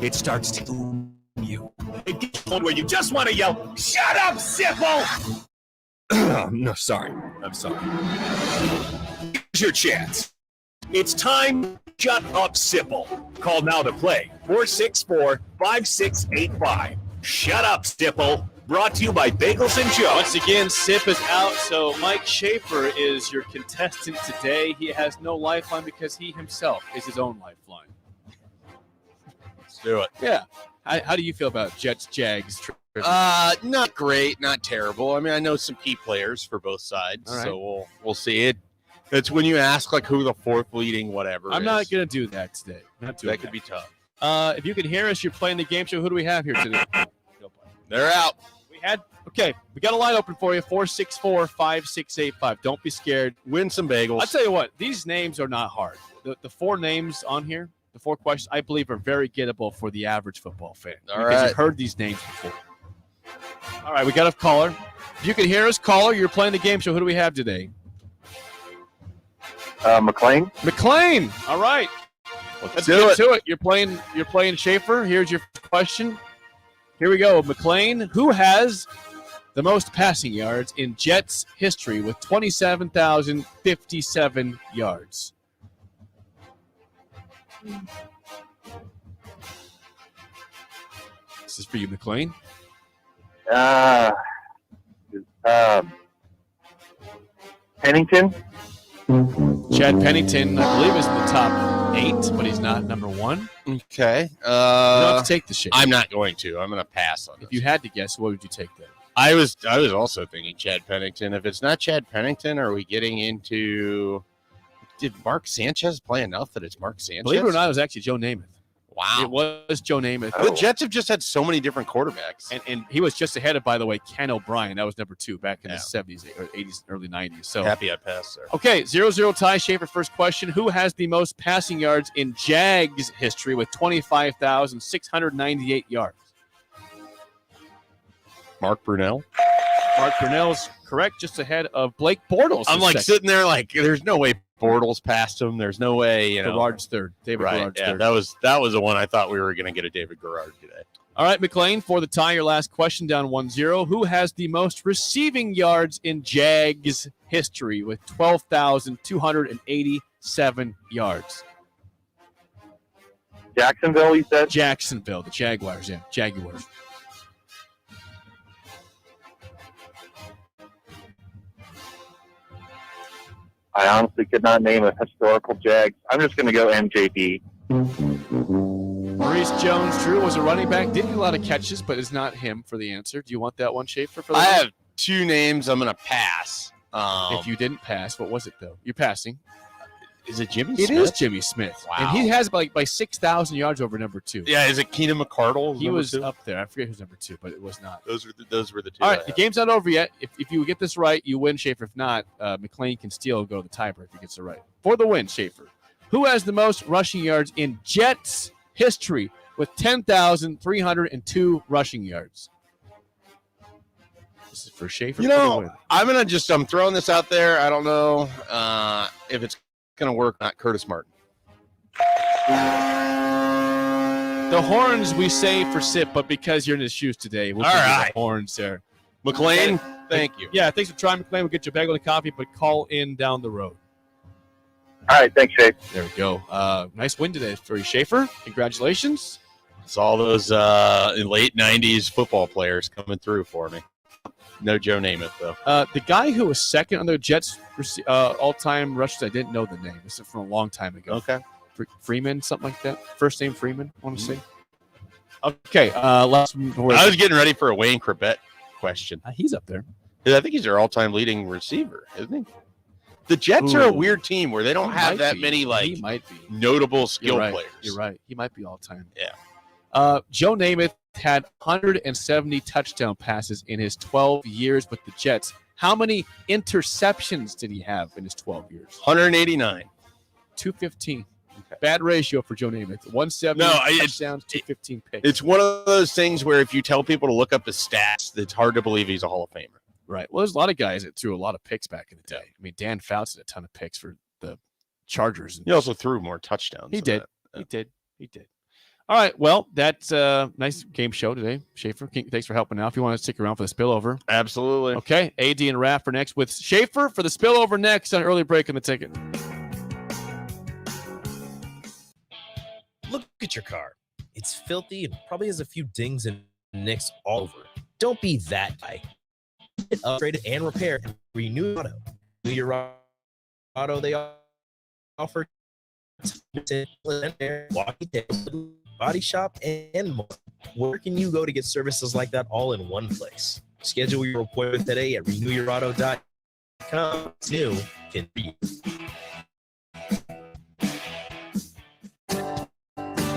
It starts to own you. It gets to where you just want to yell, "Shut up, Sipple!" No, sorry. I'm sorry. Here's your chance. It's time. Shut up, Sipple. Call now to play. 464-5685. Shut up, Sipple. Brought to you by Bagels and Joe. Once again, Sip is out, so Mike Schaefer is your contestant today. He has no lifeline because he himself is his own lifeline. Let's do it. Yeah. How do you feel about Jets-Jags? Not great, not terrible. I mean, I know some key players for both sides, All right. so we'll see it. It's when you ask like who the fourth leading whatever. I'm not going to do that today. That could be tough. If you can hear us, you're playing the game show. Who do we have here today? They're out. We got a line open for you, 464-5685. Don't be scared. Win some bagels. I'll tell you what, these names are not hard. The four names on here, the four questions, I believe are very gettable for the average football fan. All because right. you've heard these names before. All right, we got a caller. If you can hear us, caller, you're playing the game show. Who do we have today? McLean. McLean. All right. Let's get to it. You're playing Schaefer. Here's your question. Here we go. McLean, who has the most passing yards in Jets history with 27,057 yards? This is for you, McLean. Pennington. Chad Pennington, I believe, is in the top 8, but he's not number 1. Okay. You don't have to take the shit. I'm not going to. I'm going to pass on it. If you had to guess, what would you take then? I was also thinking Chad Pennington. If it's not Chad Pennington, are we getting into? Did Mark Sanchez play enough that it's Mark Sanchez? Believe it or not, it was actually Joe Namath. Wow. It was Joe Namath. The Jets have just had so many different quarterbacks. And he was just ahead of, by the way, Ken O'Brien. That was number 2 back in the 70s or 80s, early 90s. So happy I passed there. Okay, 0-0 tie. Schaefer, first question. Who has the most passing yards in Jags history with 25,698 yards? Mark Brunell. Mark Brunell's correct, just ahead of Blake Bortles. I'm like sitting there like, there's no way Bortles passed him. There's no way, Gerard's third. David Gerard's third. That was the one I thought we were going to get a David Gerard today. All right, McLean, for the tie, your last question, down 1-0. Who has the most receiving yards in Jags history with 12,287 yards? Jacksonville, you said? Jacksonville, the Jaguars, yeah. Jaguars. I honestly could not name a historical Jag. I'm just going to go MJD. Maurice Jones-Drew was a running back. Did get a lot of catches, but is not him for the answer. Do you want that one, Schaefer? I have 2 names. I'm going to pass. If you didn't pass, what was it, though? You're passing. Is it Jimmy Smith? It is Jimmy Smith. Wow. And he has by 6,000 yards over number 2. Yeah, is it Keenan McCardle? He was up there. I forget who's number 2, but it was not. Those were the 2. All right, the game's not over yet. If you get this right, you win, Schaefer. If not, McLean can still go to the tiebreak if he gets it right. For the win, Schaefer. Who has the most rushing yards in Jets history with 10,302 rushing yards? This is for Schaefer. I'm throwing this out there. I don't know if it's going to work. Not Curtis Martin. The horns we say for Sip, but because you're in his shoes today, we'll give you the horns there. McLean, thank you. Yeah, thanks for trying, McLean. We'll get you a bagel and coffee, but call in down the road. All right, thanks, Schaefer. There we go. Nice win today for you, Schaefer. Congratulations. It's all those late 90s football players coming through for me. No Joe Namath, though. The guy who was second on the Jets all-time rushers, I didn't know the name. This is from a long time ago. Okay. Freeman, something like that. First name Freeman, I want to say. Okay, last. I was getting ready for a Wayne Corbett question. He's up there. I think he's their all-time leading receiver, isn't he? The Jets are a weird team where they don't have that many notable skill players. You're right. He might be all-time. Yeah. Joe Namath had 170 touchdown passes in his 12 years with the Jets. How many interceptions did he have in his 12 years? 189. 215. Okay. Bad ratio for Joe Namath. 170 touchdowns, 215 picks. It's one of those things where if you tell people to look up his stats, it's hard to believe he's a Hall of Famer. Right. Well, there's a lot of guys that threw a lot of picks back in the day. I mean, Dan Fouts had a ton of picks for the Chargers. He also threw more touchdowns. He did. He did. All right. Well, that's a nice game show today. Schaefer, thanks for helping out. If you want to stick around for the spillover. Absolutely. Okay. AD and Raph for next with Schaefer for the spillover next on early break in the ticket. Look at your car. It's filthy and probably has a few dings and nicks all over it. Don't be that guy. Get upgraded and repaired at Renew Auto. Renew Your Auto, they offer body shop and more. Where can you go to get services like that all in one place? Schedule your appointment today at renewyourauto.com. New can be.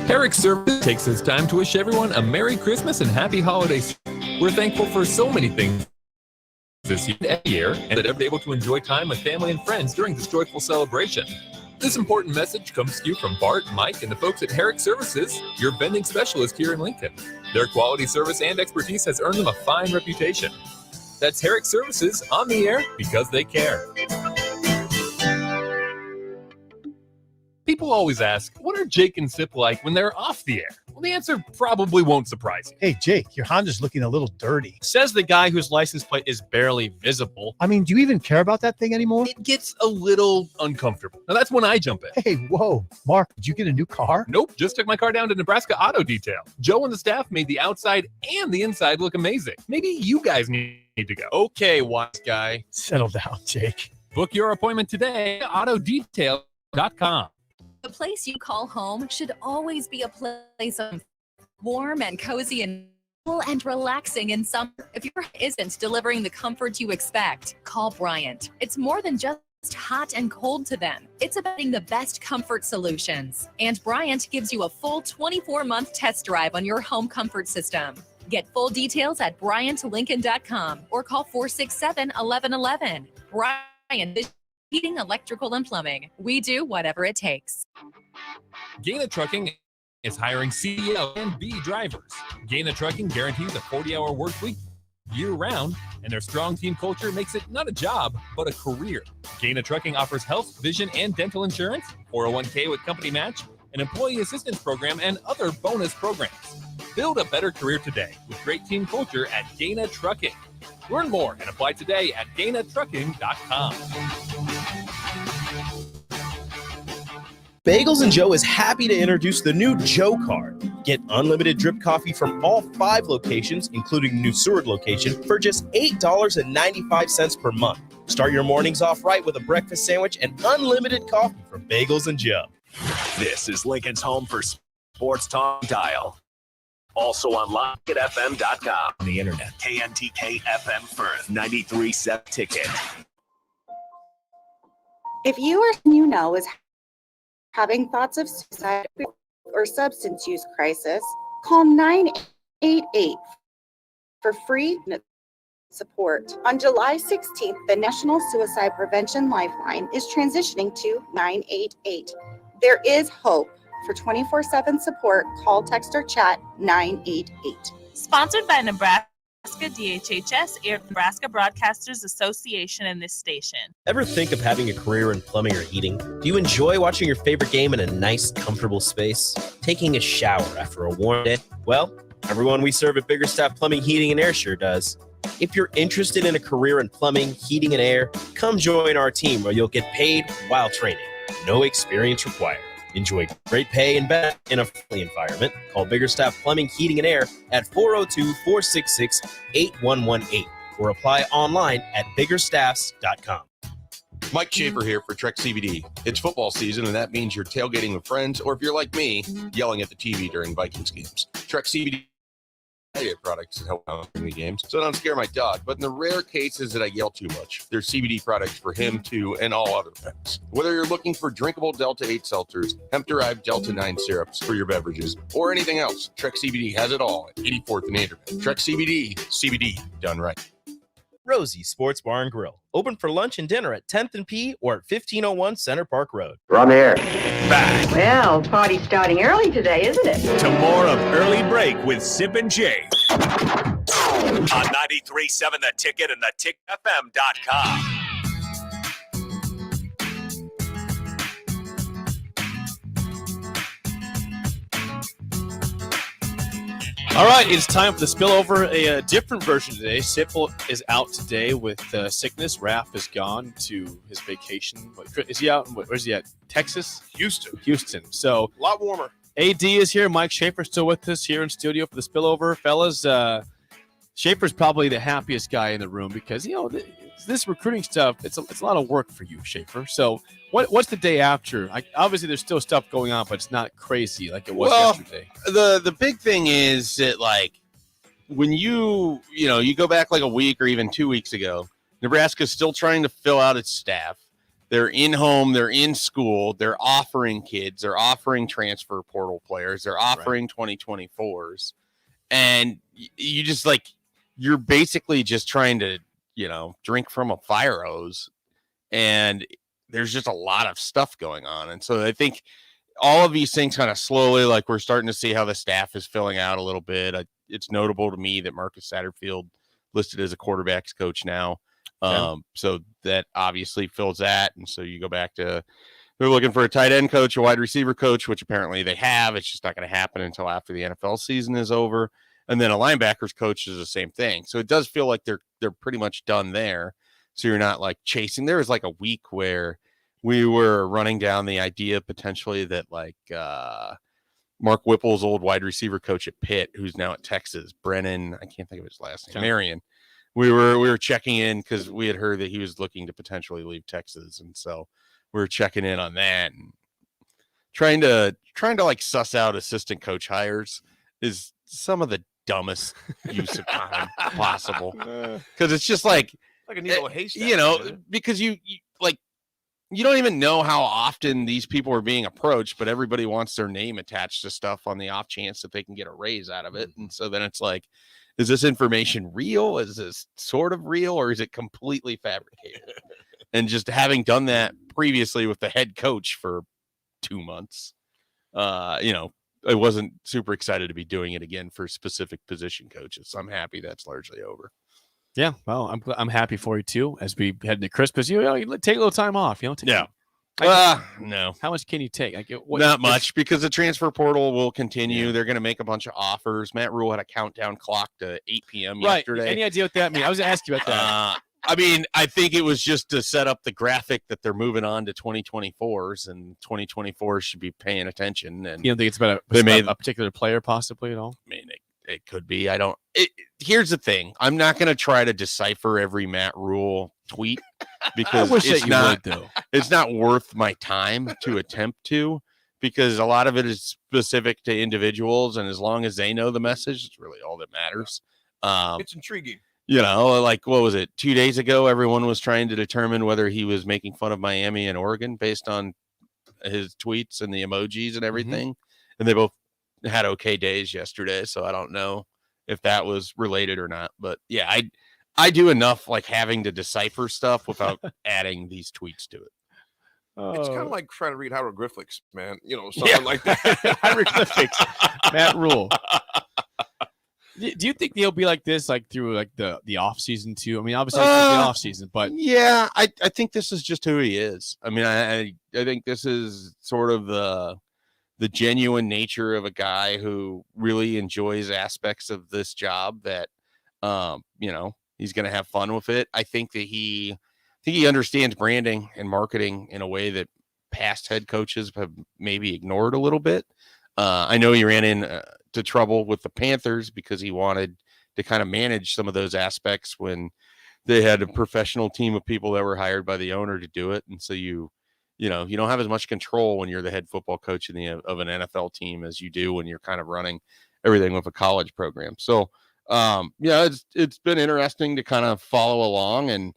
Herrick Service takes this time to wish everyone a Merry Christmas and Happy Holidays. We're thankful for so many things this year and that everyone's able to enjoy time with family and friends during this joyful celebration. This important message comes to you from Bart, Mike, and the folks at Herrick Services, your vending specialist here in Lincoln. Their quality service and expertise has earned them a fine reputation. That's Herrick Services on the air because they care. People always ask, what are Jake and Sip like when they're off the air? Well, the answer probably won't surprise you. Hey, Jake, your Honda's looking a little dirty. Says the guy whose license plate is barely visible. I mean, do you even care about that thing anymore? It gets a little uncomfortable. Now, that's when I jump in. Hey, whoa. Mark, did you get a new car? Nope, just took my car down to Nebraska Auto Detail. Joe and the staff made the outside and the inside look amazing. Maybe you guys need to go. Okay, wise guy. Settle down, Jake. Book your appointment today at autodetail.com. The place you call home should always be a place of warm and cozy and relaxing in summer. If your isn't delivering the comfort you expect, call Bryant. It's more than just hot and cold to them. It's about the best comfort solutions. And Bryant gives you a full 24-month test drive on your home comfort system. Get full details at BryantLincoln.com or call 467-1111. Bryant, heating, electrical, and plumbing. We do whatever it takes. Gaina Trucking is hiring CDL and B drivers. Gaina Trucking guarantees a 40-hour work week year-round, and their strong team culture makes it not a job, but a career. Gaina Trucking offers health, vision, and dental insurance, 401k with company match, an employee assistance program, and other bonus programs. Build a better career today with great team culture at Gaina Trucking. Learn more and apply today at GainaTrucking.com. Bagels & Joe is happy to introduce the new Joe Card. Get unlimited drip coffee from all 5 locations, including the new Seward location, for just $8.95 per month. Start your mornings off right with a breakfast sandwich and unlimited coffee from Bagels & Joe. This is Lincoln's home for Sports Talk Dial. Also online at FM.com. On the internet. KNTK FM Firth, 93.7 Ticket. If you or someone you know is having thoughts of suicide or substance use crisis, call 988 for free support. On July 16th, the National Suicide Prevention Lifeline is transitioning to 988. There is hope. For 24/7 support, call, text, or chat 988. Sponsored by Nebraska DHHS, Nebraska Broadcasters Association, and this station. Ever think of having a career in plumbing or heating? Do you enjoy watching your favorite game in a nice, comfortable space? Taking a shower after a warm day? Well, everyone we serve at Biggerstaff Plumbing, Heating, and Air sure does. If you're interested in a career in plumbing, heating, and air, come join our team where you'll get paid while training. No experience required. Enjoy great pay and benefits in a friendly environment. Call Biggerstaff Plumbing, Heating, and Air at 402-466-8118 or apply online at biggerstaffs.com. Mike Schaefer here for Trek CBD. It's football season, and that means you're tailgating with friends, or if you're like me, yelling at the TV during Vikings games. Trek CBD products to help out in the games, so don't scare my dog. But in the rare cases that I yell too much, there's CBD products for him too, and all other pets. Whether you're looking for drinkable Delta 8 seltzers, hemp-derived Delta 9 syrups for your beverages, or anything else, Trek CBD has it all at 84th and Anderman. Trek CBD, CBD done right. Rosie's Sports Bar and Grill. Open for lunch and dinner at 10th and P or at 1501 Center Park Road. We're on the air. Back Well, party's starting early today, isn't it? to more of Early Break with Sip and Jake. On 93.7 The Ticket and thetickfm.com. All right, it's time for the spillover, a different version today. Sipple is out today with sickness. Raph is gone to his vacation. Is he out? Where's he at? Texas? Houston. So A lot warmer. AD is here. Mike Schaefer still with us here in studio for the spillover. Fellas, Schaefer's probably the happiest guy in the room because, this recruiting stuff, it's a lot of work for you, Schaefer. So what's the day after? Obviously, there's still stuff going on, but it's not crazy like it was yesterday. The big thing is that, like, when you go back like a week or even 2 weeks ago, Nebraska's still trying to fill out its staff. They're in home, they're in school, they're offering kids, they're offering transfer portal players, they're offering 2024s. And you just you're basically just trying to, drink from a fire hose. And there's just a lot of stuff going on. And so I think all of these things kind of slowly, we're starting to see how the staff is filling out a little bit. It's notable to me that Marcus Satterfield listed as a quarterbacks coach now. So that obviously fills that. And so you go back to, they're looking for a tight end coach, a wide receiver coach, which apparently they have. It's just not going to happen until after the NFL season is over. And then a linebackers coach is the same thing. So it does feel like they're pretty much done there. So you're not chasing. There was a week where we were running down the idea potentially that Mark Whipple's old wide receiver coach at Pitt, who's now at Texas, Brennan, I can't think of his last name, Marion. We were checking in because we had heard that he was looking to potentially leave Texas, and so we were checking in on that and trying to suss out assistant coach hires is some of the dumbest use of time possible, because it's just like a needle haystack, because you don't even know how often these people are being approached, but everybody wants their name attached to stuff on the off chance that they can get a raise out of it. And so then it's like, is this information real? Is this sort of real, or is it completely fabricated? And just having done that previously with the head coach for 2 months, I wasn't super excited to be doing it again for specific position coaches. So I'm happy that's largely over. Yeah, well, I'm happy for you too. As we head into Christmas, you take a little time off. No. How much can you take? Not much, because the transfer portal will continue. Yeah. They're going to make a bunch of offers. Matt Rule had a countdown clock to 8 p.m. yesterday. Any idea what that means? I was going to ask you about that. I think it was just to set up the graphic that they're moving on to 2024s, and 2024s should be paying attention. And you don't think it's about a particular player possibly at all? I mean, it could be. Here's the thing. I'm not going to try to decipher every Matt Rule tweet because it's not worth my time to attempt to, because a lot of it is specific to individuals. And as long as they know the message, it's really all that matters. It's intriguing. What was it? 2 days ago, everyone was trying to determine whether he was making fun of Miami and Oregon based on his tweets and the emojis and everything. Mm-hmm. And they both had okay days yesterday, so I don't know if that was related or not. But yeah, I do enough having to decipher stuff without adding these tweets to it. It's kind of like trying to read hieroglyphics, man. Something like that. Hieroglyphics. Matt Rule. Do you think he'll be like this through the off season too? I mean, obviously it's the off season, but yeah, I think this is just who he is. I mean, I think this is sort of the genuine nature of a guy who really enjoys aspects of this job that, he's going to have fun with it. I think he understands branding and marketing in a way that past head coaches have maybe ignored a little bit. I know he ran into trouble with the Panthers because he wanted to kind of manage some of those aspects when they had a professional team of people that were hired by the owner to do it. And so you don't have as much control when you're the head football coach of an NFL team as you do when you're kind of running everything with a college program. So, it's been interesting to kind of follow along, and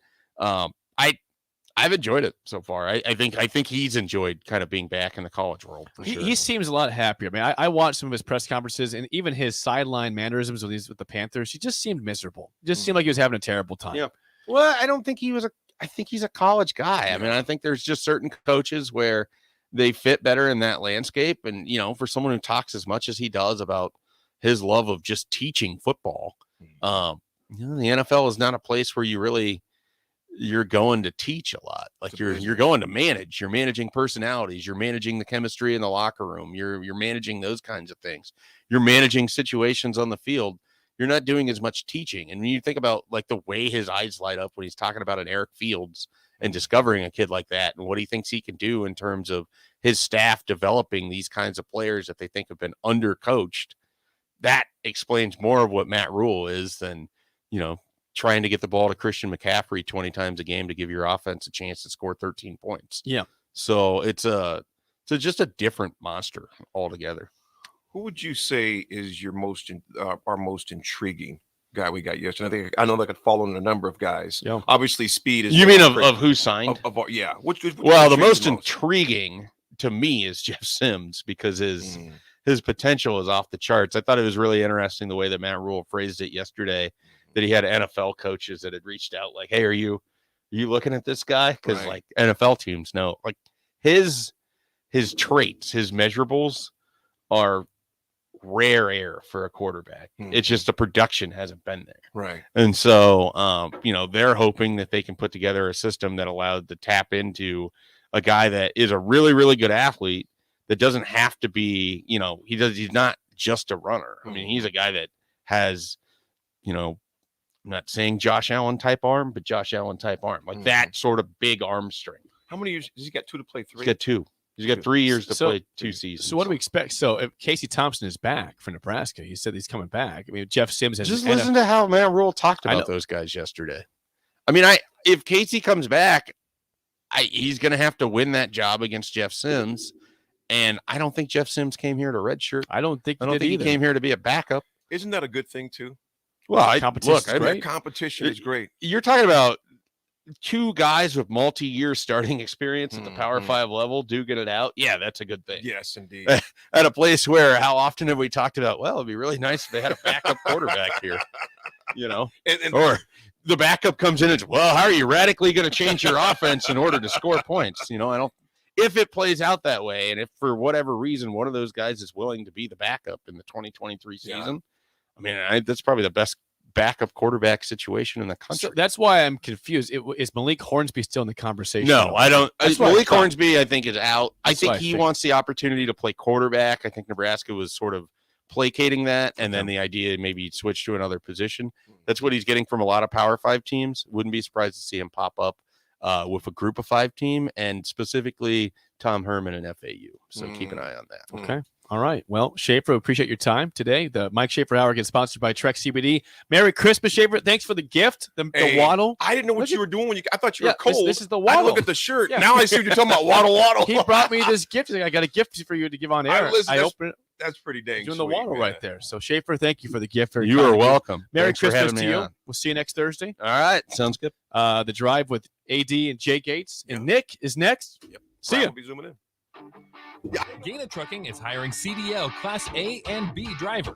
I've enjoyed it so far. I think he's enjoyed kind of being back in the college world. For sure. He seems a lot happier. I mean, I watched some of his press conferences, and even his sideline mannerisms with the Panthers. He just seemed miserable. Just seemed like he was having a terrible time. Yeah. Well, I don't think I think he's a college guy. I mean, I think there's just certain coaches where they fit better in that landscape. And, for someone who talks as much as he does about his love of just teaching football, the NFL is not a place where you're going to teach a lot. You're going to manage. You're managing personalities. You're managing the chemistry in the locker room. You're managing those kinds of things. You're managing situations on the field. You're not doing as much teaching. And when you think about the way his eyes light up when he's talking about an Eric Fields and discovering a kid like that and what he thinks he can do in terms of his staff developing these kinds of players that they think have been undercoached, that explains more of what Matt Rule is than trying to get the ball to Christian McCaffrey 20 times a game to give your offense a chance to score 13 points. Yeah. So it's just a different monster altogether. Who would you say is your our most intriguing guy we got yesterday? I know that could fall on a number of guys. Yeah. Obviously, speed is. You mean of who signed? Yeah. Which the most intriguing to me is Jeff Sims, because his potential is off the charts. I thought it was really interesting the way that Matt Rule phrased it yesterday, that he had NFL coaches that had reached out like, hey, are you looking at this guy? Because like NFL teams know, like his traits, his measurables are rare air for a quarterback. It's just the production hasn't been there. Right. And so, they're hoping that they can put together a system that allowed to tap into a guy that is a really, really good athlete that doesn't have to be, he's not just a runner. I mean, he's a guy that has, I'm not saying Josh Allen type arm, but Josh Allen type arm, like that sort of big arm strength. How many years does he got? 2 to play 3? He's got 2. He's got 3 years to play 2 seasons. So what do we expect? So if Casey Thompson is back for Nebraska, he said he's coming back. I mean, Jeff Sims has just listen to how Matt Rule talked about those guys yesterday. I mean, if Casey comes back, he's going to have to win that job against Jeff Sims, and I don't think Jeff Sims came here to redshirt. I don't think he came here to be a backup. Isn't that a good thing too? Well, competition is great. You're talking about 2 guys with multi-year starting experience at the Power 5 level duking it out. Yeah, that's a good thing. Yes, indeed. At a place where how often have we talked about, well, it'd be really nice if they had a backup quarterback here, or the backup comes in and says, well, how are you radically going to change your offense in order to score points? If it plays out that way, and if for whatever reason one of those guys is willing to be the backup in the 2023 season, I mean, that's probably the best backup quarterback situation in the country. So that's why I'm confused. Is Malik Hornsby still in the conversation? No, I don't. Malik Hornsby, I think, is out. I think he wants the opportunity to play quarterback. I think Nebraska was sort of placating that, and then the idea maybe he'd switch to another position. That's what he's getting from a lot of Power 5 teams. Wouldn't be surprised to see him pop up with a group of 5 team, and specifically Tom Herman and FAU. So keep an eye on that. Okay. All right. Well, Schaefer, appreciate your time today. The Mike Schaefer Hour gets sponsored by Trek CBD. Merry Christmas, Schaefer. Thanks for the gift, the waddle. I didn't know what you were doing I thought you were cold. This is the waddle. I look at the shirt. Yeah. Now I see what you're talking about. Waddle. He brought me this gift. He's like, I got a gift for you to give on air. I open it. That's pretty dang doing the waddle right there. So, Schaefer, thank you for the gift. You are welcome. Merry Thanks Christmas to you. We'll see you next Thursday. All right. Sounds good. The Drive with AD and Jay Gates. And Nick is next. Yep. See you. We'll be zooming in. Gaina Trucking is hiring CDL Class A and B drivers.